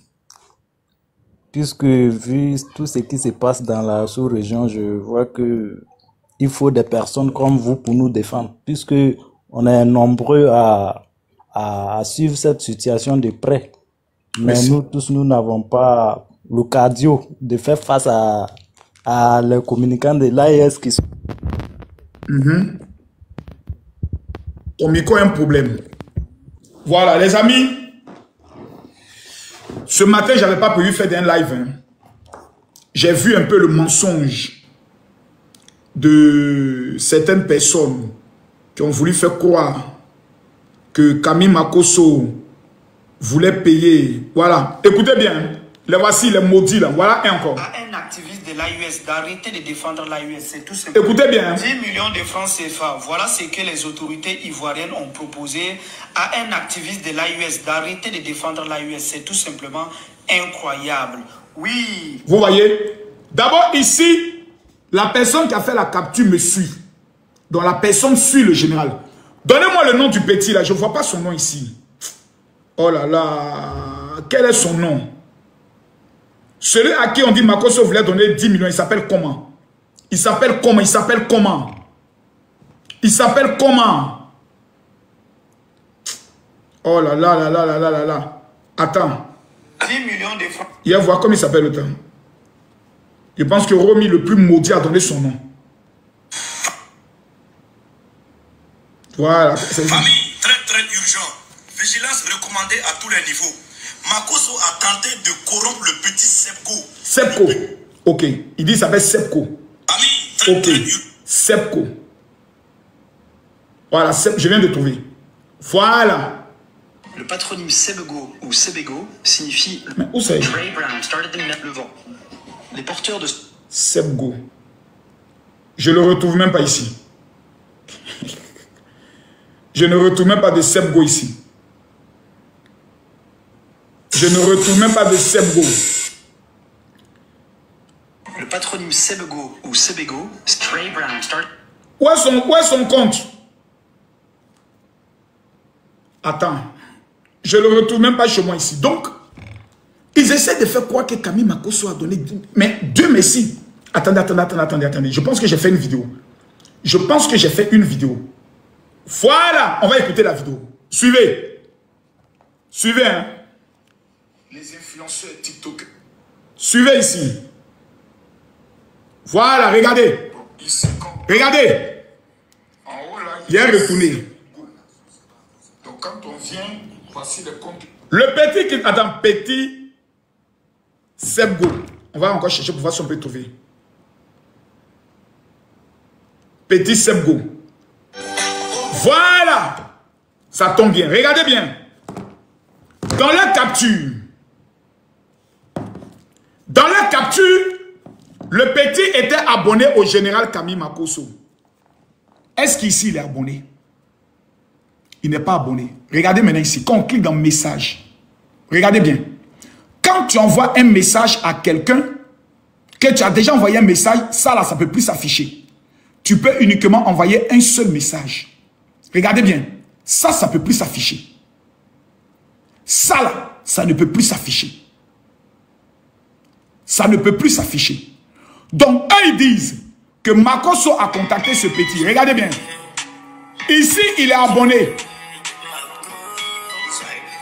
Puisque, vu tout ce qui se passe dans la sous-région, je vois que il faut des personnes comme vous pour nous défendre, puisque on est nombreux à suivre cette situation de près. Mais nous tous, nous n'avons pas le cardio de faire face à les communicants de l'AES qui sont... Ton micro a un problème. Voilà, les amis. Ce matin, j'avais pas prévu faire un live. Hein. J'ai vu un peu le mensonge de certaines personnes qui ont voulu faire croire que Camille Makosso voulait payer. Voilà, écoutez bien. Les voici, les maudits là. Voilà, et encore. À un activiste de l'AUS d'arrêter de défendre l'AUS, c'est tout simplement. Écoutez bien. 10 millions de francs CFA. Voilà ce que les autorités ivoiriennes ont proposé à un activiste de l'AUS d'arrêter de défendre l'AUS. C'est tout simplement incroyable. Oui. Vous voyez? D'abord, ici, la personne qui a fait la capture me suit. Donc la personne suit le général. Donnez-moi le nom du petit là. Je ne vois pas son nom ici. Oh là là. Quel est son nom? Celui à qui on dit Makosso voulait donner 10 millions, il s'appelle comment? Il s'appelle comment? Il s'appelle comment? Il s'appelle comment? Oh là là là là là là là là. Attends. 10 millions de francs. Il va voir comment il s'appelle le temps. Je pense que Romy le plus maudit a donné son nom. Voilà. Famille, très urgent. Vigilance recommandée à tous les niveaux. Makosso a tenté de corrompre le petit Sepko. Sepko. Ok. Il dit ça s'appelle Sepko. Ok. Sepko. Voilà, je viens de trouver. Voilà. Le patronyme Sebego ou Sebego signifie mais où c'est? Trey Brown started the net le vent. Les porteurs de Sebgo. Je ne le retrouve même pas ici. Je ne retrouve même pas de Sebgo ici. Je ne retrouve même pas de Sebgo. Le patronyme Sebego ou Sebego, Trey Brown start. Où est son compte? Attends. Je ne le retrouve même pas chez moi ici. Donc, ils essaient de faire croire que Camille Makosso a donné... Mais Dieu merci. Attendez. Je pense que j'ai fait une vidéo. Voilà. On va écouter la vidéo. Suivez. Suivez, hein. Les influenceurs TikTok. Suivez ici. Voilà, regardez. Regardez. En haut là, il est retourné. Donc quand on vient, voici les comptes. Le petit qui... Attends, petit Sebgo. On va encore chercher pour voir si on peut trouver. Petit Sebgo. Voilà. Ça tombe bien. Regardez bien. Dans la capture, le petit était abonné au général Camille Makosso. Est-ce qu'ici il est abonné? Il n'est pas abonné. Regardez maintenant ici. Quand on clique dans message, regardez bien. Quand tu envoies un message à quelqu'un, que tu as déjà envoyé un message, ça là, ça ne peut plus s'afficher. Tu peux uniquement envoyer un seul message. Regardez bien. Ça ne peut plus s'afficher. Ça là, ça ne peut plus s'afficher. Ça ne peut plus s'afficher. Donc, eux, ils disent que Makosso a contacté ce petit. Regardez bien. Ici, il est abonné.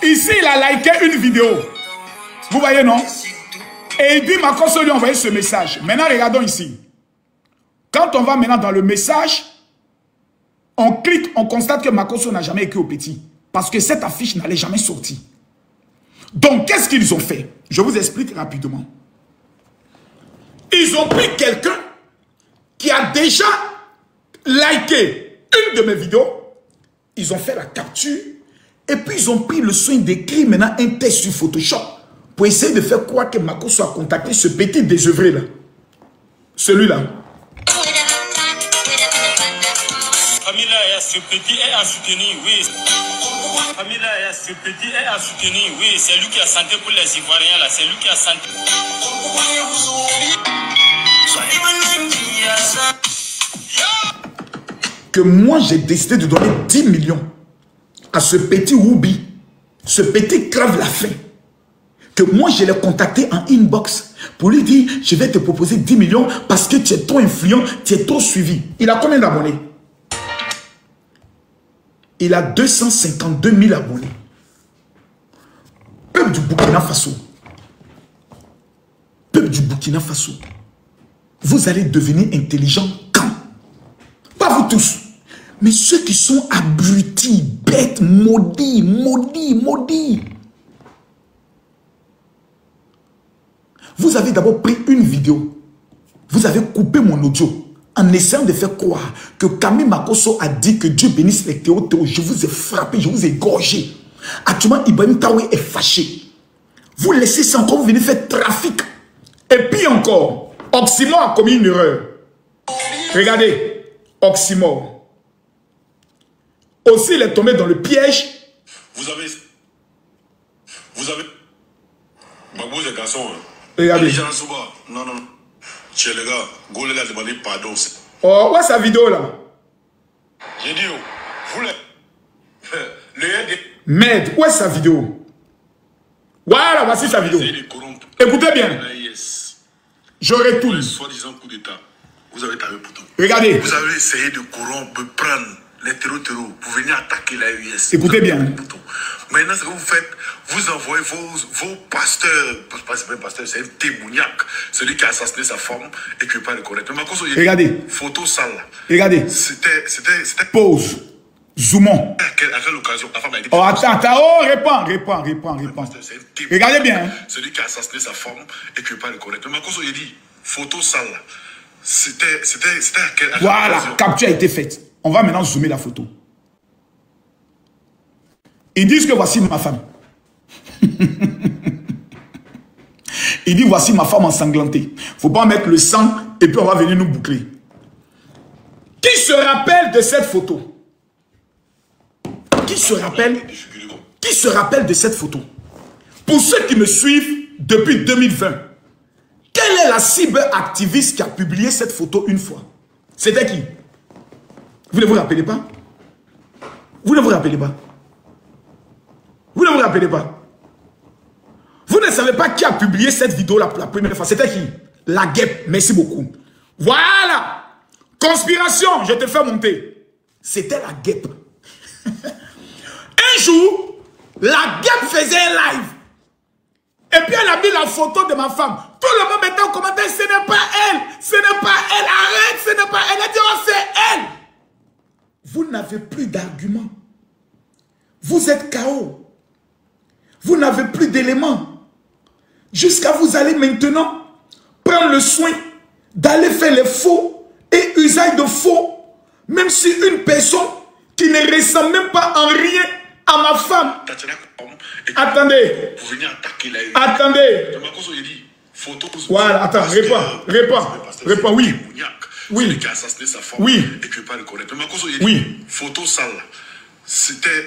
Ici, il a liké une vidéo. Vous voyez, non? Et il dit Makosso lui a envoyé ce message. Maintenant, regardons ici. Quand on va maintenant dans le message, on clique, on constate que Makosso n'a jamais écrit au petit. Parce que cette affiche n'allait jamais sortir. Donc, qu'est-ce qu'ils ont fait? Je vous explique rapidement. Ils ont pris quelqu'un qui a déjà liké une de mes vidéos. Ils ont fait la capture. Et puis, ils ont pris le soin d'écrire maintenant un texte sur Photoshop pour essayer de faire croire que Makosso a contacté ce petit désœuvré là. Celui-là. Camilla, ce petit est à soutenir, oui. Camilla, ce petit est à soutenir, oui. C'est lui qui a santé pour les Ivoiriens, là. C'est lui qui a santé. Que moi, j'ai décidé de donner 10 millions à ce petit Woubi, ce petit crève la faim. Que moi, je l'ai contacté en inbox pour lui dire, je vais te proposer 10 millions parce que tu es trop influent, tu es trop suivi. Il a combien d'abonnés? Il a 252 000 abonnés. Peuple du Burkina Faso. peuple du Burkina Faso, vous allez devenir intelligent quand? Pas vous tous, mais ceux qui sont abrutis, bêtes, maudits, maudits, maudits. Vous avez d'abord pris une vidéo. Vous avez coupé mon audio en essayant de faire croire que Camille Makosso a dit que Dieu bénisse les Théo. Je vous ai frappé, je vous ai gorgé. Actuellement, Ibrahim Traoré est fâché. Vous laissez ça encore, vous venez faire trafic. Et puis encore, Oxymore a commis une erreur. Regardez, Oxymore. Aussi, il est tombé dans le piège. Vous avez... Babou, les garçons. Regardez. Les gens non, non. Chez les gars, Gole a demandé pardon. Oh, ouais, sa vidéo là. J'ai dit, vous Merde, où est sa vidéo? Voilà, voici sa vidéo. Écoutez bien. Je retourne. Soi-disant coup d'État. Vous avez tapé pour tout. Regardez. Vous avez essayé de corrompre, prendre les terreaux pour venir attaquer la UIS. Écoutez bien. Maintenant, ce que vous faites, vous envoyez vos pasteurs, c'est pas un pasteur, c'est un témoignac, celui qui a assassiné sa femme et qui ne peut pas le connaître. Regardez. Photo sale. Regardez. C'était. Pause. Zoomons. À quelle occasion la femme a été... Oh, attends, oh, réponds. Regardez bien. Celui qui a assassiné sa femme et qui ne peut pas le connaître. Makosso, il dit, photo sale. C'était à quelle occasion? Voilà, capture a été faite. On va maintenant zoomer la photo. Ils disent que voici ma femme. Il dit voici ma femme ensanglantée. Il ne faut pas mettre le sang et puis on va venir nous boucler. Qui se rappelle de cette photo? Qui se rappelle de cette photo? Pour ceux qui me suivent depuis 2020, quelle est la cyberactiviste qui a publié cette photo une fois? C'était qui? Vous ne vous rappelez pas? Vous ne vous rappelez pas? Vous ne vous rappelez pas? Vous ne savez pas qui a publié cette vidéo la première fois? C'était qui? La guêpe. Merci beaucoup. Voilà. Conspiration. Je te fais monter. C'était la guêpe. Un jour, la guêpe faisait un live. Et puis elle a mis la photo de ma femme. Tout le monde mettait en commentaire, ce n'est pas elle. Ce n'est pas elle. Arrête, ce n'est pas elle. Elle a dit, oh, c'est elle. Vous n'avez plus d'arguments. Vous êtes KO. Vous n'avez plus d'éléments. Jusqu'à vous allez maintenant prendre le soin d'aller faire les faux et usage de faux. Même si une personne qui ne ressemble même pas en rien à ma femme. Attendez. Attendez. Voilà, attends, réponds, oui. Oui. Oui. Oui. Photo sale. C'était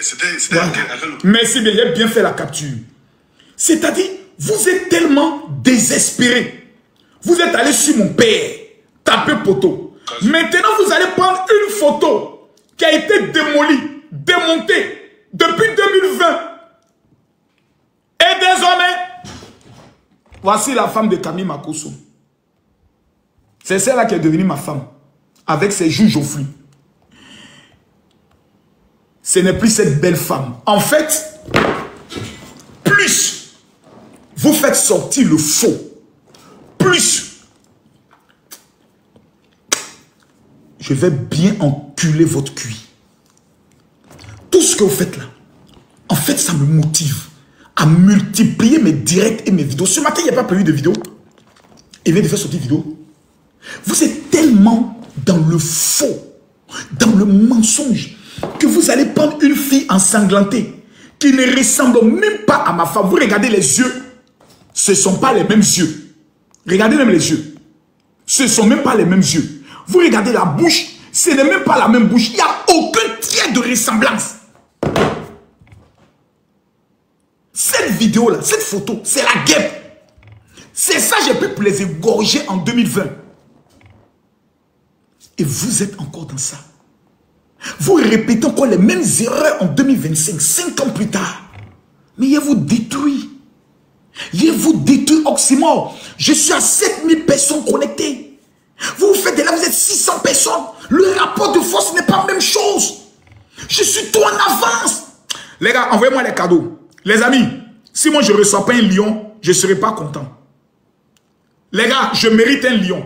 merci bien, j'ai bien fait la capture. C'est-à-dire, vous êtes tellement désespéré. Vous êtes allé sur mon père, taper poteau. Maintenant, vous allez prendre une photo qui a été démolie, démontée depuis 2020. Et désormais, voici la femme de Camille Makosso. C'est celle-là qui est devenue ma femme, avec ses joues Geoffrey. Ce n'est plus cette belle femme. En fait, plus vous faites sortir le faux, plus je vais bien enculer votre cuir. Tout ce que vous faites là, en fait, ça me motive à multiplier mes directs et mes vidéos. Ce matin, il n'y a pas prévu de vidéo. Il vient de faire sortir vidéo. Vous êtes tellement dans le faux, dans le mensonge, que vous allez prendre une fille ensanglantée qui ne ressemble même pas à ma femme. Vous regardez les yeux, ce ne sont pas les mêmes yeux. Regardez même les yeux. Ce ne sont même pas les mêmes yeux. Vous regardez la bouche, ce n'est même pas la même bouche. Il n'y a aucun trait de ressemblance. Cette vidéo-là, cette photo, c'est la guêpe. C'est ça que j'ai pu les égorger en 2020. Et vous êtes encore dans ça. Vous répétez encore les mêmes erreurs en 2025, 5 ans plus tard. Mais il vous détruit. Il vous détruit, Oxymore. Je suis à 7000 personnes connectées. Vous faites de là, vous êtes 600 personnes. Le rapport de force n'est pas la même chose. Je suis tout en avance. Les gars, envoyez-moi les cadeaux. Les amis, si moi je ne reçois pas un lion, je ne serai pas content. Les gars, je mérite un lion.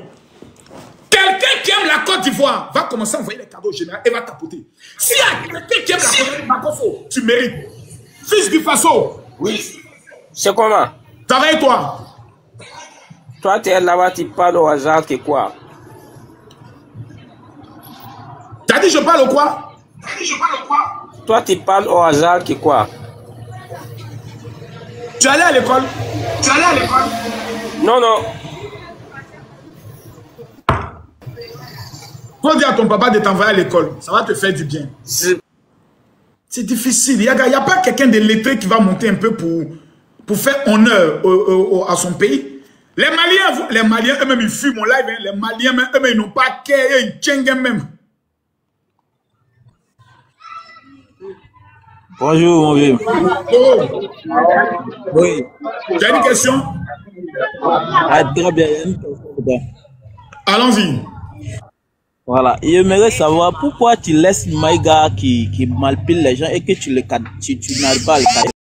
Quelqu'un qui aime la Côte d'Ivoire va commencer à envoyer les cadeaux au général et va tapoter. S'il y a quelqu'un qui aime la Côte d'Ivoire, Makofo, tu mérites. Fils du Faso. Oui. C'est comment? Travaille-toi. Toi, tu es là-bas, tu parles au hasard que quoi? T'as dit je parle au quoi? Toi, tu parles au hasard que quoi? Tu es allé à l'école? Non, non. Faut dire à ton papa de t'envoyer à l'école. Ça va te faire du bien. C'est difficile. Il n'y a pas quelqu'un de lettré qui va monter un peu pour faire honneur à son pays. Les Maliens eux-mêmes, ils fument mon live. Hein. Les Maliens eux-mêmes, ils n'ont pas qu'à, ils tiennent même. Bonjour, mon vieux. Oui. Tu as une question? Ah, très bien, il y a une question. Allons-y. Voilà. Et j'aimerais savoir pourquoi tu laisses Maïga qui malpile les gens et que tu n'arrives pas à le cadrer.